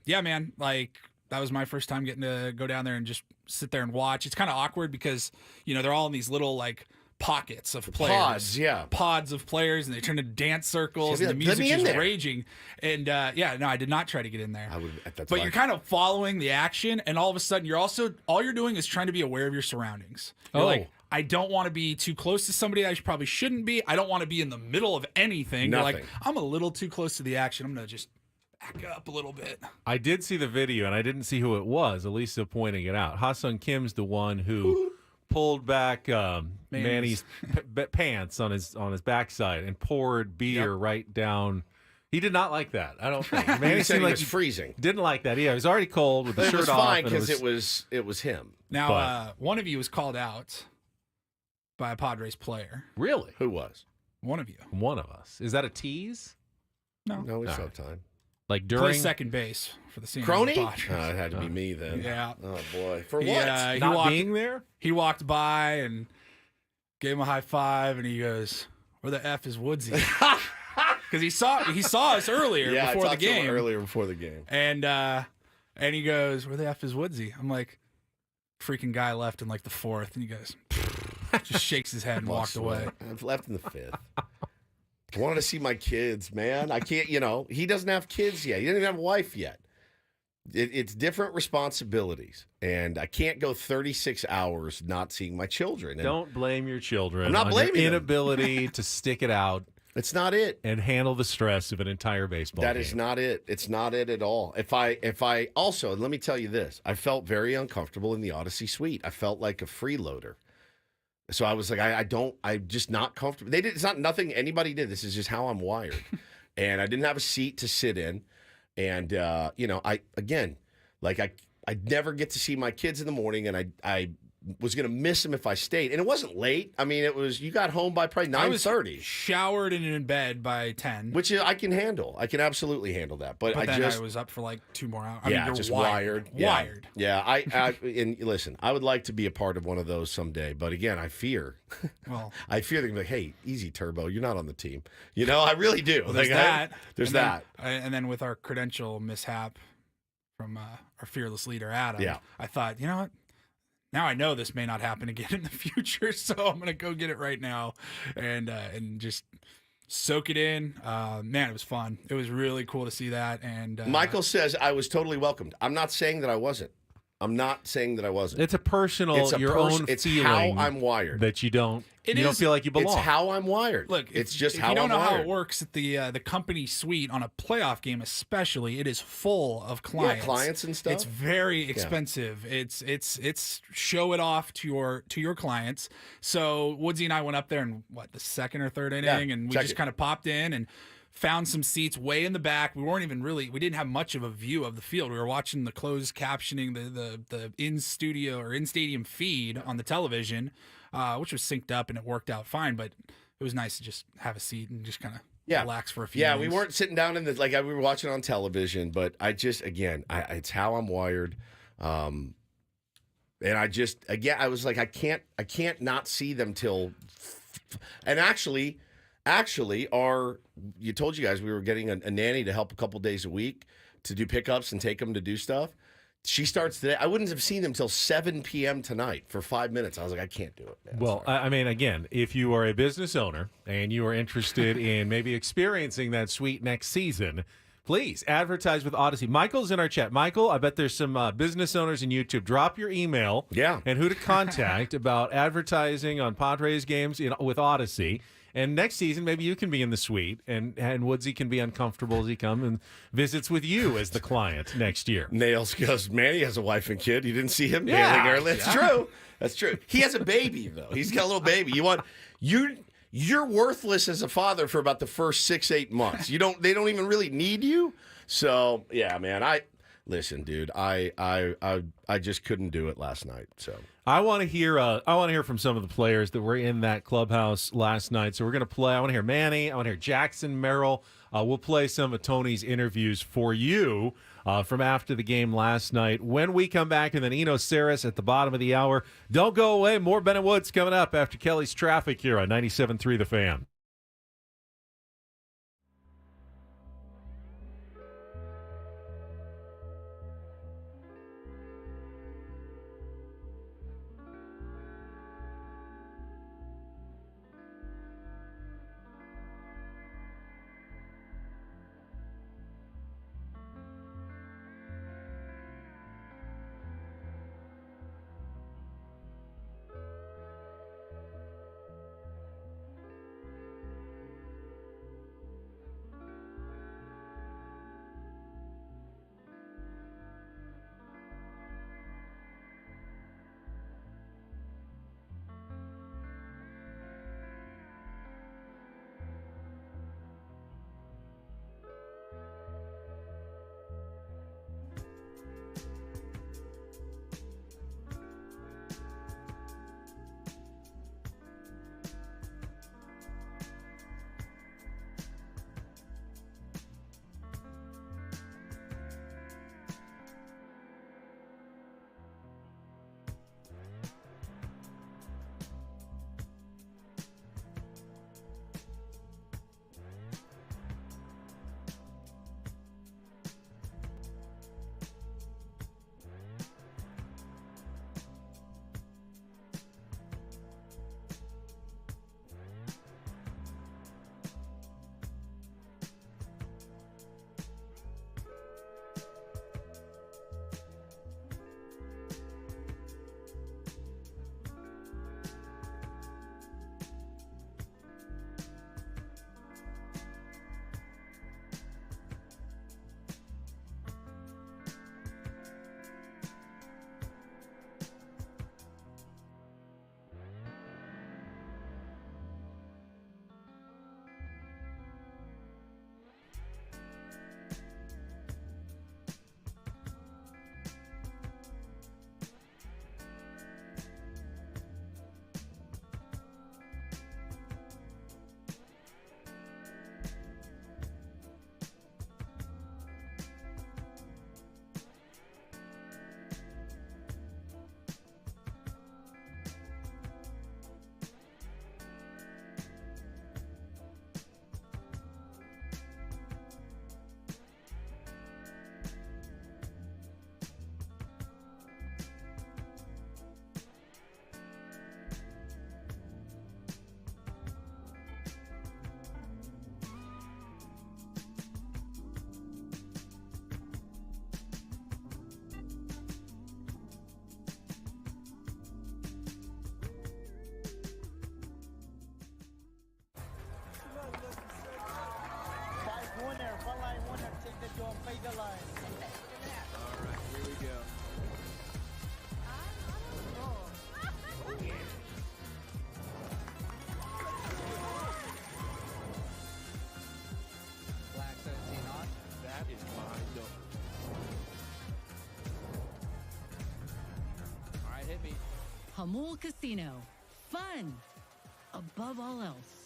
yeah, man, that was my first time getting to go down there and just sit there and watch. It's kind of awkward because, they're all in these little pockets of players. Pods of players, and they turn into dance circles, and the music's just raging. And I did not try to get in there. But you're kind of following the action, and all of a sudden all you're doing is trying to be aware of your surroundings. You're I don't want to be too close to somebody I probably shouldn't be. I don't want to be in the middle of anything. Nothing. You're I'm a little too close to the action. I'm going to just back up a little bit. I did see the video, and I didn't see who it was. Elisa pointing it out. Ha-Sung Kim's the one who pulled back Manny's pants on his backside and poured beer right down He did not like that. I don't think. He Manny said seemed he like was freezing. Didn't like that. Yeah, he was already cold with the But shirt it was off. fine and because it was him. Now, one of you was called out by a Padres player. Really? Who was? One of you. One of us. Is that a tease? No, we All still right. have time. Like Plays during second base for the San Crony? Diego Padres. It had to be me then. Yeah. Oh boy. For what? He not walked, being there? He walked by and gave him a high five, and he goes, "Where the F is Woodsy?" Because he saw us earlier Yeah, before I the talked to him game. earlier before the game. And he goes, "Where the F is Woodsy?" I'm like, freaking guy left in like the fourth, and he goes, just shakes his head and walked away. I've left in the fifth. I wanted to see my kids, man. I can't, he doesn't have kids yet. He doesn't even have a wife yet. It's different responsibilities, and I can't go 36 hours not seeing my children. And Don't blame your children. I'm not on blaming your them. inability to stick it out. It's not it. And handle the stress of an entire baseball That game. is not it. It's not it at all. If I also, let me tell you this, I felt very uncomfortable in the Odyssey suite. I felt like a freeloader. So I was like, I'm just not comfortable. It's not nothing anybody did. This is just how I'm wired. And I didn't have a seat to sit in. And, I never get to see my kids in the morning, and I was going to miss them if I stayed. And it wasn't late. I mean, you got home by probably 9:30. I was showered and in bed by 10. Which I can handle. I can absolutely handle that. But I then I was up for like 2 more hours. You're just wired. Wired. Yeah. And listen, I would like to be a part of one of those someday. But again, I fear. Well, I fear they're going to be like, hey, easy, Turbo. You're not on the team. I really do. Well, there's Like, that. There's that. And then with our credential mishap from our fearless leader, Adam, Yeah. I thought, you know what? Now I know this may not happen again in the future, so I'm going to go get it right now and just soak it in. Man, it was fun. It was really cool to see that. And Michael says I was totally welcomed. I'm not saying that I wasn't. It's a personal, own it's feeling. how I'm wired. That you don't feel like you belong. It's how I'm wired. Look, it's just if how you don't I'm know wired. how it works at the company suite on a playoff game, especially, it is full of clients. Yeah, clients and stuff. It's very expensive. It's show it off to your clients. So Woodsy and I went up there in the second or third inning, and we just kind of popped in and found some seats way in the back. We didn't have much of a view of the field. We were watching the closed captioning, the in studio or in stadium feed on the television, which was synced up, and it worked out fine. But it was nice to just have a seat and just kind of relax for a few minutes. We weren't sitting down in we were watching on television, but it's how I'm wired. And I was like, I can't not see them till, and actually, you told you guys we were getting a nanny to help a couple days a week to do pickups and take them to do stuff. She starts today. I wouldn't have seen them till 7 p.m. tonight for 5 minutes. I was like, I can't do it, man. Well, I mean, again, if you are a business owner and you are interested in maybe experiencing that suite next season, please advertise with Odyssey. Michael's in our chat. Michael, I bet there's some business owners in YouTube. Drop your email and who to contact about advertising on Padres games with Odyssey. And next season, maybe you can be in the suite, and Woodsy can be uncomfortable as he comes and visits with you as the client next year. Nails goes, Manny has a wife and kid. You didn't see him Yeah. nailing early. That's true. That's true. He has a baby, though. He's got a little baby. You're worthless as a father for about the first 6-8 months. They don't even really need you. So yeah, man. Listen, dude. I just couldn't do it last night. So I want to hear from some of the players that were in that clubhouse last night. So we're going to play. I want to hear Manny. I want to hear Jackson, Merrill. We'll play some of Tony's interviews for you from after the game last night. When we come back, and then Eno Saris at the bottom of the hour. Don't go away. More Ben and Woods coming up after Kelly's Traffic here on 97.3 The Fan. Hamul Casino. Fun above all else.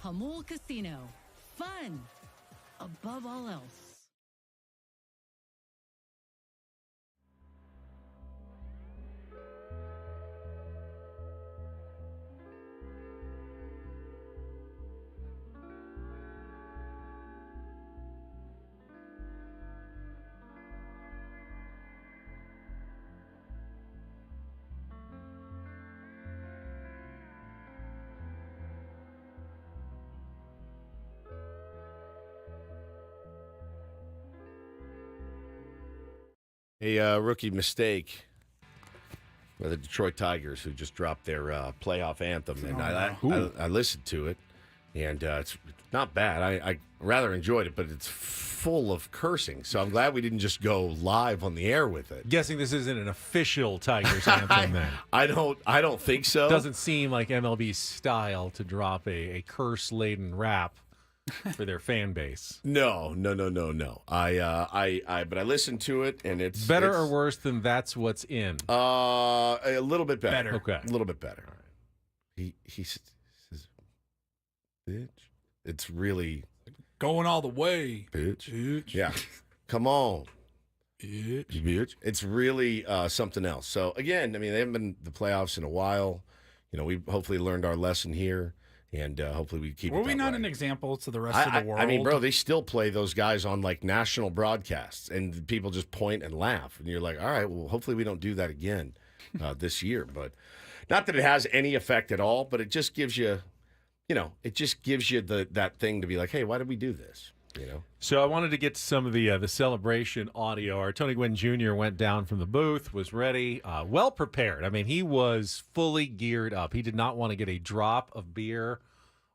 Hamul Casino. Fun above all else. A rookie mistake by the Detroit Tigers, who just dropped their playoff anthem. And I listened to it, and it's not bad. I rather enjoyed it, but it's full of cursing. So I'm glad we didn't just go live on the air with it. Guessing this isn't an official Tigers anthem then. I don't think so. Doesn't seem like MLB's style to drop a curse-laden rap for their fan base. No. But I listened to it, and it's better or worse than That's What's In. A little bit better. Okay, a little bit better. He says, "Bitch." It's really going all the way, bitch. Yeah, come on, bitch. It's really something else. So again, I mean, they haven't been in the playoffs in a while. You know, we hopefully learned our lesson here. And hopefully we keep. Were it we that not way. an example to the rest of the world? I mean, bro, they still play those guys on like national broadcasts, and people just point and laugh, and you're like, all right, well, hopefully we don't do that again this year. But not that it has any effect at all, but it just gives you, it just gives you that thing to be like, hey, why did we do this? So I wanted to get to some of the celebration audio. Our Tony Gwynn Jr. went down from the booth, was ready, well prepared. I mean, he was fully geared up. He did not want to get a drop of beer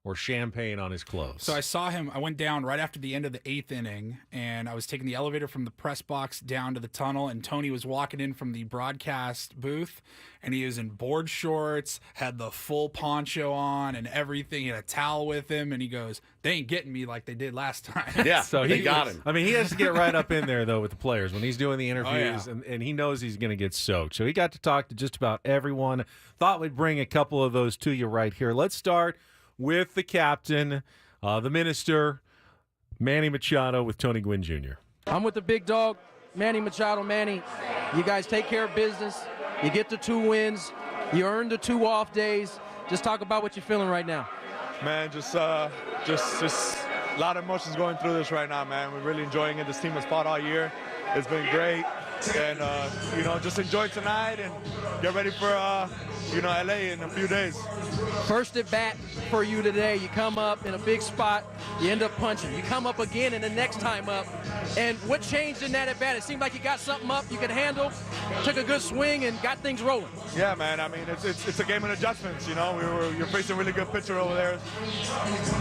or champagne on his clothes. So I saw him. I went down right after the end of the 8th inning, and I was taking the elevator from the press box down to the tunnel, and Tony was walking in from the broadcast booth, and he was in board shorts, had the full poncho on and everything. He had a towel with him, and he goes, they ain't getting me like they did last time. Yeah, so he got him. I mean, he has to get right up in there, though, with the players when he's doing the interviews, and he knows he's going to get soaked. So he got to talk to just about everyone. Thought we'd bring a couple of those to you right here. Let's start with the captain, the minister, Manny Machado, with Tony Gwynn Jr. I'm with the big dog, Manny Machado. Manny, you guys take care of business. You get the 2 wins. You earned the 2 off days. Just talk about what you're feeling right now. Man, just a lot of emotions going through this right now, man. We're really enjoying it. This team has fought all year. It's been great. And, just enjoy tonight and get ready for, LA in a few days. First at bat for you today. You come up in a big spot. You end up punching. You come up again and the next time up. And what changed in that at bat? It seemed like you got something up you could handle, took a good swing, and got things rolling. Yeah, man. I mean, it's a game of adjustments. You're facing a really good pitcher over there.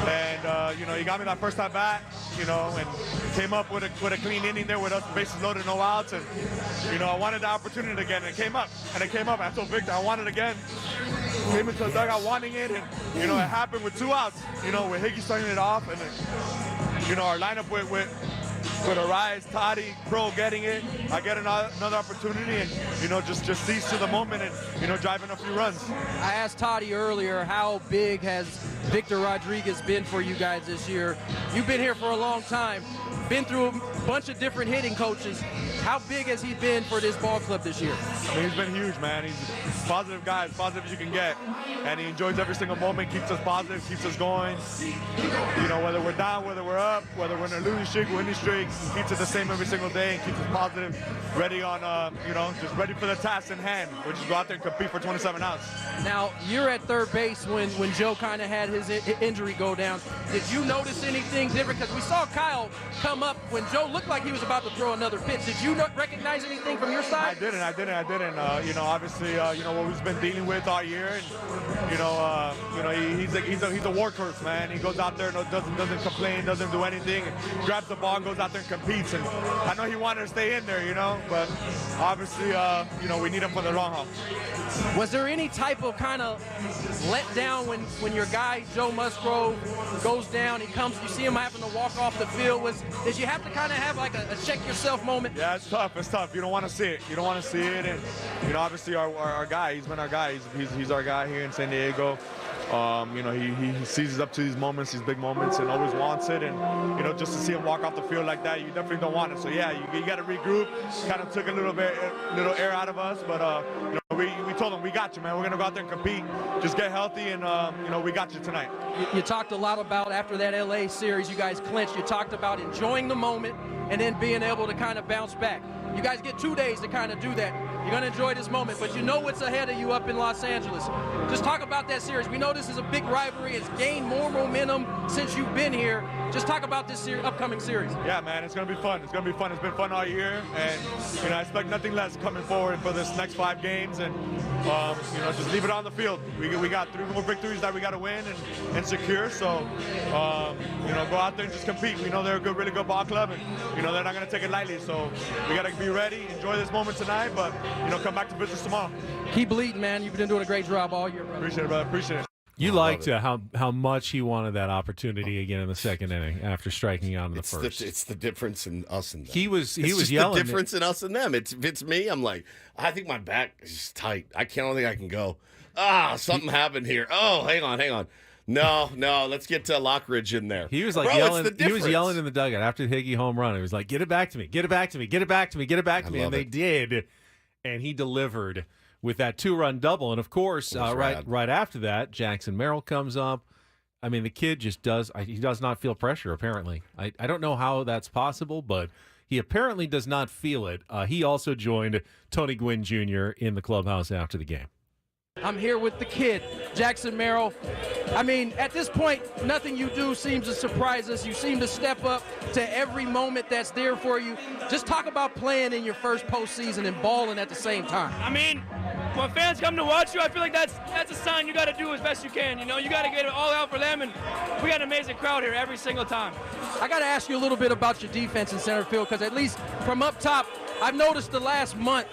And, you got me that first at bat, and came up with a clean inning there with us, bases loaded, no outs. And, I wanted the opportunity again, and it came up. I told Victor I wanted it again. Came into the dugout wanting it, and, it happened with 2 outs, with Higgy starting it off. And then, our lineup with Arias, Toddy, Pro getting it. I get another opportunity and, just seize to the moment and, driving a few runs. I asked Toddy earlier, how big has Victor Rodriguez been for you guys this year? You've been here for a long time, been through a bunch of different hitting coaches. How big has he been for this ball club this year? I mean, he's been huge, man. He's a positive guy, as positive as you can get. And he enjoys every single moment, keeps us positive, keeps us going. Whether we're down, whether we're up, whether we're in a losing streak, winning streak, he keeps it the same every single day and keeps us positive, ready on, just ready for the task in hand, which is go out there and compete for 27 outs. Now, you're at third base when Joe kind of had his injury go down. Did you notice anything different? Because we saw Kyle come up when Joe looked like he was about to throw another pitch. Did you not recognize anything from your side? I didn't. Obviously, what we've been dealing with all year, and he's a workhorse, man. He goes out there, doesn't complain, doesn't do anything, and grabs the ball, and goes out there and competes. And I know he wanted to stay in there, but obviously, we need him for the long haul. Was there any type of kind of letdown when your guy Joe Musgrove goes down? He comes, you see him having to walk off the field. Did you have to kind of have like a check yourself moment? Yeah, it's tough. You don't want to see it. And obviously our guy, he's been our guy. He's our guy here in San Diego. He seizes up to these moments, these big moments, and always wants it. And just to see him walk off the field like that, you definitely don't want it. So yeah, you got to regroup. Kind of took a little air out of us, but we told him, we got you, man. We're gonna go out there and compete. Just get healthy, and we got you tonight. You talked a lot about after that LA series, you guys clinched. You talked about enjoying the moment and then being able to kind of bounce back. You guys get 2 days to kind of do that. You're going to enjoy this moment, but you know what's ahead of you up in Los Angeles. Just talk about that series. We know this is a big rivalry. It's gained more momentum since you've been here. Just talk about this upcoming series. Yeah, man, it's going to be fun. It's been fun all year, and I expect nothing less coming forward for this next 5 games, and just leave it on the field. We got 3 more victories that we got to win and secure. So go out there and just compete. We know they're a really good ball club, and they're not going to take it lightly. So we got to be ready, enjoy this moment tonight, but come back to business tomorrow. Keep leading, man. You've been doing a great job all year, brother. Appreciate it, brother. Appreciate it. You liked how much he wanted that opportunity again in the second inning after striking out in the first. It's the difference in us and them. He was just yelling. The difference in us and them. If it's me, I'm like, I think my back is tight. I don't think I can go. Something happened here. Oh, hang on. No, let's get Lockridge in there. He was like yelling. He was yelling in the dugout after the Higgy home run. He was like, "Get it back to me! Get it back to me! Get it back to me! Get it back to me!" And they did, and he delivered with that 2-run double. And of course, right after that, Jackson Merrill comes up, I mean, the kid just he does not feel pressure, apparently. I don't know how that's possible, but he apparently does not feel it. He also joined Tony Gwynn Jr. in the clubhouse after the game. I'm here with the kid, Jackson Merrill. I mean, at this point, nothing you do seems to surprise us. You seem to step up to every moment that's there for you. Just talk about playing in your first postseason and balling at the same time. I mean, when fans come to watch you, I feel like that's a sign you got to do as best you can. You know, you got to get it all out for them, and we got an amazing crowd here every single time. I got to ask you a little bit about your defense in center field, because at least from up top, I've noticed the last month,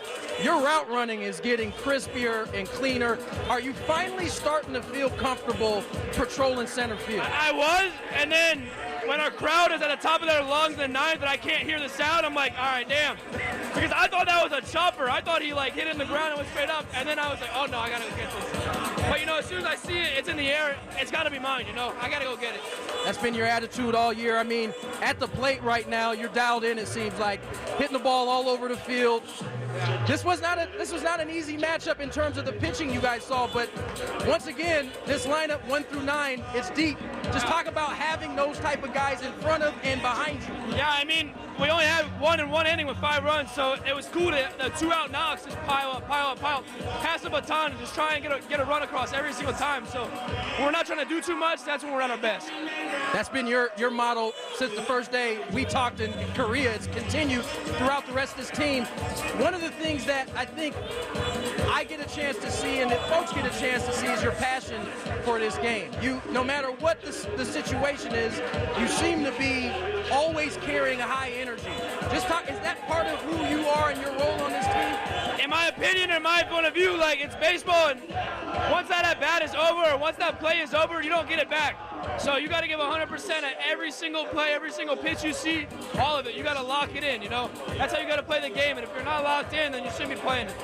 your route running is getting crispier and cleaner. Are you finally starting to feel comfortable patrolling center field? I was, and then when our crowd is at the top of their lungs in the ninth and I can't hear the sound, I'm like, all right, damn. Because I thought that was a chopper. I thought he like hit it in the ground and went straight up, and then I was like, oh no, I gotta go get this. But you know, as soon as I see it, it's in the air, it's gotta be mine, you know? I gotta go get it. That's been your attitude all year. I mean, at the plate right now, you're dialed in, it seems like, hitting the ball all over the field. This was not an easy matchup in terms of the pitching you guys saw, but once again, this lineup 1 through 9, it's deep. Just talk about having those type of guys in front of and behind you. Yeah, I mean, we only had 1 in 1 inning with 5 runs, so it was cool to the 2-out knocks just pile up, pass the baton and just try and get a run across every single time. So when we're not trying to do too much, that's when we're at our best. That's been your model since the first day we talked in Korea. It's continued throughout the rest of this team. One of the things that I think I get a chance to see and that folks get a chance to see is your passion for this game. You, no matter what the situation is, you seem to be always carrying a high energy. Just talk, is that part of who you are and your role on this team? In my opinion, in my point of view, like, it's baseball, and once that at bat is over, or once that play is over, you don't get it back. So you got to give 100% at every single play, every single pitch you see, all of it. You got to lock it in, you know? That's how you got to play the game, and if you're not locked in, then you shouldn't be playing it.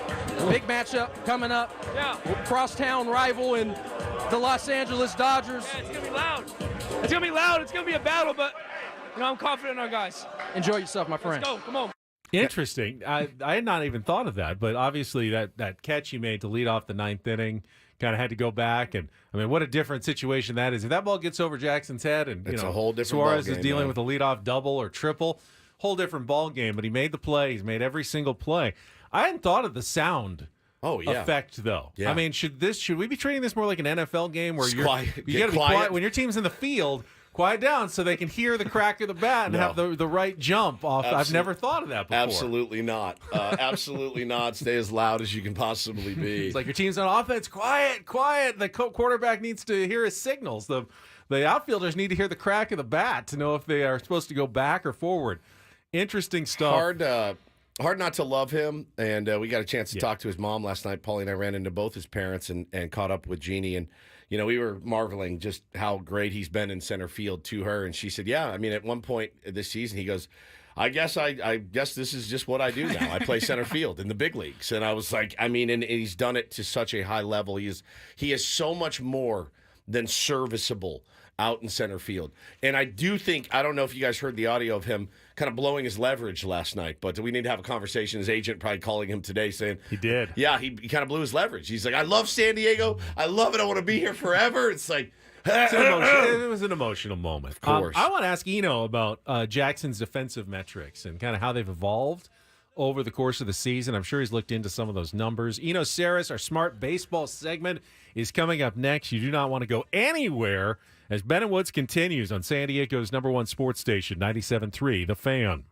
Big matchup coming up. Yeah. Crosstown rival in the Los Angeles Dodgers. Yeah, it's going to be loud. It's going to be loud. It's going to be a battle, but, you know, I'm confident in our guys. Enjoy yourself, my friend. Let's go. Come on. Interesting. I had not even thought of that, but obviously that catch he made to lead off the 9th inning kind of had to go back, and I mean, what a different situation that is. If that ball gets over Jackson's head, and it's a whole different Suarez ball game, is dealing man. with a leadoff double or triple, whole different ball game. But he made the play. He's made every single play. I hadn't thought of the sound. Effect though. Yeah. I mean, should we be treating this more like an NFL game where you got to be quiet quiet when your team's in the field? Quiet down so they can hear the crack of the bat and have the right jump off. I've never thought of that before. Absolutely not. Absolutely not. Stay as loud as you can possibly be. It's like your team's on offense. Quiet, quiet. The quarterback needs to hear his signals. The outfielders need to hear the crack of the bat to know if they are supposed to go back or forward. Interesting stuff. Hard not to love him. And we got a chance to talk to his mom last night. Paulie and I ran into both his parents and caught up with Jeannie. And you know, we were marveling just how great he's been in center field to her. And she said, yeah, I mean, at one point this season, he goes, I guess this is just what I do now. I play center field in the big leagues. And I was like, I mean, and he's done it to such a high level. He is so much more than serviceable out in center field. And I do think, I don't know if you guys heard the audio of him kind of blowing his leverage last night, but we need to have a conversation. His agent probably calling him today saying he did. Yeah, he kind of blew his leverage. He's like, I love San Diego. I love it. I want to be here forever. It's like, it was an emotional moment. Of course. I want to ask Eno about Jackson's defensive metrics and kind of how they've evolved over the course of the season. I'm sure he's looked into some of those numbers. Eno Saris, our Smart Baseball segment, is coming up next. You do not want to go anywhere as Ben and Woods continues on San Diego's #1 sports station, 97.3 The Fan.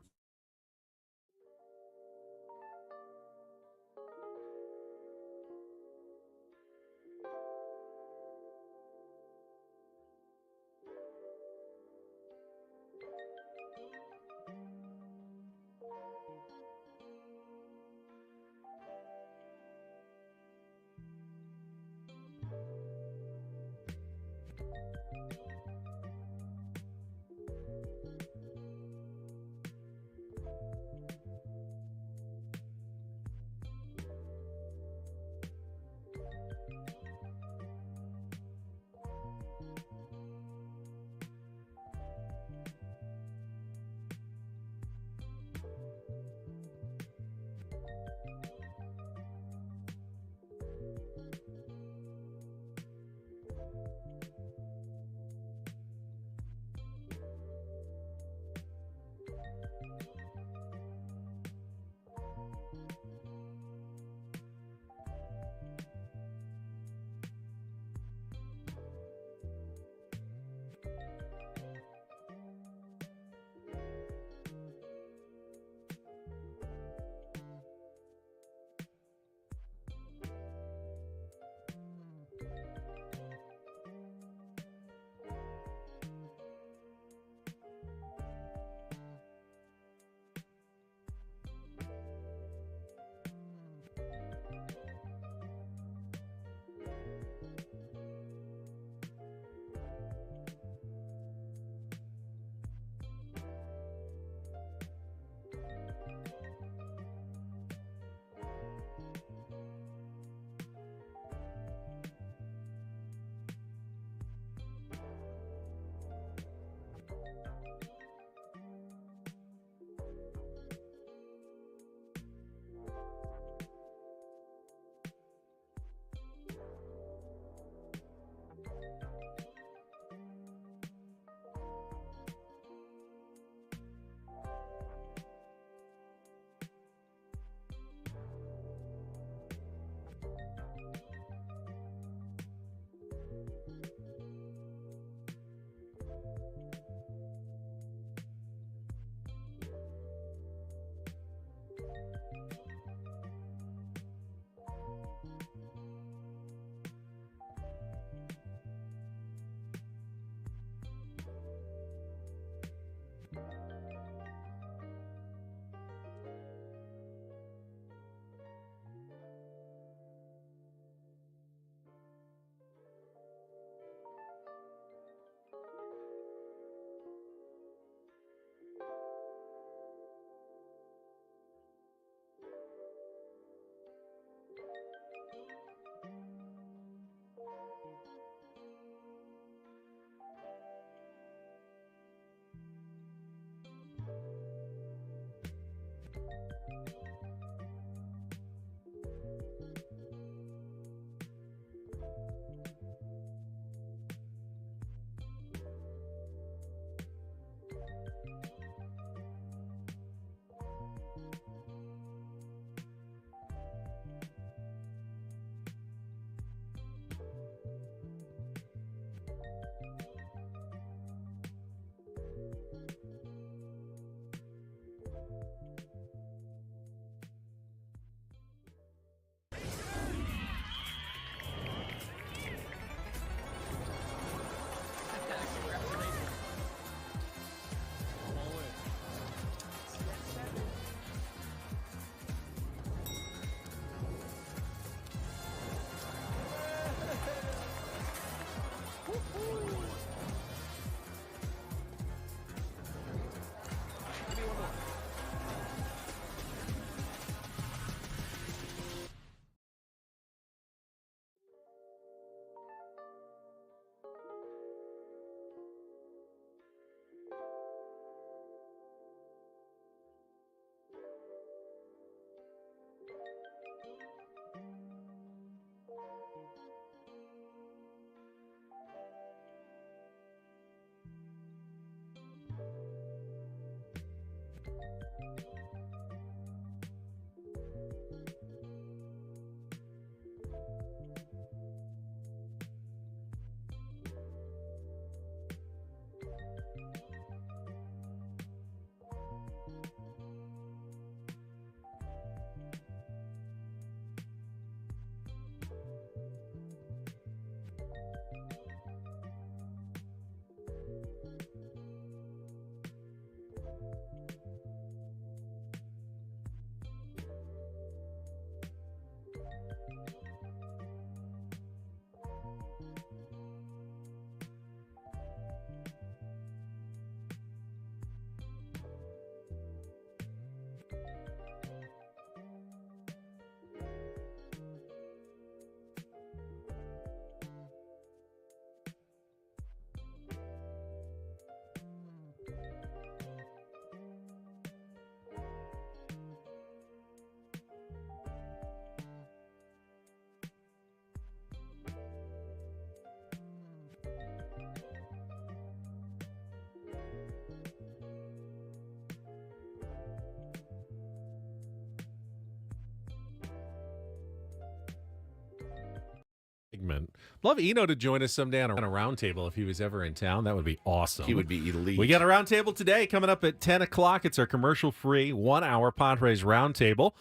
Segment. Love Eno to join us someday on a roundtable if he was ever in town. That would be awesome. He would be elite. We got a roundtable today coming up at 10 o'clock. It's our commercial-free 1-hour Padres roundtable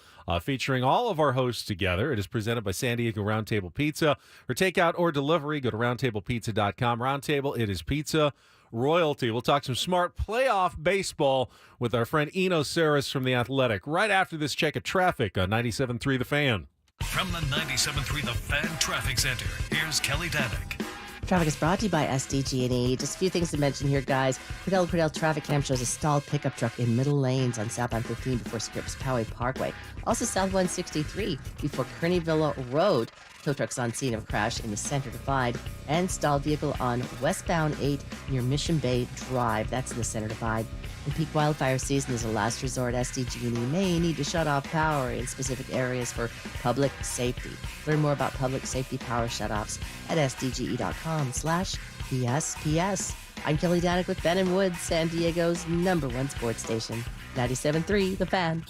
featuring all of our hosts together. It is presented by San Diego Roundtable Pizza. For takeout or delivery, go to roundtablepizza.com. Roundtable, it is pizza royalty. We'll talk some smart playoff baseball with our friend Eno Saris from The Athletic right after this check of traffic on 97.3 The Fan. From the 97.3 The Fan Traffic Center, here's Kelly Danick. Traffic is brought to you by SDG&E. Just a few things to mention here, guys. Cordell traffic cam shows a stalled pickup truck in middle lanes on southbound 15 before Scripps Poway Parkway. Also south 163 before Kearneyville Road. Tow trucks on scene of crash in the center divide. And stalled vehicle on westbound 8 near Mission Bay Drive. That's in the center divide. In peak wildfire season is a last resort. SDG&E may need to shut off power in specific areas for public safety. Learn more about public safety power shutoffs at sdge.com/PSPS. I'm Kelly Danick with Ben and Woods, San Diego's #1 sports station. 97.3 The Fan.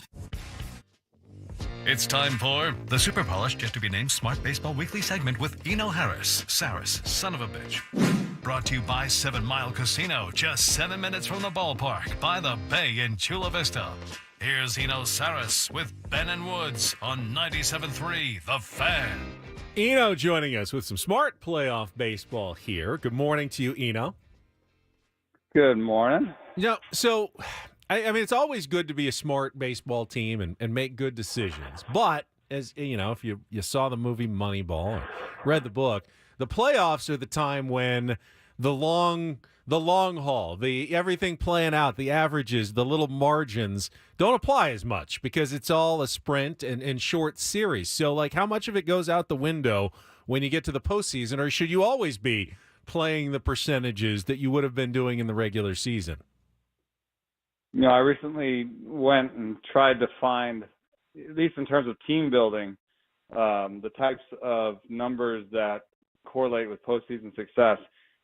It's time for the super polished, yet to be named Smart Baseball Weekly segment with Eno Saris, son of a bitch. Brought to you by 7 Mile Casino, just 7 minutes from the ballpark by the bay in Chula Vista. Here's Eno Saris with Ben and Woods on 97.3 The Fan. Eno joining us with some smart playoff baseball here. Good morning to you, Eno. Good morning. So I mean, it's always good to be a smart baseball team and make good decisions. But, as you know, if you saw the movie Moneyball or read the book, the playoffs are the time when the long haul, the everything playing out, the averages, the little margins don't apply as much because it's all a sprint and short series. So, like, how much of it goes out the window when you get to the postseason, or should you always be playing the percentages that you would have been doing in the regular season? You know, I recently went and tried to find, at least in terms of team building, the types of numbers that correlate with postseason success.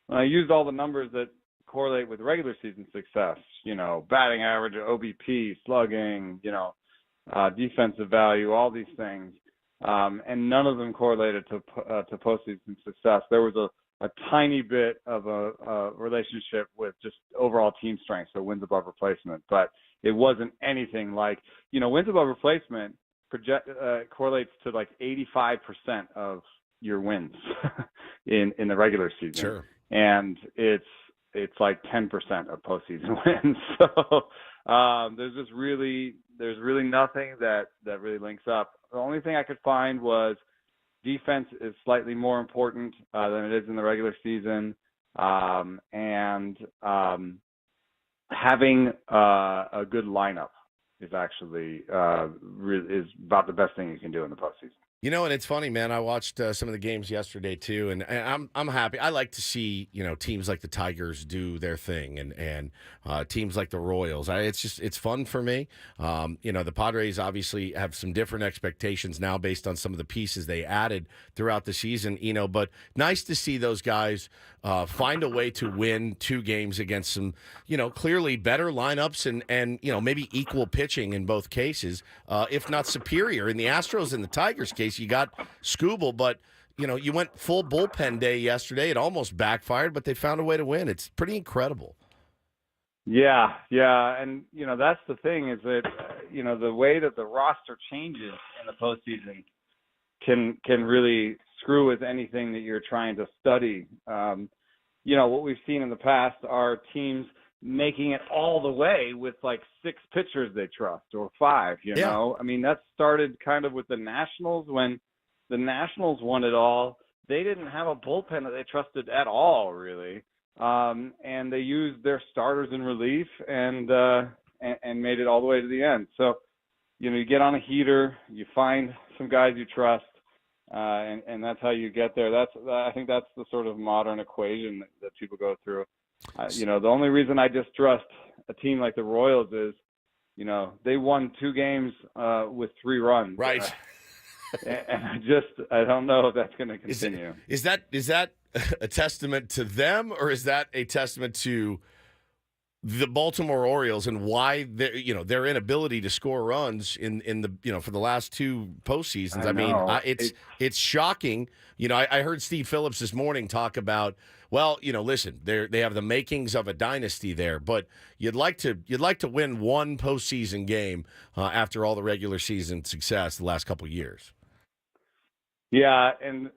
And I used all the numbers that correlate with regular season success, you know, batting average, OBP, slugging, you know, defensive value, all these things. And none of them correlated to postseason success. There was a tiny bit of a relationship with just overall team strength, so wins above replacement. But it wasn't anything like, you know, wins above replacement correlates to like 85% of your wins in the regular season. Sure. And it's like 10% of postseason wins. So there's really nothing that really links up. The only thing I could find was defense is slightly more important than it is in the regular season, and having a good lineup is actually is about the best thing you can do in the postseason. You know, and it's funny, man. I watched some of the games yesterday too, and I'm happy. I like to see, you know, teams like the Tigers do their thing, and teams like the Royals. It's fun for me. You know, the Padres obviously have some different expectations now based on some of the pieces they added throughout the season. You know, but nice to see those guys find a way to win 2 games against some, you know, clearly better lineups and you know, maybe equal pitching in both cases, if not superior. In the Astros and the Tigers case, you got Scooble, but you know, you went full bullpen day yesterday. It almost backfired, but they found a way to win. It's pretty incredible. Yeah, and you know, that's the thing is that you know, the way that the roster changes in the postseason can really screw with anything that you're trying to study. You know, what we've seen in the past are teams making it all the way with like 6 pitchers they trust or 5, you know? I mean, that started kind of with the Nationals. When the Nationals won it all, they didn't have a bullpen that they trusted at all, really. And they used their starters in relief and made it all the way to the end. So, you know, you get on a heater, you find some guys you trust, and that's how you get there. I think that's the sort of modern equation that people go through. You know, the only reason I distrust a team like the Royals is, you know, they won 2 games with 3 runs. Right. And I don't know if that's going to continue. Is that a testament to them, or is that a testament to the Baltimore Orioles and why their inability to score runs in the for the last 2 postseasons? I mean, it's shocking. You know, I heard Steve Phillips this morning talk about, well, you know, listen, they have the makings of a dynasty there, but you'd like to win one postseason game after all the regular season success the last couple of years. Yeah, and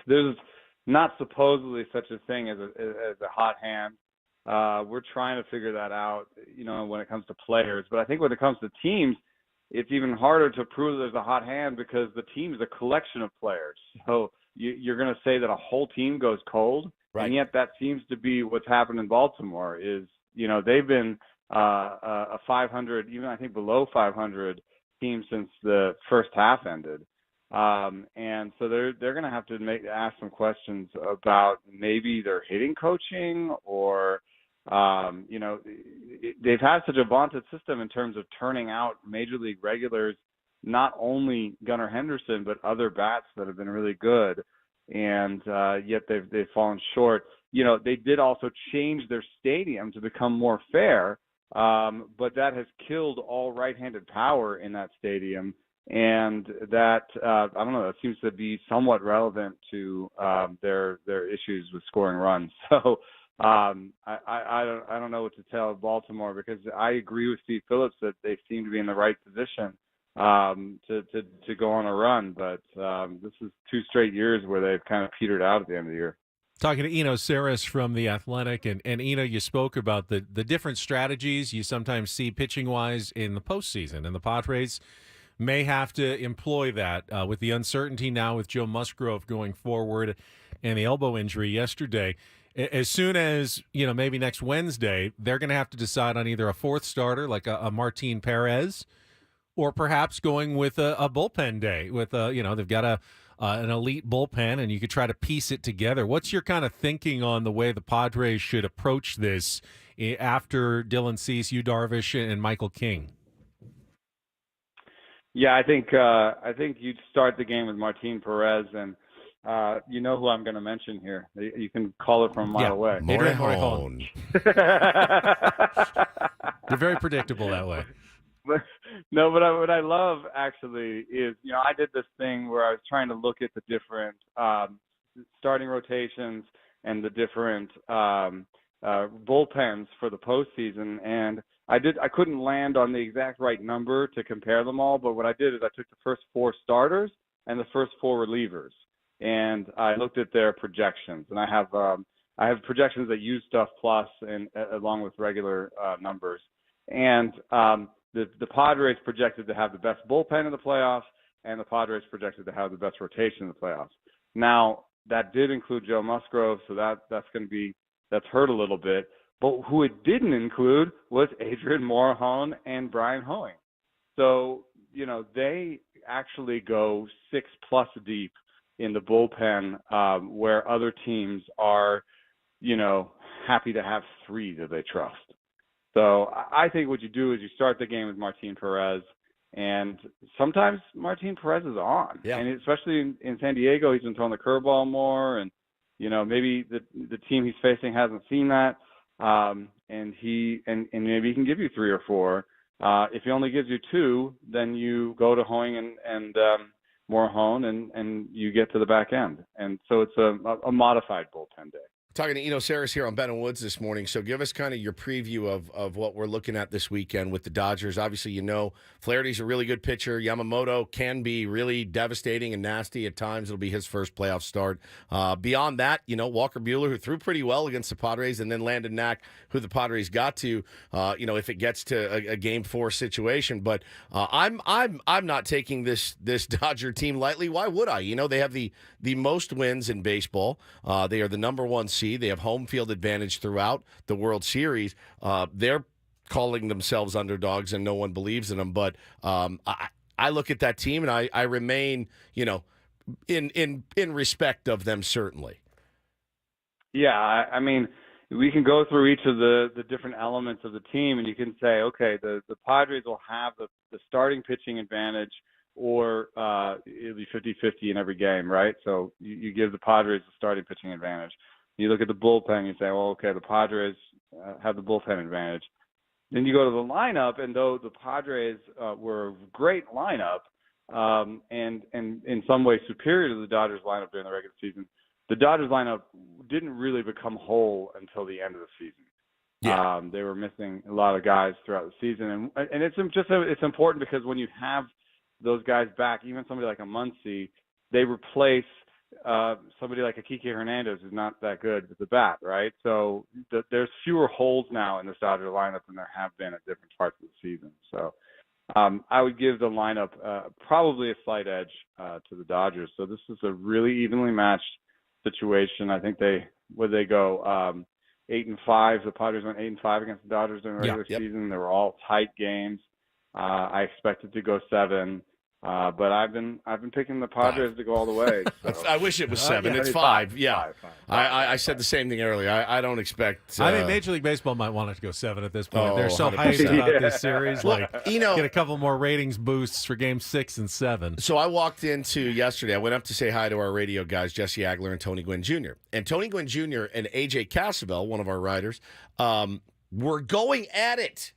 there's not supposedly such a thing as a hot hand. We're trying to figure that out, you know, when it comes to players. But I think when it comes to teams, it's even harder to prove there's a hot hand because the team is a collection of players. So you're going to say that a whole team goes cold, right? And yet that seems to be what's happened in Baltimore. Is, you know, they've been a 500, even I think below 500 team since the first half ended. And so they're going to have to ask some questions about maybe their hitting coaching, or you know, they've had such a vaunted system in terms of turning out major league regulars, not only Gunnar Henderson but other bats that have been really good, and yet they've fallen short. You know, they did also change their stadium to become more fair, but that has killed all right-handed power in that stadium. And that I don't know, that seems to be somewhat relevant to their issues with scoring runs. So I don't know what to tell Baltimore, because I agree with Steve Phillips that they seem to be in the right position to go on a run. But this is 2 straight years where they've kind of petered out at the end of the year. Talking to Eno Saris from The Athletic, and Eno, you spoke about the different strategies you sometimes see pitching-wise in the postseason, and the Padres may have to employ that with the uncertainty now with Joe Musgrove going forward and the elbow injury yesterday. As soon as, you know, maybe next Wednesday, they're going to have to decide on either a 4th starter like a Martin Perez, or perhaps going with a bullpen day with you know, they've got an elite bullpen, and you could try to piece it together. What's your kind of thinking on the way the Padres should approach this after Dylan Cease, Yu Darvish, and Michael King? Yeah, I think you'd start the game with Martin Perez, and you know who I'm going to mention here. You can call it from a mile away. Morihone. You're very predictable that way. But what I love actually is, you know, I did this thing where I was trying to look at the different starting rotations and the different bullpens for the postseason, and I couldn't land on the exact right number to compare them all, but what I did is I took the first 4 starters and the first 4 relievers, and I looked at their projections. And I have projections that use Stuff Plus and along with regular numbers. And the Padres projected to have the best bullpen in the playoffs, and the Padres projected to have the best rotation in the playoffs. Now, that did include Joe Musgrove, so that's hurt a little bit. But who it didn't include was Adrian Morihone and Brian Hoeing. So, you know, they actually go 6+ deep in the bullpen, where other teams are, you know, happy to have 3 that they trust. So I think what you do is you start the game with Martin Perez, and sometimes Martin Perez is on. Yeah. And especially in San Diego, he's been throwing the curveball more, and, you know, maybe the team he's facing hasn't seen that. And maybe he can give you 3 or 4. If he only gives you 2, then you go to Hoeing and Morihone, and you get to the back end. And so it's a modified bullpen day. Talking to Eno Saris here on Ben and Woods this morning. So give us kind of your preview of what we're looking at this weekend with the Dodgers. Obviously, Flaherty's a really good pitcher. Yamamoto can be really devastating and nasty at times. It'll be his first playoff start. Beyond that, Walker Buehler, who threw pretty well against the Padres, and then Landon Knack, who the Padres got to, if it gets to a Game 4 situation. But I'm not taking this Dodger team lightly. Why would I? They have the most wins in baseball. They are the number one seed. They have home field advantage throughout the World Series. They're calling themselves underdogs, and no one believes in them. But I look at that team, and I remain, in respect of them, certainly. Yeah, I mean, we can go through each of the different elements of the team, and you can say, okay, the Padres will have the starting pitching advantage, or it'll be 50-50 in every game, right? So you give the Padres the starting pitching advantage. You look at the bullpen, you say, well, okay, the Padres have the bullpen advantage. Then you go to the lineup, and though the Padres were a great lineup and in some ways superior to the Dodgers lineup during the regular season, the Dodgers lineup didn't really become whole until the end of the season. Yeah. They were missing a lot of guys throughout the season, and it's important because when you have those guys back, even somebody like a Muncy, they replace somebody like a Kike Hernandez who's not that good with the bat, right? So there's fewer holes now in this Dodger lineup than there have been at different parts of the season. So I would give the lineup probably a slight edge to the Dodgers. So this is a really evenly matched situation. I think they go 8-5. The Padres went 8-5 against the Dodgers during the regular season. They were all tight games. I expected to go 7. But I've been picking the Padres to go all the way. So. I wish it was 7. It's 5. Yeah, I said the same thing earlier. I don't expect. I think Major League Baseball might want it to go 7 at this point. They're so hyped about this series. Get a couple more ratings boosts for Game 6 and 7. So I walked into yesterday. I went up to say hi to our radio guys, Jesse Agler and Tony Gwynn Jr. And Tony Gwynn Jr. and AJ Casabell, one of our writers, were going at it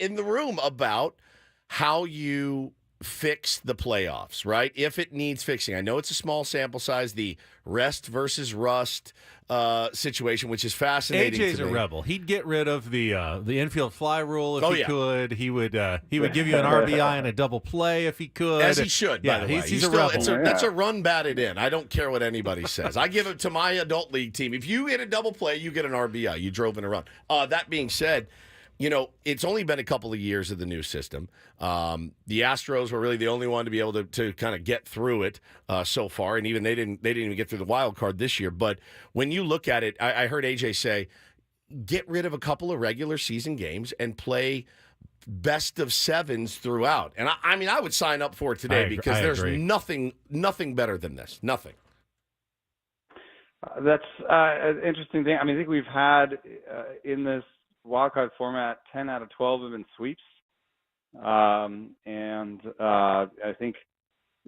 in the room about how you fix the playoffs, right? If it needs fixing. I know it's a small sample size, the rest versus rust situation, which is fascinating. AJ's to a me. rebel. He'd get rid of the infield fly rule if he could. He would give you an RBI and a double play if he could. As he should, by the way. He's a rebel. That's a run batted in. I don't care what anybody says. I give it to my adult league team. If you hit a double play, you get an RBI. You drove in a run. That being said, it's only been a couple of years of the new system. The Astros were really the only one to be able to kind of get through it so far, and even they didn't even get through the wild card this year. But when you look at it, I heard AJ say, get rid of a couple of regular season games and play best of 7s throughout. And I would sign up for it today because there's nothing better than this. Nothing. That's an interesting thing. I think we've had in this wildcard format, 10 out of 12 have been sweeps. And I think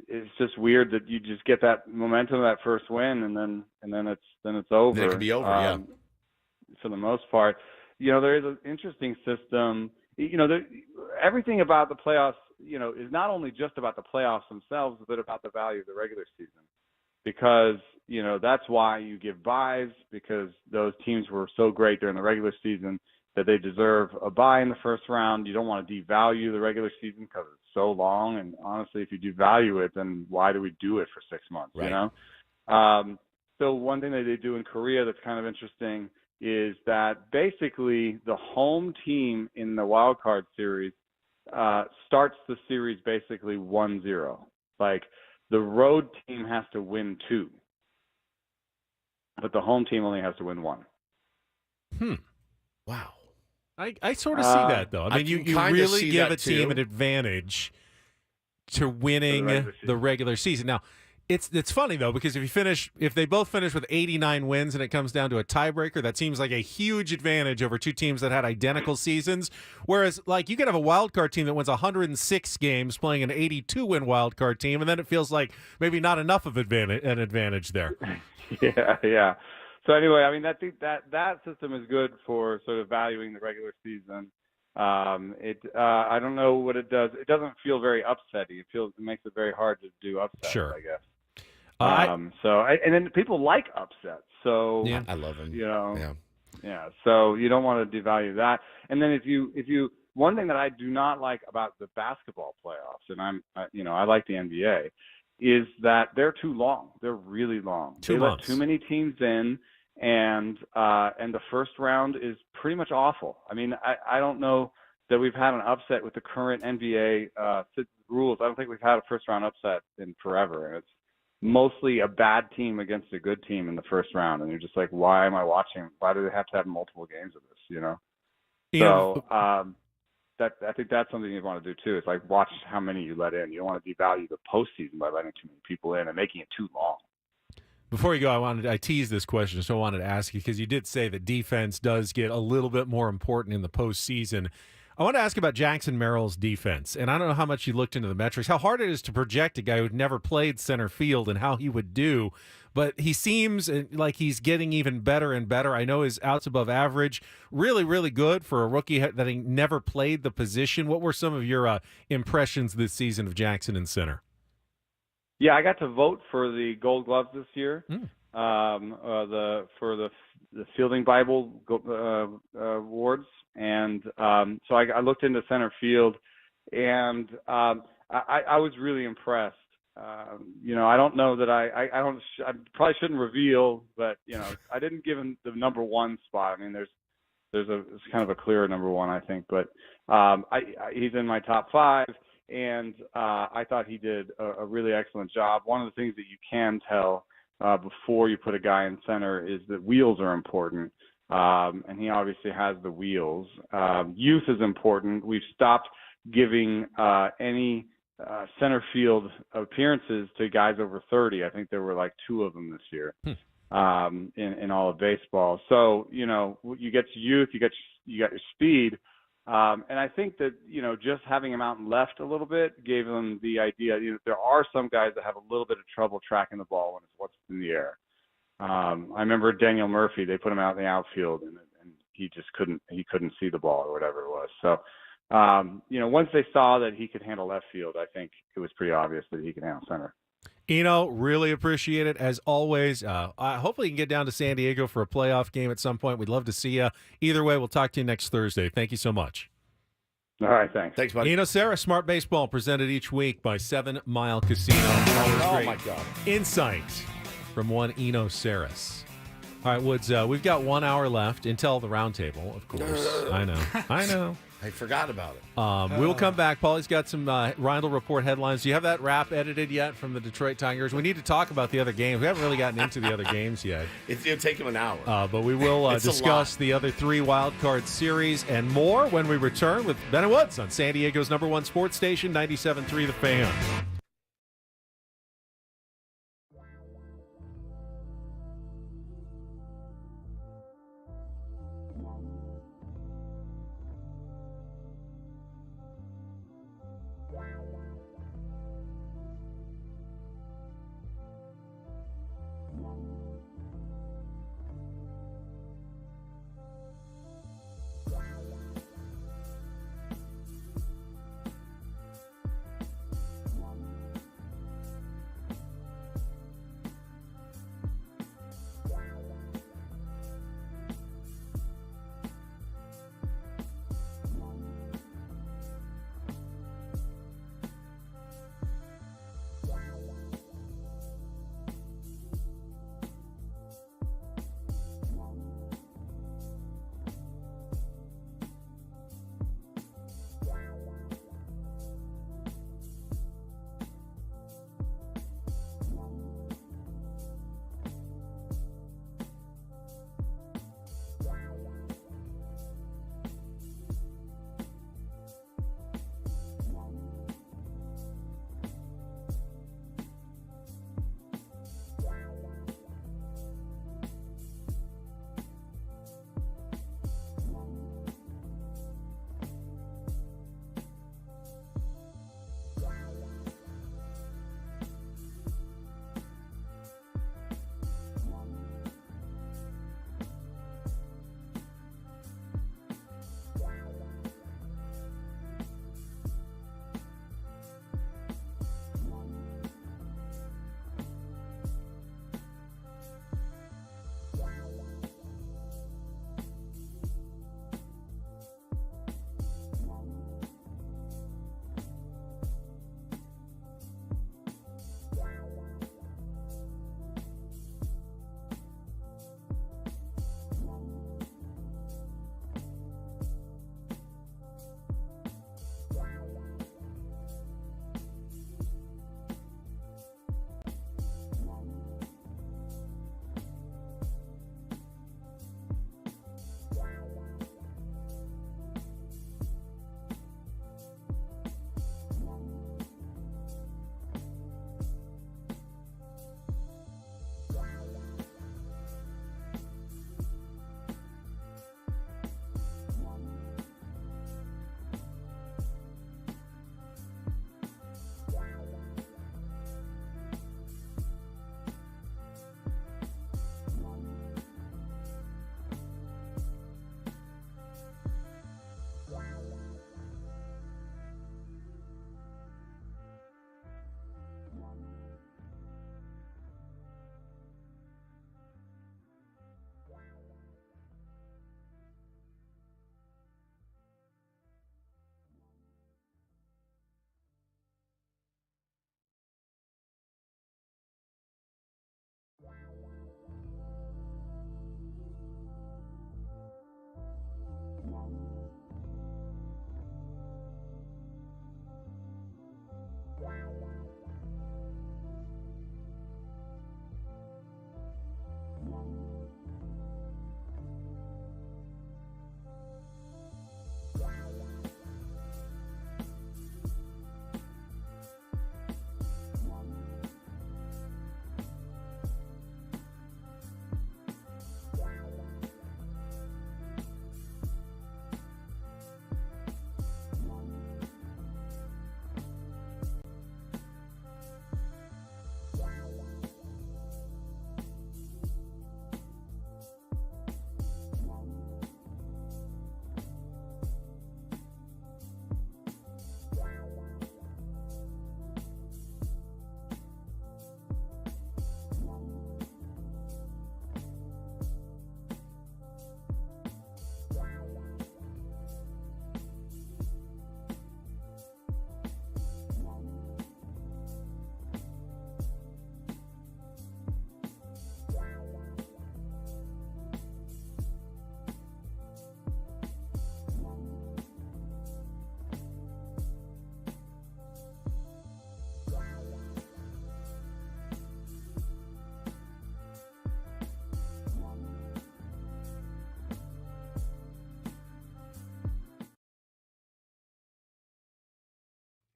it's just weird that you just get that momentum of that first win and then it's over. Then it could be over, for the most part. There is an interesting system. Everything about the playoffs, is not only just about the playoffs themselves, but about the value of the regular season. Because, that's why you give buys, because those teams were so great during the regular season that they deserve a bye in the first round. You don't want to devalue the regular season because it's so long. And honestly, if you devalue it, then why do we do it for 6 months, right. So one thing that they do in Korea that's kind of interesting is that basically the home team in the wild card series starts the series basically 1-0. Like the road team has to win 2, but the home team only has to win 1. Wow. I sort of see that, though. You really give a team an advantage to winning the regular season. Now, it's funny, though, because if they both finish with 89 wins and it comes down to a tiebreaker, that seems like a huge advantage over two teams that had identical seasons. Whereas, you could have a wild card team that wins 106 games playing an 82-win wild card team, and then it feels like maybe not enough of an advantage there. Yeah. So anyway, I think that system is good for sort of valuing the regular season. I don't know what it does. It doesn't feel very upsetty. It makes it very hard to do upset, sure. I guess. And then people like upsets. So Yeah, I love him. Yeah. So you don't want to devalue that. And then if you one thing that I do not like about the basketball playoffs, and I like the NBA, is that they're too long. They're really long. They let too many teams in, and the first round is pretty much awful. I mean, I don't know that we've had an upset with the current NBA rules. I don't think we've had a first round upset in forever, and it's mostly a bad team against a good team in the first round, and you're just like, why am I watching? Why do they have to have multiple games of this? I think that's something you want to do too. It's like watch how many you let in. You don't want to devalue the postseason by letting too many people in and making it too long. Before you go, I teased this question, so I wanted to ask you because you did say that defense does get a little bit more important in the postseason. I want to ask about Jackson Merrill's defense, and I don't know how much you looked into the metrics, how hard it is to project a guy who'd never played center field and how he would do, but he seems like he's getting even better and better. I know his outs above average, really, really good for a rookie that he never played the position. What were some of your impressions this season of Jackson in center? Yeah, I got to vote for the Gold Gloves this year. For the Fielding Bible awards, and so I looked into center field, and I was really impressed. I don't know that I probably shouldn't reveal, but I didn't give him the number one spot. I mean, it's kind of a clearer number one, I think, but he's in my top 5. And I thought he did a really excellent job. One of the things that you can tell before you put a guy in center is that wheels are important, and he obviously has the wheels. Youth is important. We've stopped giving any center field appearances to guys over 30. I think there were like 2 of them this year in all of baseball. So you get to youth, you got your speed. And I think that, just having him out and left a little bit gave him the idea, there are some guys that have a little bit of trouble tracking the ball when it's what's in the air. I remember Daniel Murphy, they put him out in the outfield and he just couldn't see the ball or whatever it was. So, once they saw that he could handle left field, I think it was pretty obvious that he could handle center. Eno, really appreciate it as always. Hopefully you can get down to San Diego for a playoff game at some point. We'd love to see you. Either way, we'll talk to you next Thursday. Thank you so much. All right, thanks. Thanks, buddy. Eno Saris, Smart Baseball, presented each week by 7 Mile Casino. My God. Insight from one Eno Saris. All right, Woods, we've got 1 hour left until the roundtable, of course. I know. I forgot about it. We will come back. Paulie's got some Rindle Report headlines. Do you have that wrap edited yet from the Detroit Tigers? We need to talk about the other games. We haven't really gotten into the other games yet. It'll take him an hour. But we will discuss the other 3 wild card series and more when we return with Ben and Woods on San Diego's #1 sports station, 97.3 The Fan.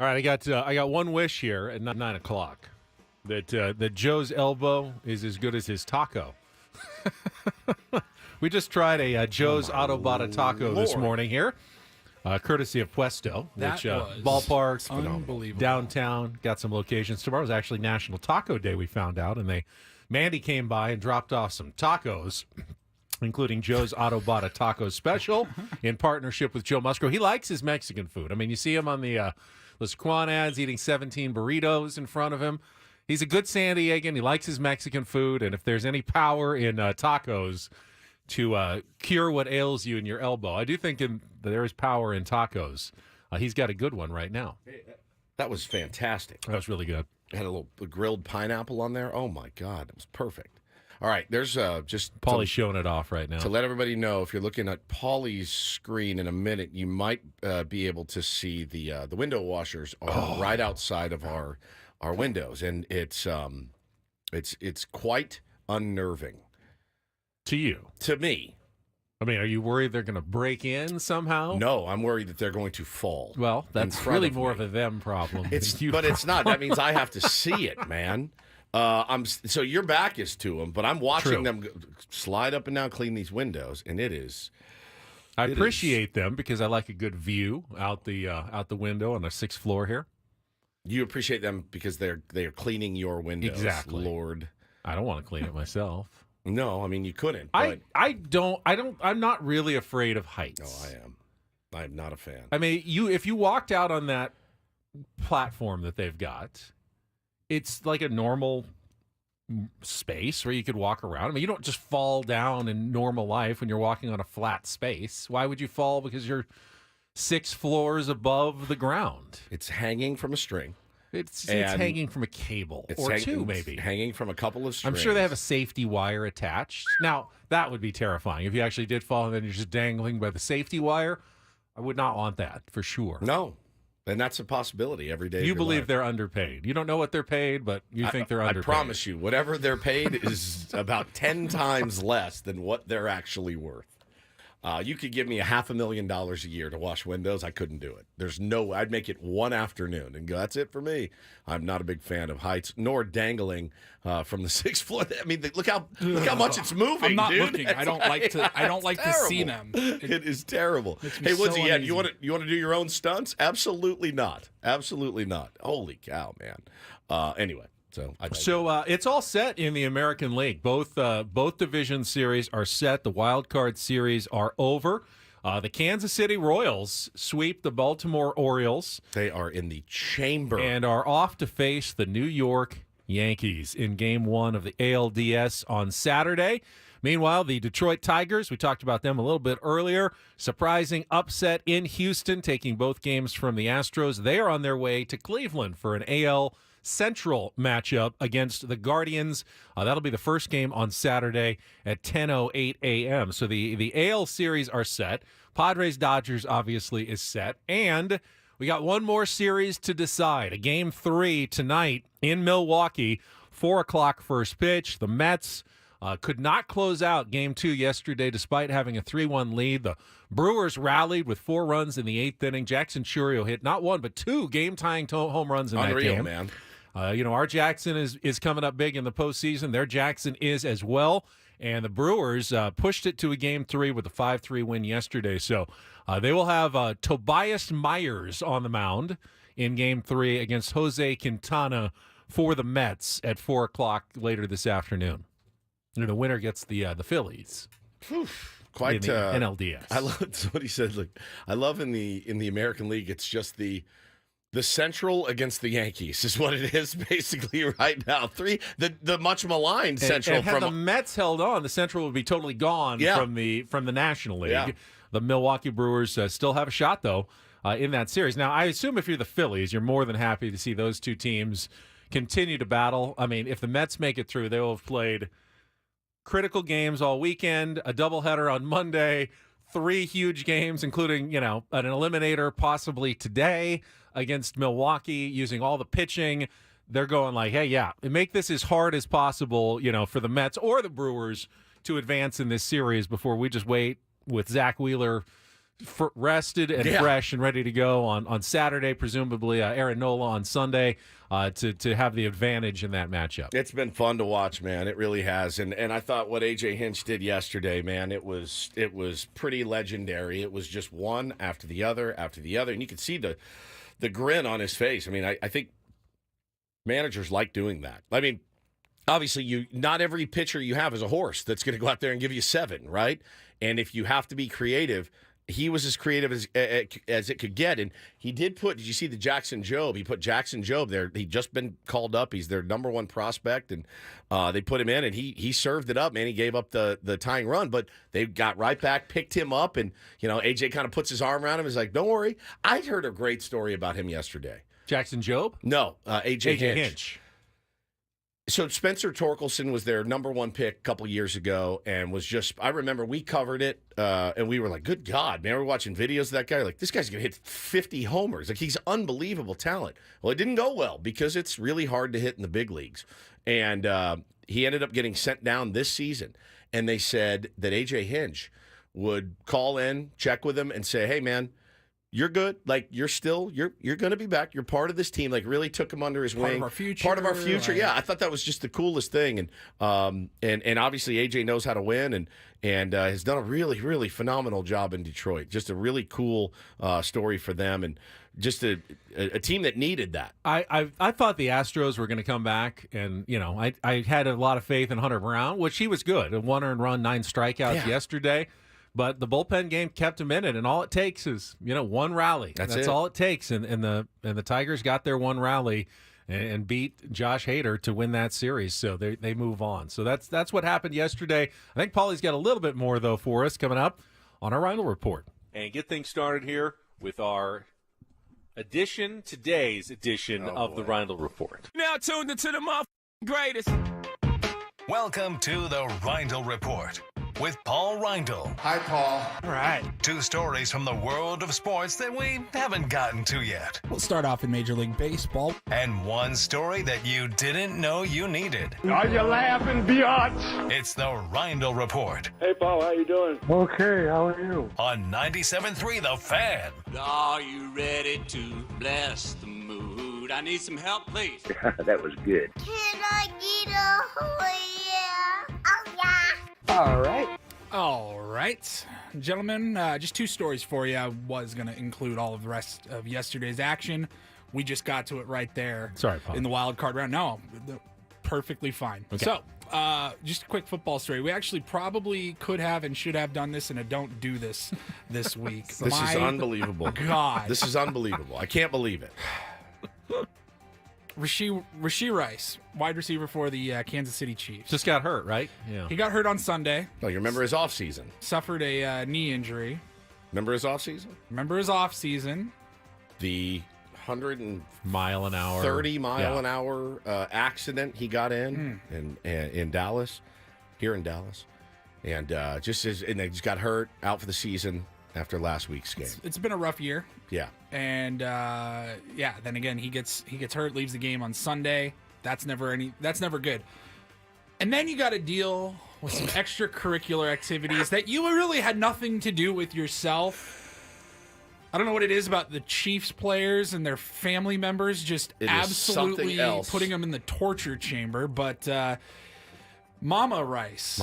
All right, I got one wish here at 9 o'clock that Joe's elbow is as good as his taco. We just tried a Joe's Autobata taco this morning here, courtesy of Puesto, That was ballparks, unbelievable. downtown, got some locations. Tomorrow's actually National Taco Day, we found out, and Mandy came by and dropped off some tacos, including Joe's Autobata Taco Special in partnership with Joe Musgrove. He likes his Mexican food. I mean, you see him on the Los Quan ads eating 17 burritos in front of him. He's a good San Diegan. He likes his Mexican food, and if there's any power in tacos to cure what ails you in your elbow, I do think there is power in tacos. He's got a good one right now. That was fantastic. That was really good. Had a little grilled pineapple on there. Oh, my God. It was perfect. All right, there's just... Paulie's showing it off right now. To let everybody know, if you're looking at Paulie's screen in a minute, you might be able to see the window washers are right outside of our windows, and it's quite unnerving. To you? To me. I mean, are you worried they're going to break in somehow? No, I'm worried that they're going to fall. Well, that's really more of a them problem. But it's not. That means I have to see it, man. So your back is to them, but I'm watching them slide up and down, clean these windows, and it is. I appreciate them because I like a good view out the window on the 6th floor here. You appreciate them because they are cleaning your windows. Exactly. Lord, I don't want to clean it myself. No, I mean you couldn't. But I'm not really afraid of heights. No, I am. I'm not a fan. I mean, if you walked out on that platform that they've got, it's like a normal space where you could walk around. I mean, you don't just fall down in normal life when you're walking on a flat space. Why would you fall? Because you're 6 floors above the ground. It's hanging from a string. It's hanging from a cable or two, maybe. Hanging from a couple of strings. I'm sure they have a safety wire attached. Now, that would be terrifying. If you actually did fall and then you're just dangling by the safety wire, I would not want that for sure. No. And that's a possibility every day. You believe they're underpaid. You don't know what they're paid, but you think they're underpaid. I promise you, whatever they're paid is about 10 times less than what they're actually worth. You could give me $500,000 a year to wash windows. I couldn't do it. I'd make it one afternoon and go, that's it for me. I'm not a big fan of heights, nor dangling from the 6th floor. I mean, look how much it's moving. I'm not dude. looking. I don't like to see them. It is terrible. Hey, Woodsy, you want to do your own stunts? Absolutely not. Absolutely not. Holy cow, man. Anyway. So it's all set in the American League. Both division series are set. The wild card series are over. The Kansas City Royals sweep the Baltimore Orioles. They are in the chamber and are off to face the New York Yankees in Game 1 of the ALDS on Saturday. Meanwhile, the Detroit Tigers, we talked about them a little bit earlier, surprising upset in Houston, taking both games from the Astros. They are on their way to Cleveland for an AL Central matchup against the Guardians. That'll be the first game on Saturday at 10:08 a.m. So the AL series are set. Padres-Dodgers obviously is set. And we got one more series to decide. A Game 3 tonight in Milwaukee, 4 o'clock first pitch. The Mets could not close out Game 2 yesterday despite having a 3-1 lead. The Brewers rallied with 4 runs in the 8th inning. Jackson Churio hit not 1 but 2 game-tying home runs in that game. Man. Our Jackson is coming up big in the postseason. Their Jackson is as well. And the Brewers pushed it to a Game 3 with a 5-3 win yesterday. So they will have Tobias Myers on the mound in Game 3 against Jose Quintana for the Mets at 4 o'clock later this afternoon. And the winner gets the Phillies. Quite in the NLDS. I love what he said. Look, I love in the American League, it's just the Central against the Yankees is what it is basically right now. The much maligned Central. And had the Mets held on, the Central would be totally gone from the National League. Yeah. The Milwaukee Brewers still have a shot though in that series. Now, I assume if you're the Phillies, you're more than happy to see those two teams continue to battle. I mean, if the Mets make it through, they will have played critical games all weekend, a doubleheader on Monday, 3 huge games, including, an eliminator possibly today against Milwaukee using all the pitching. They're going like, hey, make this as hard as possible, for the Mets or the Brewers to advance in this series before we just wait with Zach Wheeler rested and fresh and ready to go on Saturday, presumably Aaron Nola on Sunday, to have the advantage in that matchup. It's been fun to watch, man. It really has. And I thought what A.J. Hinch did yesterday, man, it was pretty legendary. It was just one after the other, and you could see the grin on his face. I mean, I think managers like doing that. I mean, obviously, not every pitcher you have is a horse that's going to go out there and give you 7, right? And if you have to be creative, he was as creative as it could get. And he did did you see the Jackson Jobe? He put Jackson Jobe there. He'd just been called up. He's their number 1 prospect. And they put him in, and he served it up, man. He gave up the tying run, but they got right back, picked him up. And, AJ kind of puts his arm around him. He's like, don't worry. I heard a great story about him yesterday. Jackson Jobe? No, A.J. Hinch. So Spencer Torkelson was their number 1 pick a couple years ago, and I remember we covered it, and we were like, good God, man, we're watching videos of that guy. Like, this guy's going to hit 50 homers. Like, he's unbelievable talent. Well, it didn't go well because it's really hard to hit in the big leagues. And he ended up getting sent down this season, and they said that A.J. Hinch would call in, check with him, and say, hey, man, you're good. Like, you're going to be back. You're part of this team. Like, really took him under his wing. Part of our future. Yeah, I thought that was just the coolest thing. And obviously AJ knows how to win and has done a really, really phenomenal job in Detroit. Just a really cool story for them, and just a team that needed that. I thought the Astros were going to come back, and I had a lot of faith in Hunter Brown, which he was good. A 1 earned run, 9 strikeouts yesterday. But the bullpen game kept him in it, and all it takes is 1 rally. That's all it takes, and the Tigers got their 1 rally and beat Josh Hader to win that series. So they move on. So that's what happened yesterday. I think Paulie's got a little bit more though for us coming up on our Rindle Report. And get things started here with our today's edition of the Rindle Report. Now tuned into the greatest. Welcome to the Rindle Report with Paul Rindle. Hi, Paul. All right. 2 stories from the world of sports that we haven't gotten to yet. We'll start off in Major League Baseball. And 1 story that you didn't know you needed. Are you laughing, biatch? It's the Rindle Report. Hey, Paul, how you doing? Okay, how are you? On 97.3 The Fan. Are you ready to bless the mood? I need some help, please. That was good. Can I get a oh yeah? Oh yeah. All right. Gentlemen, just 2 stories for you. I was going to include all of the rest of yesterday's action. We just got to it right there. Sorry, Paul. In the wild card round. No, perfectly fine. Okay. So, just a quick football story. We actually probably could have and should have done this, and I don't do this week. This is unbelievable. God. This is unbelievable. I can't believe it. Rashee Rice, wide receiver for the Kansas City Chiefs. Just got hurt, right? Yeah. He got hurt on Sunday. Oh, you remember his offseason? Suffered a knee injury. Remember his offseason? The 100-mile-an-hour, 30-mile-an-hour accident he got in Dallas, here in Dallas, and they just got hurt, out for the season after last week's game. It's been a rough year. Yeah. And then again he gets hurt, leaves the game on Sunday. That's never good. And then you got to deal with some extracurricular activities that you really had nothing to do with yourself. I don't know what it is about the Chiefs players and their family members just absolutely putting them in the torture chamber, but Mama Rice,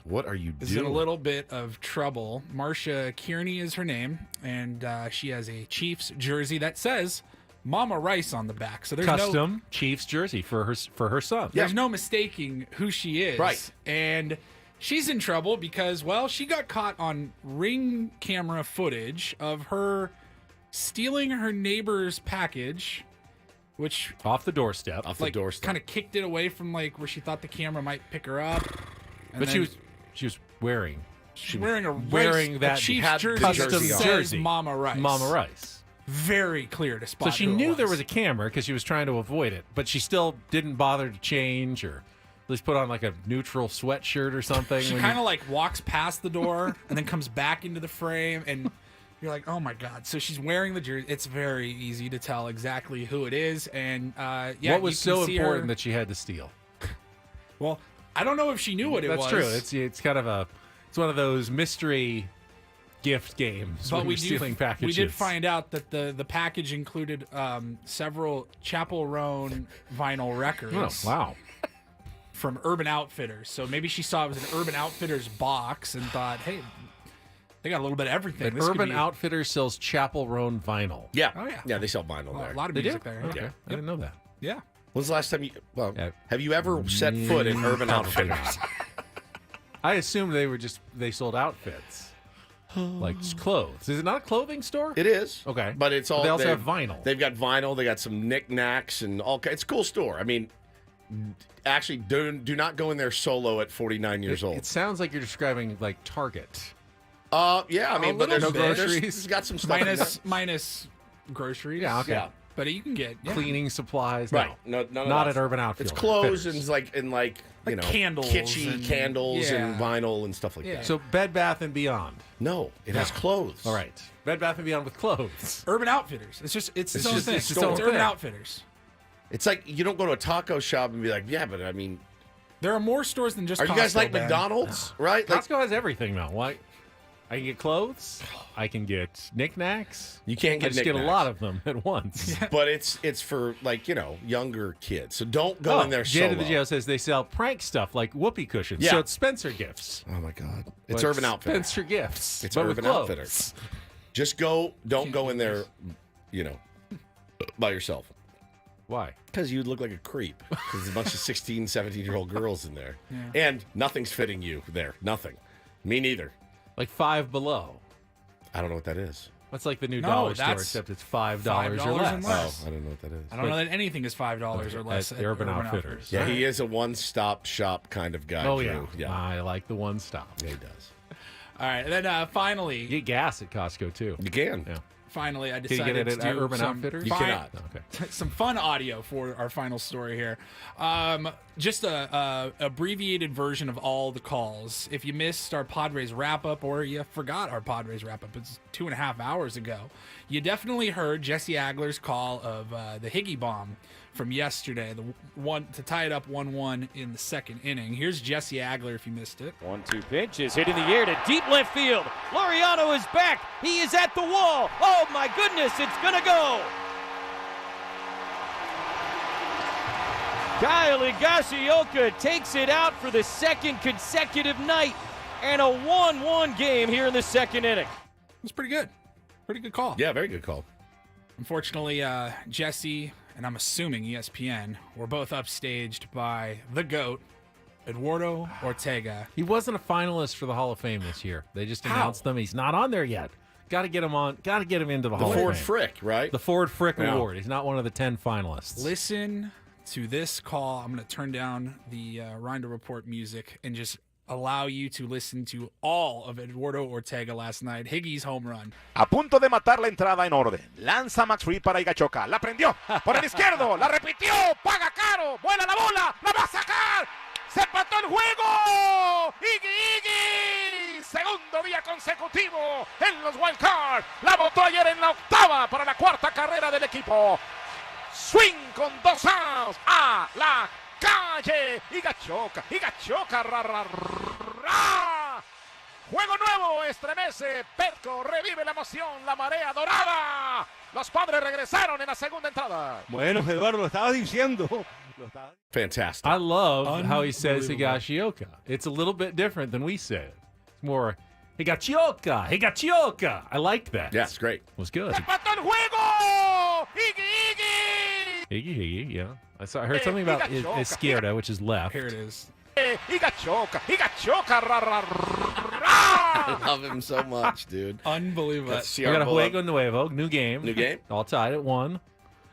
what are you doing? Is in a little bit of trouble. Marsha Kearney is her name, and she has a Chiefs jersey that says Mama Rice on the back. So there's custom Chiefs jersey for her son. There's no mistaking who she is. Right. And she's in trouble because, well, she got caught on Ring camera footage of her stealing her neighbor's package, which off the doorstep, kind of kicked it away from where she thought the camera might pick her up. And but she was wearing that Chiefs jersey custom that says Mama Rice. Very clear to spot. So she knew there was a camera because she was trying to avoid it, but she still didn't bother to change or at least put on a neutral sweatshirt or something. She kind of walks past the door and then comes back into the frame, and you're like, oh my God. So she's wearing the jersey. It's very easy to tell exactly who it is. And what was so important that she had to steal? Well, I don't know if she knew what it was. That's true. It's kind of it's one of those mystery gift games. But when we you're stealing packages. We did find out that the package included several Chapel Roan vinyl records. Oh, wow. From Urban Outfitters. So maybe she saw it was an Urban Outfitters box and thought, hey, they got a little bit of everything. But Urban Outfitters sells Chapel Roan vinyl. Yeah. Oh, yeah. Yeah, they sell vinyl there. A lot of They music do? there. Okay. Yeah. I didn't know that. Yeah. When's the last time have you ever set foot in Urban Outfitters? I assumed they sold outfits. Like clothes. Is it not a clothing store? It is. Okay. But it's all They also have vinyl. They've got vinyl, they got some knickknacks and all kinds. It's a cool store. I mean, actually do not go in there solo at 49 years old. It sounds like you're describing like Target. Yeah, I mean, but there's no groceries. There's got some stuff minus groceries. Yeah, okay. Yeah. But you can get Cleaning supplies. Right. No, No, not no. at Urban Outfitters. It's clothes and like you know, candles kitschy and- candles and yeah. vinyl and stuff like that. So Bed Bath and Beyond. No, it has clothes. All right. Bed Bath and Beyond with clothes. Urban Outfitters. It's its own just thing. a It's store. Urban Outfitters. It's like you don't go to a taco shop and be like, yeah, but I mean, There are more stores than just are you guys Costco, like Ben. McDonald's, right? Like, Costco has everything now. Why? I can get clothes. I can get knickknacks. you can't get I just get a knickknacks. lot of them at once. But it's for like younger kids. So don't go in there Jada solo. the Jail says they sell prank stuff like whoopee cushions. Yeah. So it's Spencer Gifts. Oh my God, it's But Urban Outfitters. Spencer Gifts. It's but with Urban clothes. Outfitters. Just don't go in there, by yourself. Why? Because you'd look like a creep. Because there's a bunch of 16, 17-year-old girls in there. And nothing's fitting you there. Nothing. Me neither. Like Five Below. I don't know what that is. That's like the new No, dollar store, that's except it's $5 or $5 less. and less. Oh, I don't know what that is. I don't know that anything is $5 or less. At Urban Outfitters. Yeah, he is a one-stop shop kind of guy. Oh, Drew. yeah. I like the one stop. Yeah, he does. All right, and then finally, You get gas at Costco, too. You can. Yeah. finally, I Can you decided get it to at do Urban some Outfitters? You cannot. Okay. some fun audio for our final story here. Just a abbreviated version of all the calls. If you missed our Padres wrap-up or you forgot our Padres wrap-up, it's 2.5 hours ago, you definitely heard Jesse Agler's call of the Higgy bomb from yesterday, the one to tie it up 1-1 in the second inning. Here's Jesse Agler if you missed it. 1-2 pitch is hit in the air to deep left field. Laureano is back. He is at the wall. Oh my goodness, it's gonna go. Kyle Higashioka takes it out for the second consecutive night and a 1-1 game here in the second inning. It's pretty good. Pretty good call. Yeah, very good call. Unfortunately, Jesse, and I'm assuming ESPN, were both upstaged by the GOAT, Eduardo Ortega. He wasn't a finalist for the Hall of Fame this year. They just announced them. He's not on there yet. Got to get him on. Got to get him into the Hall of Fame. The Ford Frick, right? The Ford Frick Yeah. Award. He's not one of the 10 finalists. Listen to this call. I'm going to turn down the Rinder Report music and just allow you to listen to all of Eduardo Ortega last night. Higgy's home run. A punto de matar la entrada en orden. Lanza Max Fried para Higashioka. La prendió por el izquierdo. La repitió. Paga caro. Vuela la bola. La va a sacar. Se empató el juego. Iggy. Segundo día consecutivo en los wild card. La botó ayer en la octava para la cuarta carrera del equipo. Swing con 2 outs. A la calle. Higashioka. Ra. Juego nuevo, estremece, Petco revive la emoción, la marea dorada. Los Padres regresaron en la segunda entrada. Bueno, Eduardo, lo estabas diciendo. Fantastic. I love how he says Higashioka. It's a little bit different than we say it. It's more Higashioka. I like that. Yeah, it's great. It was good. ¡Empató el juego! Higgy, yeah. I heard something about izquierda, which is left. Here it is. Higashioka. I love him so much, dude. Unbelievable. We got a Juego Nuevo, new game. New game. All tied at 1.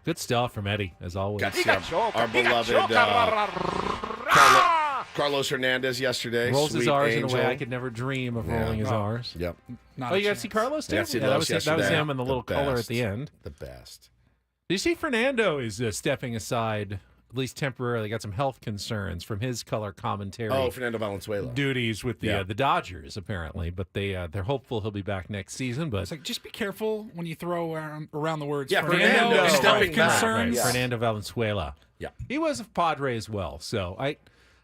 Good stuff from Eddie, as always. Got to see our beloved Carlos Hernandez yesterday. Rolls his Sweet R's angel. in a way I could never dream of rolling his R's. Yep. Oh, you got to see Carlos too? Yeah, that was him and the little color at best. the end. The best. Did you see Fernando is stepping aside, at least temporarily, got some health concerns from his color commentary. Oh, Fernando Valenzuela. Duties with the Dodgers, apparently. But they're hopeful he'll be back next season. But It's like, just be careful when you throw around the words. Yeah, Fernando health stepping back. concerns. Right, Fernando Valenzuela. Yeah. He was a Padre as well. So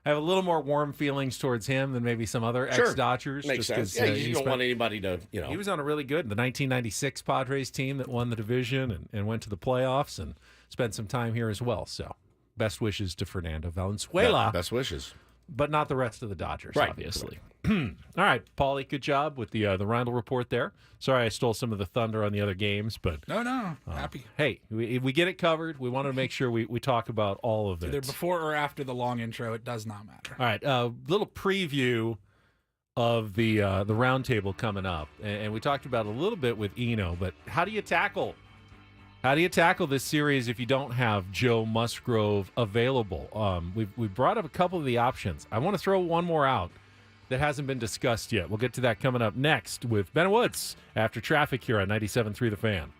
I have a little more warm feelings towards him than maybe some other Sure. ex-Dodgers. Makes just sense. Yeah, you don't want anybody to, He was on a really good, the 1996 Padres team that won the division and went to the playoffs and spent some time here as well. So best wishes to Fernando Valenzuela. Best wishes. But not the rest of the Dodgers, Right. obviously. All right, Paulie, good job with the Rindle report there. Sorry I stole some of the thunder on the other games, but No, happy. Hey, we get it covered. We wanted to make sure we talk about all of it. Either before or after the long intro, it does not matter. All right, little preview of the roundtable coming up, and we talked about it a little bit with Eno. But how do you tackle this series if you don't have Joe Musgrove available? We've brought up a couple of the options. I want to throw one more out that hasn't been discussed yet. We'll get to that coming up next with Ben Woods after traffic here on 97.3 The Fan.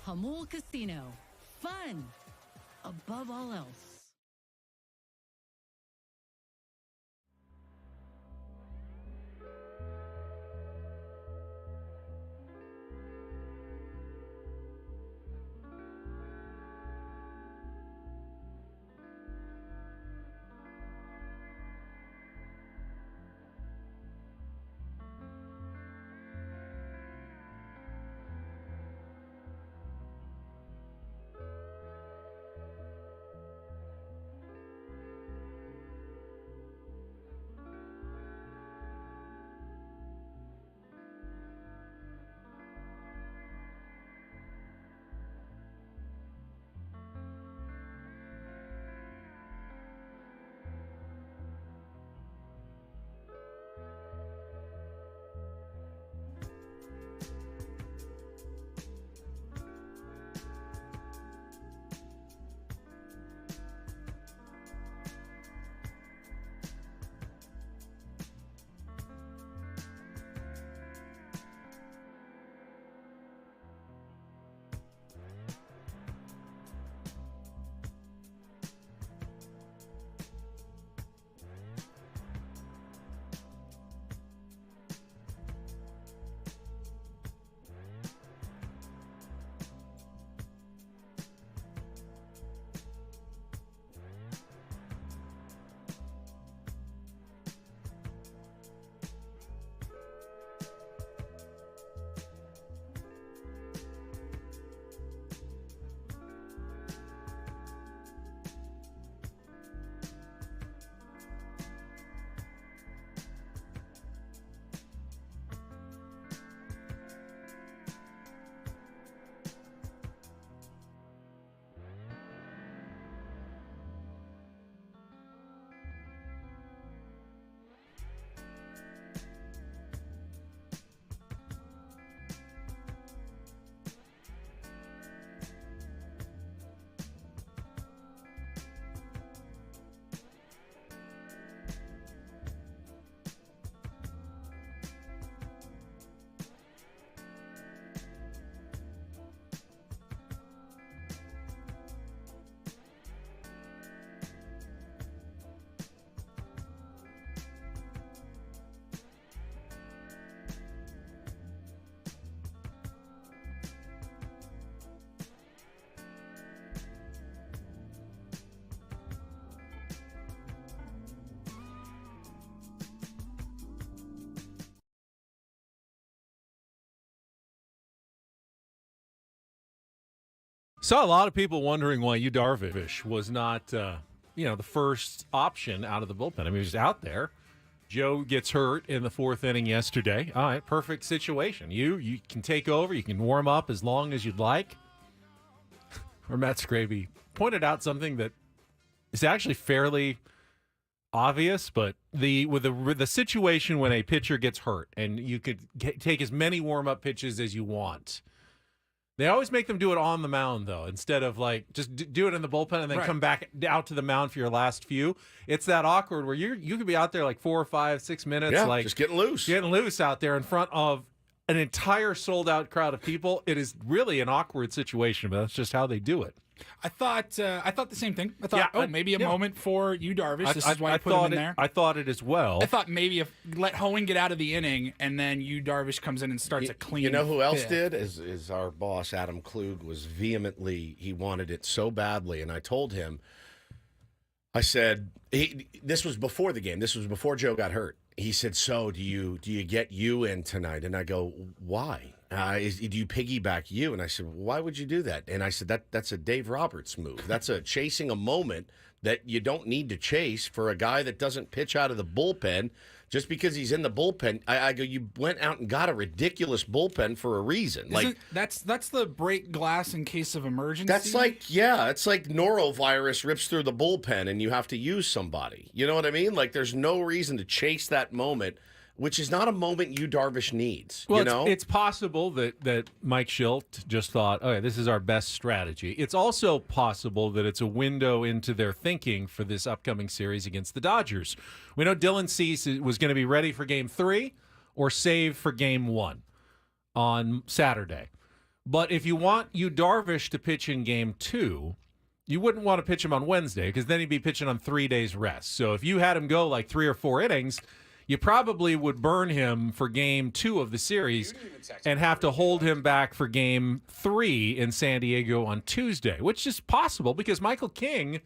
Hamul Casino. Fun above all else. Saw a lot of people wondering why Yu Darvish was not, the first option out of the bullpen. I mean, he was out there. Joe gets hurt in the fourth inning yesterday. All right, perfect situation. You can take over. You can warm up as long as you'd like. Or Matt Scraby pointed out something that is actually fairly obvious, but with the situation when a pitcher gets hurt and you could take as many warm-up pitches as you want. They always make them do it on the mound, though, instead of just do it in the bullpen and then come back out to the mound for your last few. It's that awkward where you could be out there 4 or 5, 6 minutes, just getting loose out there in front of an entire sold-out crowd of people. It is really an awkward situation, but that's just how they do it. I thought the same thing. I thought, maybe a moment for Yu Darvish. This is why I put him in there. I thought it as well. I thought maybe if let Hoeing get out of the inning and then Yu Darvish comes in and starts a clean. You know who else fifth. did? Is our boss Adam Klug was vehemently. He wanted it so badly, and I told him. I said this was before the game. This was before Joe got hurt. He said, "So do you get Yu in tonight?" And I go, "Why? Do you piggyback Yu?" And I said, "Why would you do that?" And I said, "That's a Dave Roberts move. That's a chasing a moment that you don't need to chase for a guy that doesn't pitch out of the bullpen just because he's in the bullpen." I go, "You went out and got a ridiculous bullpen for a reason." That's the break glass in case of emergency. That's it's like norovirus rips through the bullpen and you have to use somebody. You know what I mean? There's no reason to chase that moment, which is not a moment Yu Darvish needs. Well, it's possible that Mike Schilt just thought, okay, this is our best strategy. It's also possible that it's a window into their thinking for this upcoming series against the Dodgers. We know Dylan Cease was going to be ready for Game 3 or saved for Game 1 on Saturday. But if you want Yu Darvish to pitch in Game 2, you wouldn't want to pitch him on Wednesday because then he'd be pitching on 3 days rest. So if you had him go 3 or 4 innings, you probably would burn him for Game 2 of the series and have to hold him back for Game 3 in San Diego on Tuesday, which is possible because Michael King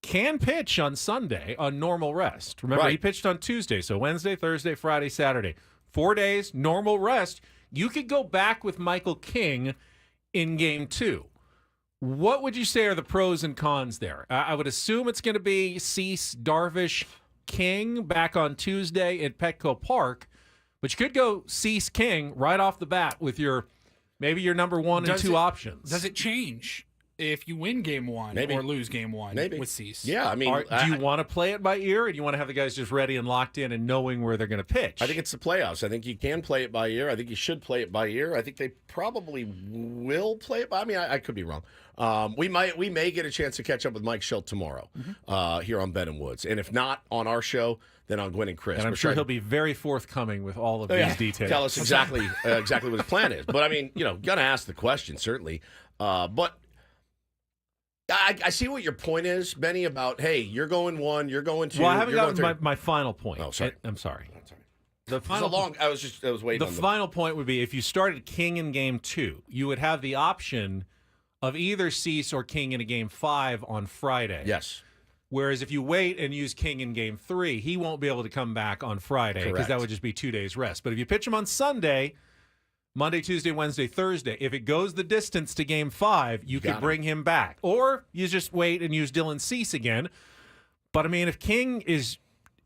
can pitch on Sunday on normal rest. Remember, he pitched on Tuesday, so Wednesday, Thursday, Friday, Saturday. 4 days, normal rest. You could go back with Michael King in Game 2. What would you say are the pros and cons there? I would assume it's going to be Cease, Darvish, King back on Tuesday at Petco Park, but you could go Cease King right off the bat with maybe your number 1 and 2 options. Does it change if you win Game 1 or lose Game 1 with Cease? Yeah, I mean, do you want to play it by ear, or do you want to have the guys just ready and locked in and knowing where they're going to pitch? I think it's the playoffs. I think you can play it by ear. I think you should play it by ear. I think they probably will play it by. I mean, I could be wrong. We may get a chance to catch up with Mike Schilt tomorrow here on Ben and Woods, and if not on our show, then on Gwen and Chris. And I'm sure he'll be very forthcoming with all of these details. Tell us exactly what his plan is. But I mean, gonna ask the question certainly. But I see what your point is, Benny. About you're going 1, you're going 2. Well, I haven't gotten my final point. Oh, sorry. I'm sorry. The final I was waiting. The final point would be if you started King in Game 2, you would have the option of either Cease or King in a Game 5 on Friday. Yes. Whereas if you wait and use King in Game 3, he won't be able to come back on Friday because that would just be 2 days rest. But if you pitch him on Sunday, Monday, Tuesday, Wednesday, Thursday, if it goes the distance to Game 5, you could bring him back. Or you just wait and use Dylan Cease again. But, I mean, if King is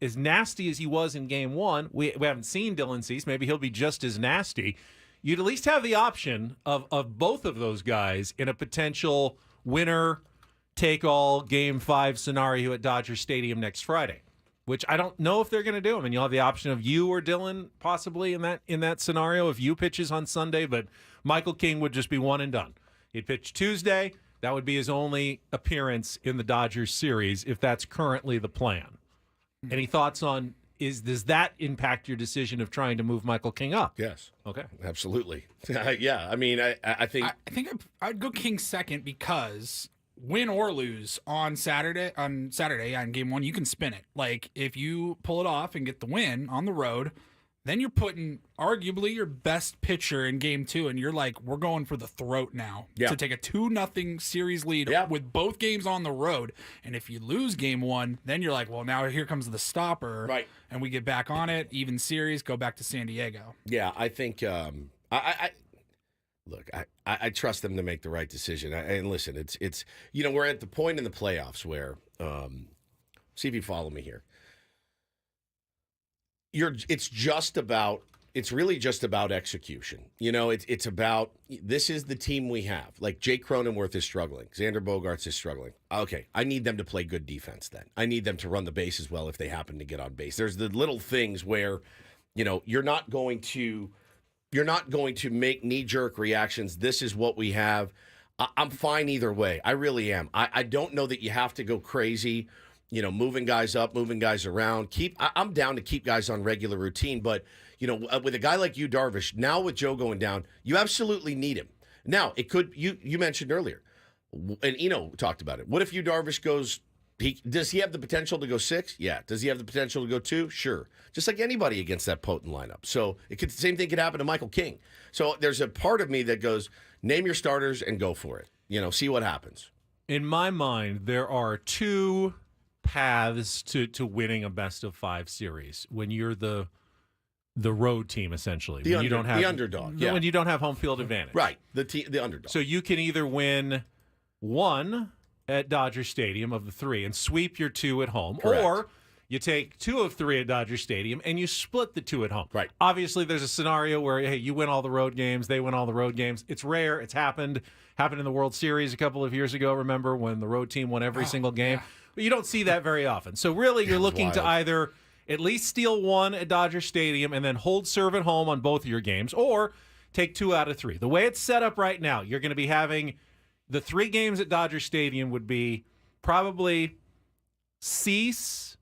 as nasty as he was in Game 1, we haven't seen Dylan Cease. Maybe he'll be just as nasty. You'd at least have the option of both of those guys in a potential winner-take-all Game 5 scenario at Dodger Stadium next Friday, which I don't know if they're going to do. I mean, you'll have the option of you or Dylan possibly in that scenario if you pitches on Sunday, but Michael King would just be one and done. He'd pitch Tuesday. That would be his only appearance in the Dodgers series if that's currently the plan. Any thoughts on does that impact your decision of trying to move Michael King up? Yes. Okay. Absolutely. Yeah. I mean, I think I'd go King second because win or lose on Saturday on Game 1, you can spin it. If you pull it off and get the win on the road, then you're putting arguably your best pitcher in Game 2, and you're like, we're going for the throat now to take a 2-0 series lead with both games on the road. And if you lose Game 1, then you're like, well, now here comes the stopper, and we get back on it, even series, go back to San Diego. Yeah, I think Look, I trust them to make the right decision. And listen, it's we're at the point in the playoffs where, see if you follow me here. It's really just about execution. It's about, this is the team we have. Like Jake Cronenworth is struggling. Xander Bogaerts is struggling. Okay, I need them to play good defense then. I need them to run the bases well if they happen to get on base. There's the little things where, you're not going to make knee-jerk reactions. This is what we have. I'm fine either way. I really am. I don't know that you have to go crazy, moving guys up, moving guys around. I'm down to keep guys on regular routine, but, with a guy like you, Darvish, now with Joe going down, you absolutely need him. Now, it could, you mentioned earlier, and Eno talked about it. What if you, Darvish, goes, does he have the potential to go 6? Yeah. Does he have the potential to go 2? Sure. Just like anybody against that potent lineup. So the same thing could happen to Michael King. So there's a part of me that goes, name your starters and go for it. See what happens. In my mind, there are 2 paths to winning a best-of-5 series when you're the road team, essentially. The underdog. Yeah. When you don't have home field advantage. Right. The underdog. So you can either win 1 at Dodger Stadium of the 3 and sweep your 2 at home. Correct. Or you take 2 of 3 at Dodger Stadium and you split the 2 at home. Right. Obviously, there's a scenario where, hey, you win all the road games, they win all the road games. It's rare. It's happened. Happened in the World Series a couple of years ago, remember, when the road team won every single game. Yeah. But you don't see that very often. So really, you're looking to either at least steal 1 at Dodger Stadium and then hold serve at home on both of your games, or take 2 out of 3. The way it's set up right now, you're going to be having the 3 games at Dodger Stadium would be probably Cease,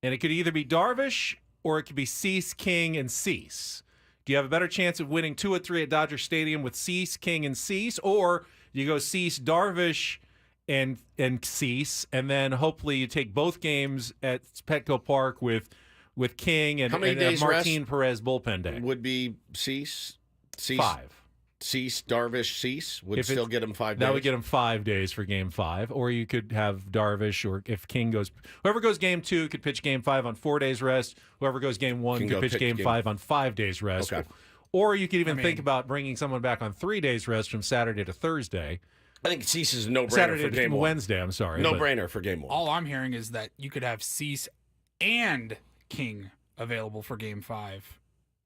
and it could either be Darvish or it could be Cease, King, and Cease. Do you have a better chance of winning 2 of 3 at Dodger Stadium with Cease, King, and Cease, or you go Cease, Darvish, and Cease, and then hopefully you take both games at Petco Park with King and Martin Perez bullpen day? Would be Cease? 5. Cease, Darvish, Cease would still get him 5 days. That would get him 5 days for Game 5. Or you could have Darvish, or if King goes, whoever goes Game 2 could pitch Game 5 on 4 days rest. Whoever goes Game 1 could pitch Game 5 on 5 days rest. Okay. Or you could even think about bringing someone back on 3 days rest from Saturday to Thursday. I think Cease is a no-brainer Saturday for Game 1. Wednesday, I'm sorry. No-brainer for Game 1. All I'm hearing is that you could have Cease and King available for Game 5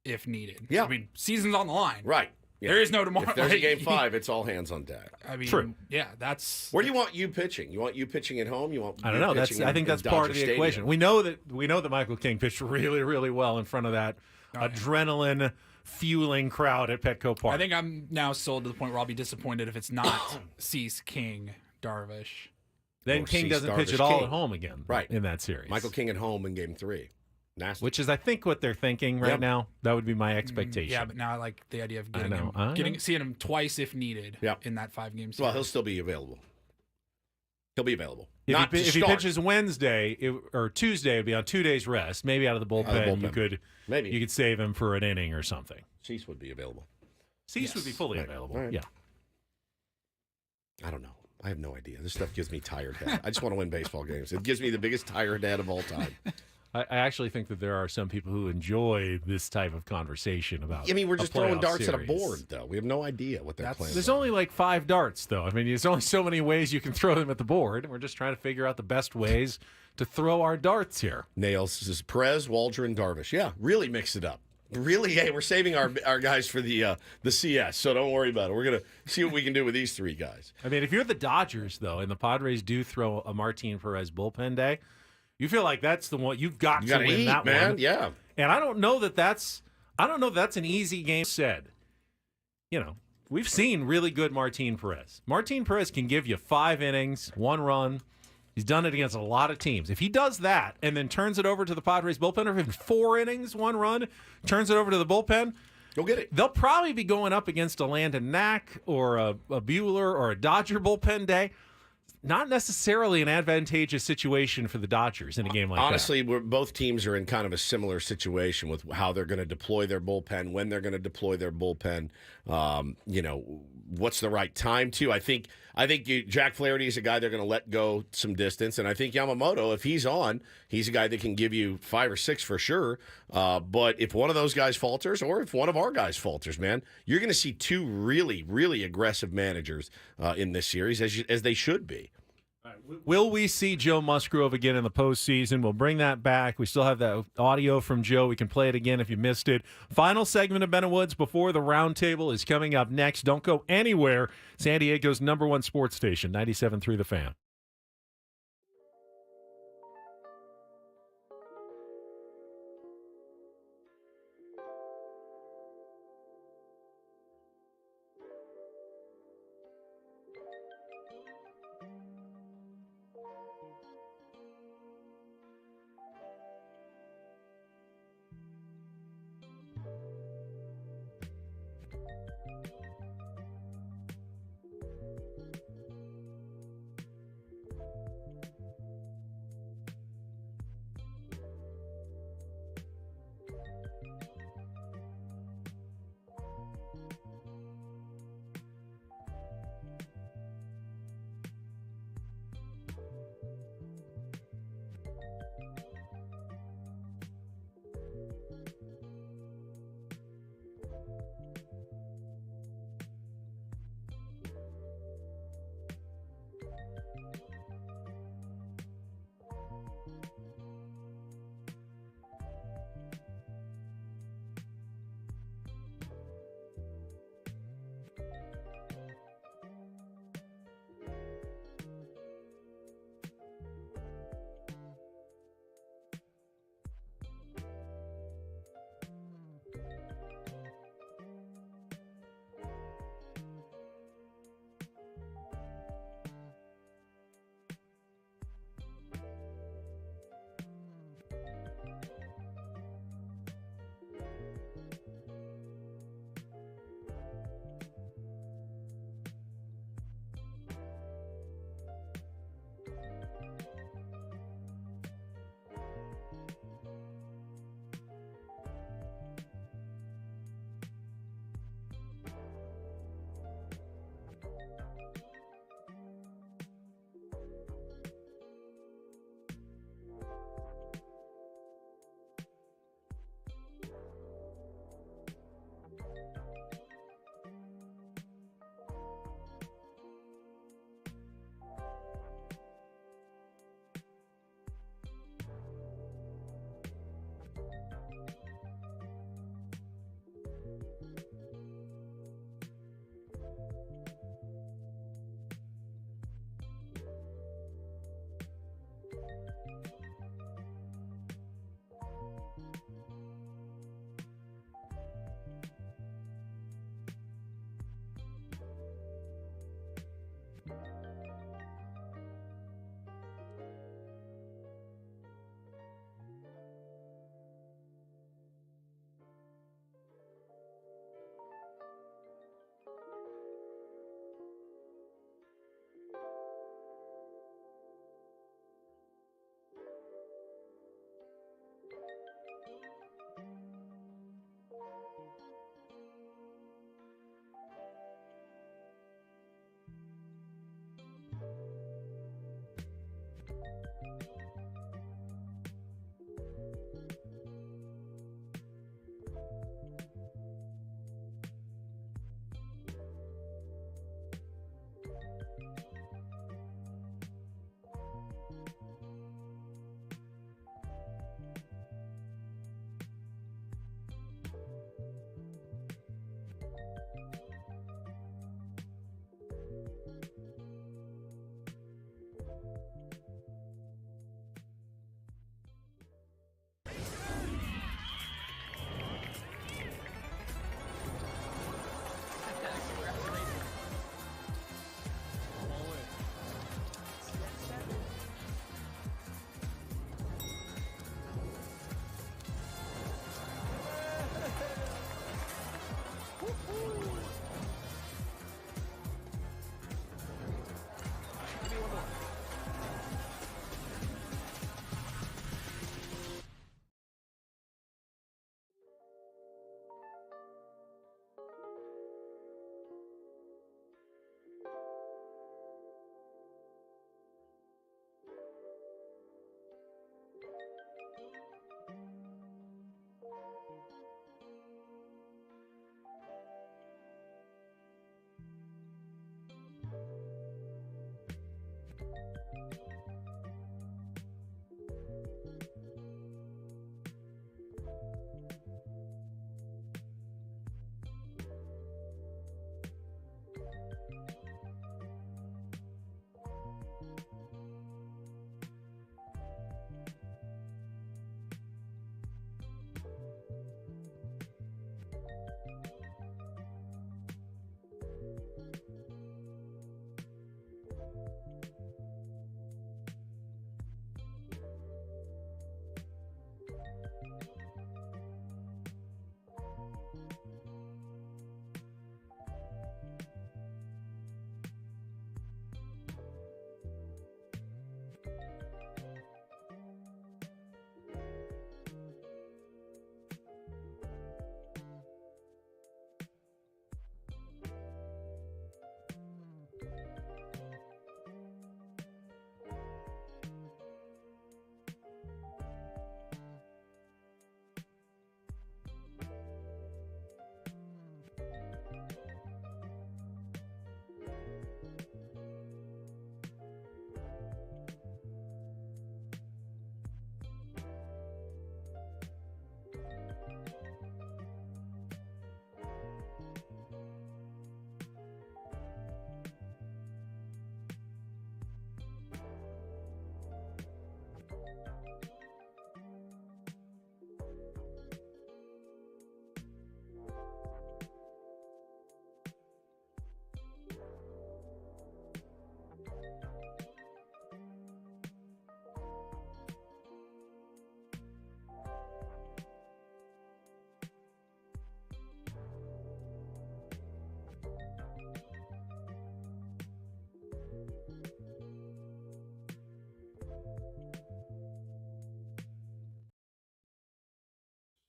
if needed. Yeah. I mean, season's on the line. Right. Yeah. There is no tomorrow. If there's a Game 5, it's all hands on deck. I mean, True. Yeah, that's. Where do you want you pitching? You want you pitching at home? You want? I don't know. I think that's part of the Stadium? equation. We know that Michael King pitched really, really well in front of that adrenaline fueling crowd at Petco Park. I think I'm now sold to the point where I'll be disappointed if it's not Cease, King, Darvish. Then King Cease, doesn't Darvish, pitch at all King. at home again, right, in that series. Michael King at home in Game 3. Nasty. Which is, I think, what they're thinking right now. That would be my expectation. Yeah, but now I like the idea of I know. seeing him twice if needed in that 5-game series. Well, he'll still be available. He'll be available. If he pitches Wednesday or Tuesday, it'd be on 2 days rest. Maybe out of the bullpen, you could save him for an inning or something. Cease would be available. Cease would be fully available. Right. Yeah. I don't know. I have no idea. This stuff gives me tired head. I just want to win baseball games. It gives me the biggest tired head of all time. I actually think that there are some people who enjoy this type of conversation about. I mean, we're just throwing darts series. at a board, though. We have no idea what they're playing. There's only like 5 darts, though. I mean, there's only so many ways you can throw them at the board, and we're just trying to figure out the best ways to throw our darts here. Nails. This is Perez, Waldron, Darvish. Yeah, really mix it up. Really, hey, we're saving our guys for the CS, so don't worry about it. We're going to see what we can do with these 3 guys. I mean, if you're the Dodgers, though, and the Padres do throw a Martin Perez bullpen day, you feel like that's the one you've got to win that man. one. Yeah. And I don't know that that's an easy game said. You know, we've seen really good Martin Perez. Martin Perez can give you 5 innings, 1 run. He's done it against a lot of teams. If he does that and then turns it over to the Padres bullpen, or if 4 innings, 1 run, turns it over to the bullpen, go get it. They'll probably be going up against a Landon Knack or a Buehler or a Dodger bullpen day. not necessarily an advantageous situation for the Dodgers in a game like Honestly, both teams are in kind of a similar situation with how they're going to deploy their bullpen, when they're going to deploy their bullpen. What's the right time to? I think Jack Flaherty is a guy they're going to let go some distance, and I think Yamamoto, if he's on, he's a guy that can give you 5 or 6 for sure. But if one of those guys falters, or if one of our guys falters, man, you're going to see 2 really, really aggressive managers in this series, as they should be. Will we see Joe Musgrove again in the postseason? We'll bring that back. We still have that audio from Joe. We can play it again if you missed it. Final segment of Ben and Woods before the roundtable is coming up next. Don't go anywhere. San Diego's #1 sports station, 97.3 The Fan.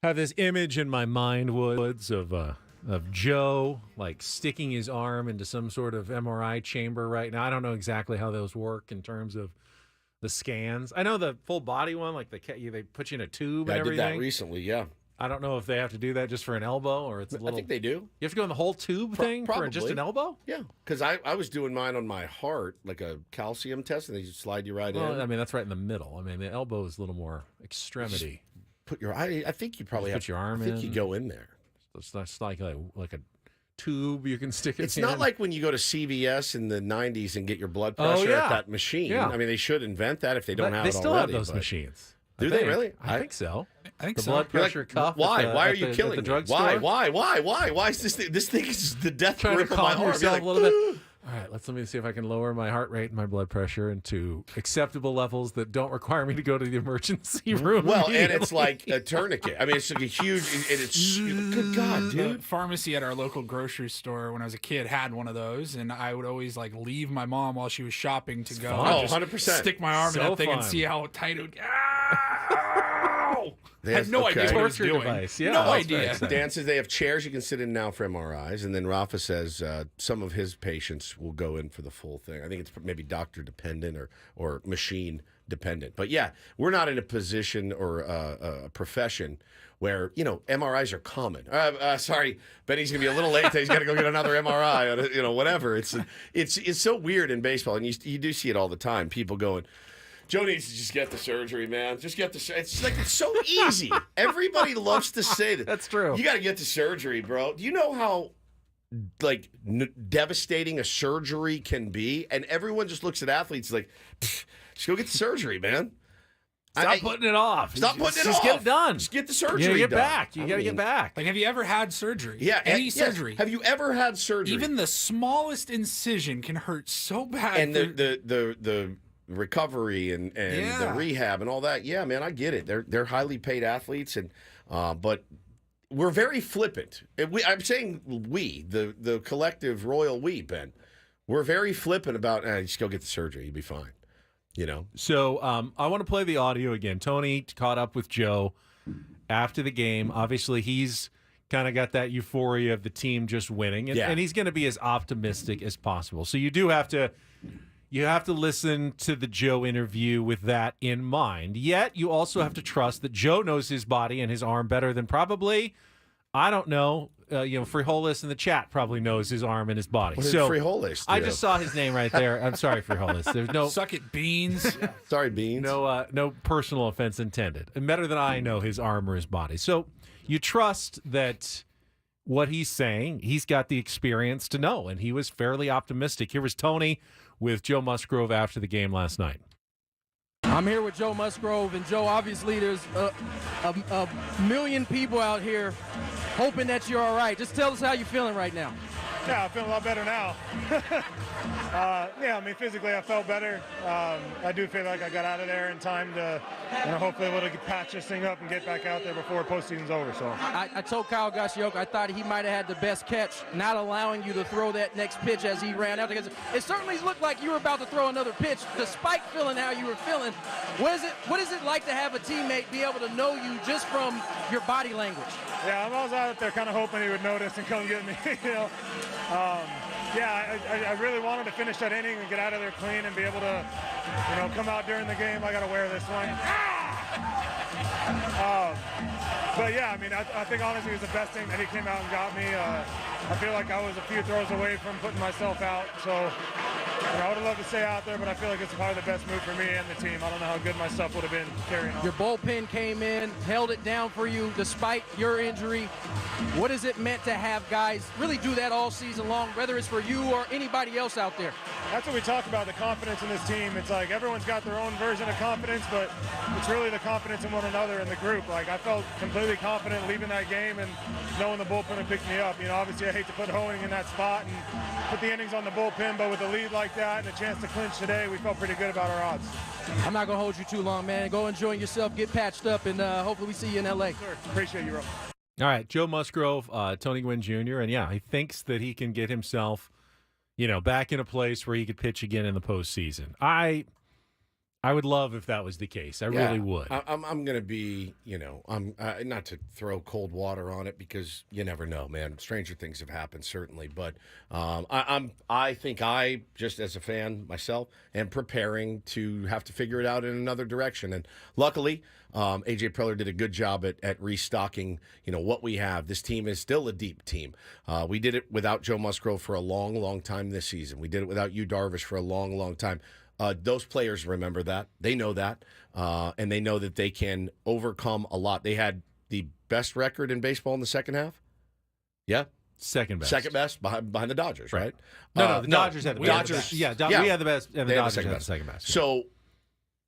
Have this image in my mind, Woods, of Joe like sticking his arm into some sort of MRI chamber right now. I don't know exactly how those work in terms of the scans. I know the full body one, like they put you in a tube and everything. I did that recently, yeah. I don't know if they have to do that just for an elbow or it's a little. I think they do. You have to go in the whole tube thing for just an elbow? Yeah, because I was doing mine on my heart, like a calcium test, and they just slide you right in. I mean, that's right in the middle. I mean, the elbow is a little more extremity. Put your, I think you probably have put your arm I in. think you go in there. It's like a tube you can stick it in. It's not like when you go to CVS in the 90s and get your blood pressure at that machine. Yeah. I mean, they should invent that if they don't have it already. They still have those machines. Do they really? I think so. I think the so. blood pressure cuff. Why? Why are you killing me? Why is this thing? This thing is the death grip of my arm. Yourself a little bit. All right, let me see if I can lower my heart rate and my blood pressure into acceptable levels that don't require me to go to the emergency room. Well, and it's like a tourniquet. I mean, it's like a huge. And it's good God, dude. The pharmacy at our local grocery store when I was a kid had one of those, and I would always like leave my mom while she was shopping to go. Oh, 100%. Stick my arm in that thing and see how tight it would get. I had no idea what he was doing. Device. Yeah, no idea. Dan says they have chairs you can sit in now for MRIs, and then Rafa says some of his patients will go in for the full thing. I think it's maybe doctor dependent or machine dependent. But yeah, we're not in a position or a profession where MRIs are common. Sorry, Benny's gonna be a little late. He's got to go get another MRI. Whatever. It's so weird in baseball, and you do see it all the time. People going, Joe needs to just get the surgery, man. Just get the surgery. It's like, it's so easy. Everybody loves to say that. That's true. You got to get the surgery, bro. Do you know how, devastating a surgery can be? And everyone just looks at athletes like, just go get the surgery, man. Stop putting it off. Stop putting it off. Just get it done. Just get the surgery You get done. back. You got to get back. Like, have you ever had surgery? Yeah. Any surgery? Have you ever had surgery? Even the smallest incision can hurt so bad. And the recovery and the rehab and all that. Yeah, man, I get it. They're highly paid athletes, and but we're very flippant. I'm saying the collective royal we, Ben. We're very flippant about just go get the surgery. You'll be fine. So I want to play the audio again. Tony caught up with Joe after the game. Obviously, he's kind of got that euphoria of the team just winning, and he's going to be as optimistic as possible. So you do have to. You have to listen to the Joe interview with that in mind. Yet, you also have to trust that Joe knows his body and his arm better than probably, I don't know, Frijoles in the chat probably knows his arm and his body. What did Frijoles do? I just saw his name right there. I'm sorry, Frijoles. There's no suck it, Beans. Sorry, Beans. No personal offense intended. And better than I know his arm or his body. So you trust that what he's saying, he's got the experience to know, and he was fairly optimistic. Here was Tony with Joe Musgrove after the game last night. I'm here with Joe Musgrove, and Joe, obviously there's a million people out here hoping that you're all right. Just tell us how you're feeling right now. Yeah, I feel a lot better now. Yeah, I mean, physically I felt better. I do feel like I got out of there in time to, hopefully able to patch this thing up and get back out there before postseason's over. So I told Kyle Gashioka I thought he might have had the best catch, not allowing you to throw that next pitch as he ran out, because it certainly looked like you were about to throw another pitch, despite feeling how you were feeling. What is it like to have a teammate be able to know you just from your body language? Yeah, I was out there kind of hoping he would notice and come get me. I really wanted to finish that inning and get out of there clean and be able to, come out during the game. I got to wear this one. But yeah, I mean, I think honestly it was the best thing that he came out and got me. I feel like I was a few throws away from putting myself out. So I would have loved to stay out there, but I feel like it's probably the best move for me and the team. I don't know how good my stuff would have been carrying on. Your bullpen came in, held it down for you despite your injury. What has it meant to have guys really do that all season long, whether it's for you or anybody else out there? That's what we talk about, the confidence in this team. It's like everyone's got their own version of confidence, but it's really the confidence in one another in the group. Like I felt completely confident leaving that game and knowing the bullpen would pick me up. Obviously I hate to put Hoeing in that spot and put the innings on the bullpen, but with a lead like that and a chance to clinch today, we felt pretty good about our odds. I'm not going to hold you too long, man. Go enjoy yourself, get patched up, and hopefully we see you in L.A. Sure. Appreciate you, bro. All right, Joe Musgrove, Tony Gwynn Jr., and yeah, he thinks that he can get himself, back in a place where he could pitch again in the postseason. I would love if that was the case. I really would. I'm going to be, I'm not to throw cold water on it because you never know, man. Stranger things have happened, certainly. But I think I, just as a fan myself, am preparing to have to figure it out in another direction. And luckily, A.J. Preller did a good job at restocking, what we have. This team is still a deep team. We did it without Joe Musgrove for a long, long time this season. We did it without Yu Darvish for a long, long time. Those players remember that. They know that. And they know that they can overcome a lot. They had the best record in baseball in the second half. Yeah. Second best. Second best behind the Dodgers, right? No, the Dodgers had the best. Dodgers. We had the best, and the Dodgers had the second best. So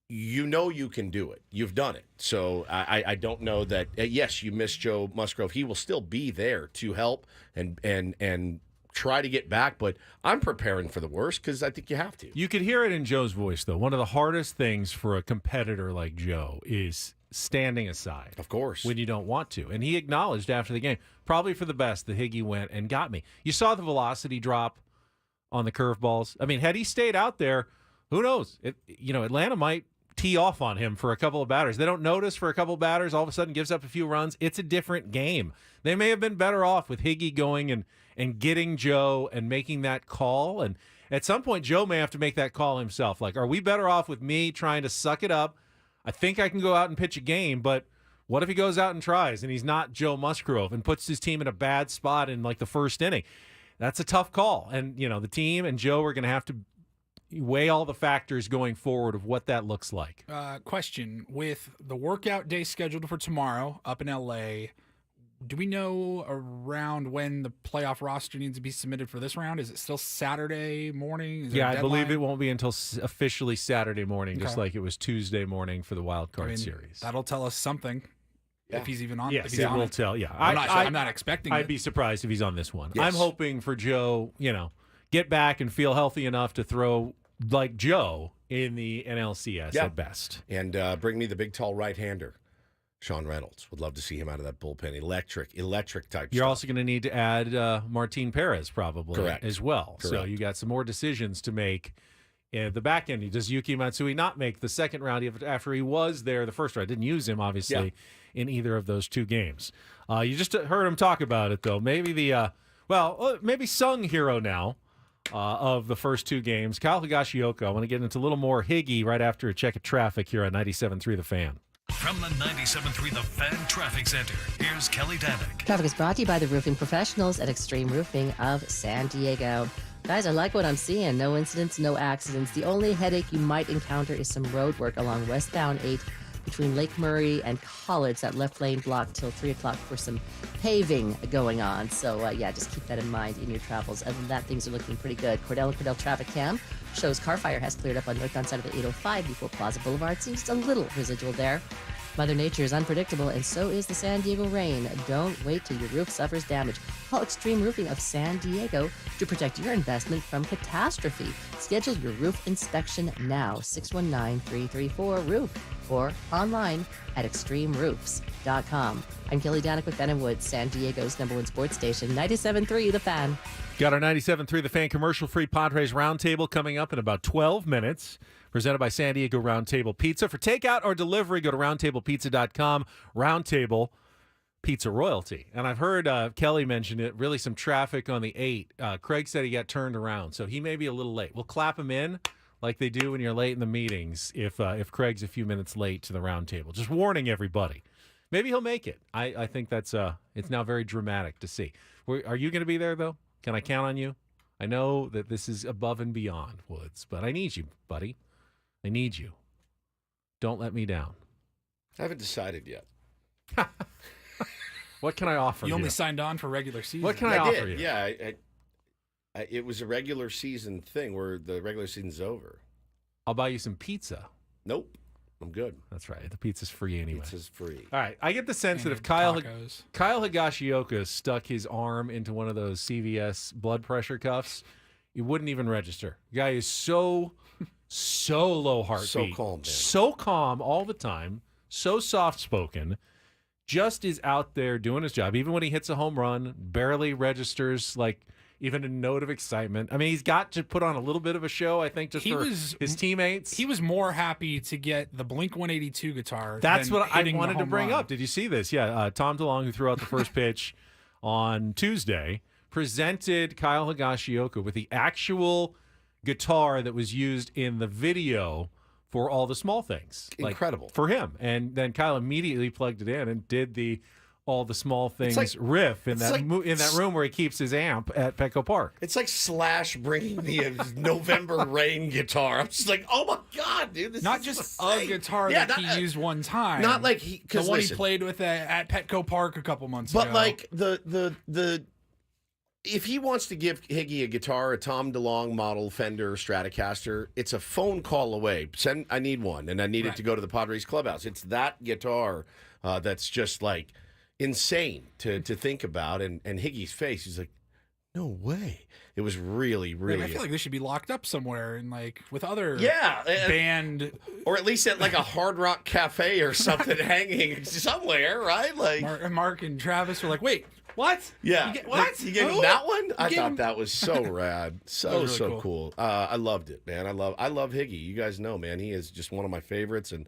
you can do it. You've done it. So I don't know that, yes, you miss Joe Musgrove. He will still be there to help and try to get back, but I'm preparing for the worst because I think you have to. You could hear it in Joe's voice, though. One of the hardest things for a competitor like Joe is standing aside. Of course. When you don't want to. And he acknowledged after the game, probably for the best, that Higgy went and got me. You saw the velocity drop on the curveballs. I mean, had he stayed out there, who knows? Atlanta might tee off on him for a couple of batters. They don't notice for a couple of batters, all of a sudden gives up a few runs. It's a different game. They may have been better off with Higgy going and getting Joe and making that call. And at some point, Joe may have to make that call himself. Like, are we better off with me trying to suck it up? I think I can go out and pitch a game, but what if he goes out and tries and he's not Joe Musgrove and puts his team in a bad spot in like the first inning? That's a tough call. And, the team and Joe are going to have to weigh all the factors going forward of what that looks like. Question, with the workout day scheduled for tomorrow up in L.A., do we know around when the playoff roster needs to be submitted for this round? Is it still Saturday morning? Is I believe it won't be until officially Saturday morning, just like it was Tuesday morning for the wild card series. That'll tell us something. If he's even on. Yes, if he's it will tell. Yeah, I'm not expecting. I'd be surprised if he's on this one. Yes. I'm hoping for Joe, get back and feel healthy enough to throw like Joe in the NLCS at best. And bring me the big, tall right-hander, Sean Reynolds. Would love to see him out of that bullpen. Electric type You're stuff. also going to need to add Martin Perez probably as well. Correct. So you got some more decisions to make. The back end, does Yuki Matsui not make the second round after he was there the first round? Didn't use him, obviously, in either of those two games. You just heard him talk about it, though. Maybe maybe sung hero now of the first two games, Kyle Higashioka. I want to get into a little more Higgy right after a check of traffic here on 97.3 The Fan. From the 97.3 The Fan Traffic Center, here's Kelly Danick. Traffic is brought to you by the roofing professionals at Extreme Roofing of San Diego. Guys, I like what I'm seeing. No incidents, no accidents. The only headache you might encounter is some road work along westbound 8 between Lake Murray and College. That left lane blocked till 3 o'clock for some paving going on. So, just keep that in mind in your travels. Other than that, things are looking pretty good. Cordell Traffic Cam shows car fire has cleared up on northbound side of the 805 before Plaza Boulevard. Seems just a little residual there. Mother Nature is unpredictable, and so is the San Diego rain. Don't wait till your roof suffers damage. Call Extreme Roofing of San Diego to protect your investment from catastrophe. Schedule your roof inspection now, 619-334-ROOF, or online at extremeroofs.com. I'm Kelly Danik with Ben & Woods, San Diego's #1 sports station, 97.3 The Fan. Got our 97.3 The Fan commercial-free Padres Roundtable coming up in about 12 minutes. Presented by San Diego Roundtable Pizza. For takeout or delivery, go to roundtablepizza.com. Roundtable Pizza Royalty. And I've heard Kelly mention it, really some traffic on the 8. Craig said he got turned around, so he may be a little late. We'll clap him in like they do when you're late in the meetings if Craig's a few minutes late to the roundtable. Just warning everybody. Maybe he'll make it. I think that's it's now very dramatic to see. Are you going to be there, though? Can I count on you? I know that this is above and beyond, Woods, but I need you, buddy. I need you. Don't let me down. I haven't decided yet. What can I offer you? You only signed on for regular season. What can I offer you? Yeah, it was a regular season thing where the regular season's over. I'll buy you some pizza. Nope. I'm good. That's right. The pizza's free anyway. Pizza's free. All right. I get the sense that if Kyle Higashioka stuck his arm into one of those CVS blood pressure cuffs, he wouldn't even register. The guy is so low heartbeat. So calm, man. So calm all the time. So soft-spoken. Just is out there doing his job. Even when he hits a home run, barely registers like even a note of excitement. I mean, he's got to put on a little bit of a show, I think, just for his teammates. He was more happy to get the Blink-182 guitar. That's what I wanted to home bring run. up. Did you see this? Yeah, Tom DeLonge, who threw out the first pitch on Tuesday, presented Kyle Higashioka with the actual guitar that was used in the video for All the Small Things. Incredible. For him. And then Kyle immediately plugged it in and did the All the Small Things riff in that room where he keeps his amp at Petco Park. It's like Slash bringing the November Rain guitar. I'm just like, oh my God, dude. This Not is just insane. a guitar that he used one time. Not like the one he played with at Petco Park a couple months ago. But like the if he wants to give Higgy a guitar, a Tom DeLonge model Fender Stratocaster, it's a phone call away. I need one, and I need it to go to the Padres clubhouse. It's that guitar that's just like insane to think about. And Higgy's face, he's like, no way. It was really, really. I feel like they should be locked up somewhere and like with other band, or at least at like a Hard Rock Cafe or something, hanging somewhere, right? Like Mark and Travis were like, wait. What? Yeah. What? You gave him that one? I thought that was so rad. So really cool. I loved it, man. I love Higgy. You guys know, man. He is just one of my favorites and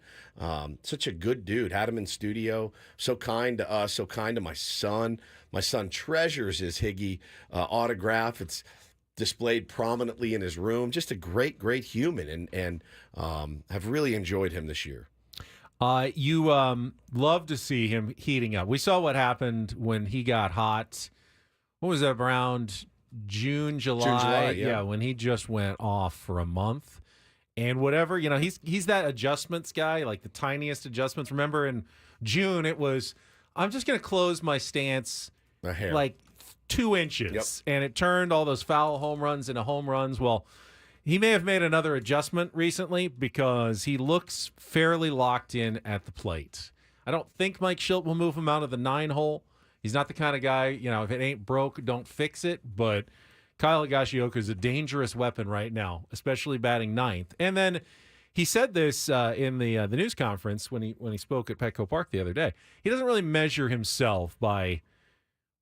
such a good dude. Had him in studio. So kind to us. So kind to my son. My son treasures his Higgy autograph. It's displayed prominently in his room. Just a great, great human, and have really enjoyed him this year. You love to see him heating up. We saw what happened when he got hot. What was that, around June, July? Yeah, when he just went off for a month. And whatever, he's that adjustments guy, like the tiniest adjustments. Remember in June, it was, I'm just going to close my stance like 2 inches. And it turned all those foul home runs into home runs. Well, he may have made another adjustment recently because he looks fairly locked in at the plate. I don't think Mike Schilt will move him out of the 9-hole. He's not the kind of guy, if it ain't broke, don't fix it. But Kyle Higashioka is a dangerous weapon right now, especially batting ninth. And then he said this in the news conference when he spoke at Petco Park the other day. He doesn't really measure himself by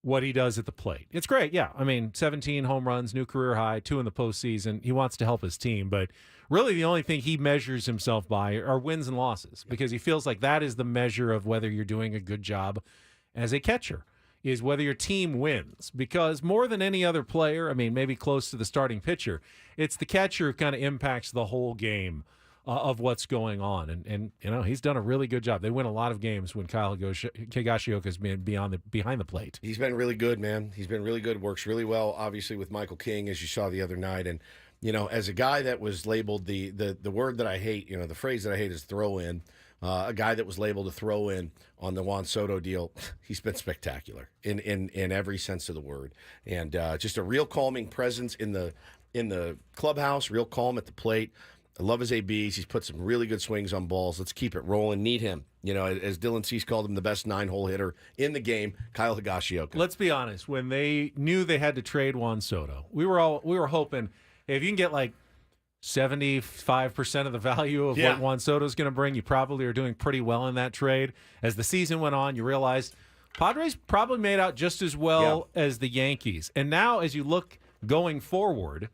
what he does at the plate. It's great, yeah. I mean, 17 home runs, new career high, 2 in the postseason. He wants to help his team, but really the only thing he measures himself by are wins and losses because he feels like that is the measure of whether you're doing a good job as a catcher, is whether your team wins. Because more than any other player, I mean, maybe close to the starting pitcher, it's the catcher who kind of impacts the whole game of what's going on. And he's done a really good job. They win a lot of games when Kyle Higashioka's been behind the plate. He's been really good, man. He's been really good. Works really well, obviously, with Michael King, as you saw the other night. And, as a guy that was labeled the word that I hate, the phrase that I hate is throw in. A guy that was labeled a throw in on the Juan Soto deal, he's been spectacular in every sense of the word. And just a real calming presence in the clubhouse, real calm at the plate. I love his ABs. He's put some really good swings on balls. Let's keep it rolling. Need him. You know, as Dylan Cease called him, the best 9-hole hitter in the game, Kyle Higashioka. Let's be honest. When they knew they had to trade Juan Soto, we were hoping, hey, if you can get like 75% of the value of what Juan Soto is going to bring, you probably are doing pretty well in that trade. As the season went on, you realized Padres probably made out just as well as the Yankees. And now, as you look going forward,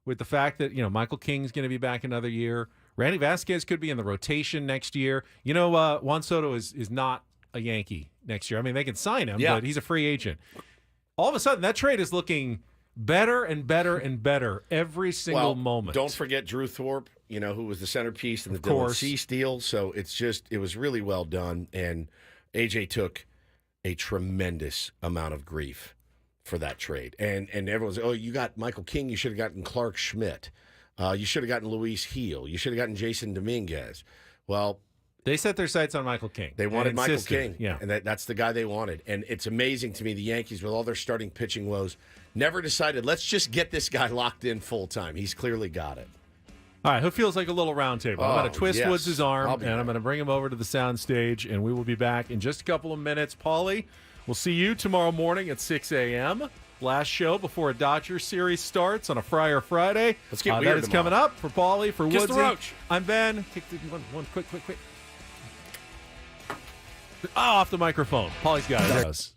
with the fact that, you know, Michael King's going to be back another year, Randy Vasquez could be in the rotation next year. You know, Juan Soto is not a Yankee next year. I mean, they can sign him, but he's a free agent. All of a sudden, that trade is looking better and better and better every single moment. Don't forget Drew Thorpe, you know, who was the centerpiece in the Dylan Cease deal. So it was really well done. And AJ took a tremendous amount of grief for that trade. And everyone's, oh, you got Michael King, you should have gotten Clark Schmidt. You should have gotten Luis Heel. You should have gotten Jason Dominguez. Well, they set their sights on Michael King. They wanted Michael King. Yeah. And that's the guy they wanted. And it's amazing to me, the Yankees, with all their starting pitching woes, never decided, let's just get this guy locked in full time. He's clearly got it. All right, who feels like a little round table? I'm going to twist Woods' arm, and I'm going to bring him over to the sound stage, and we will be back in just a couple of minutes. Paulie, we'll see you tomorrow morning at 6 a.m. Last show before a Dodgers series starts on a Friar Friday. Let's get weird That is tomorrow. coming up for Paulie, for Kiss Woodsy. the roach. I'm Ben. Kick the, one quick. Off the microphone. Paulie's got it.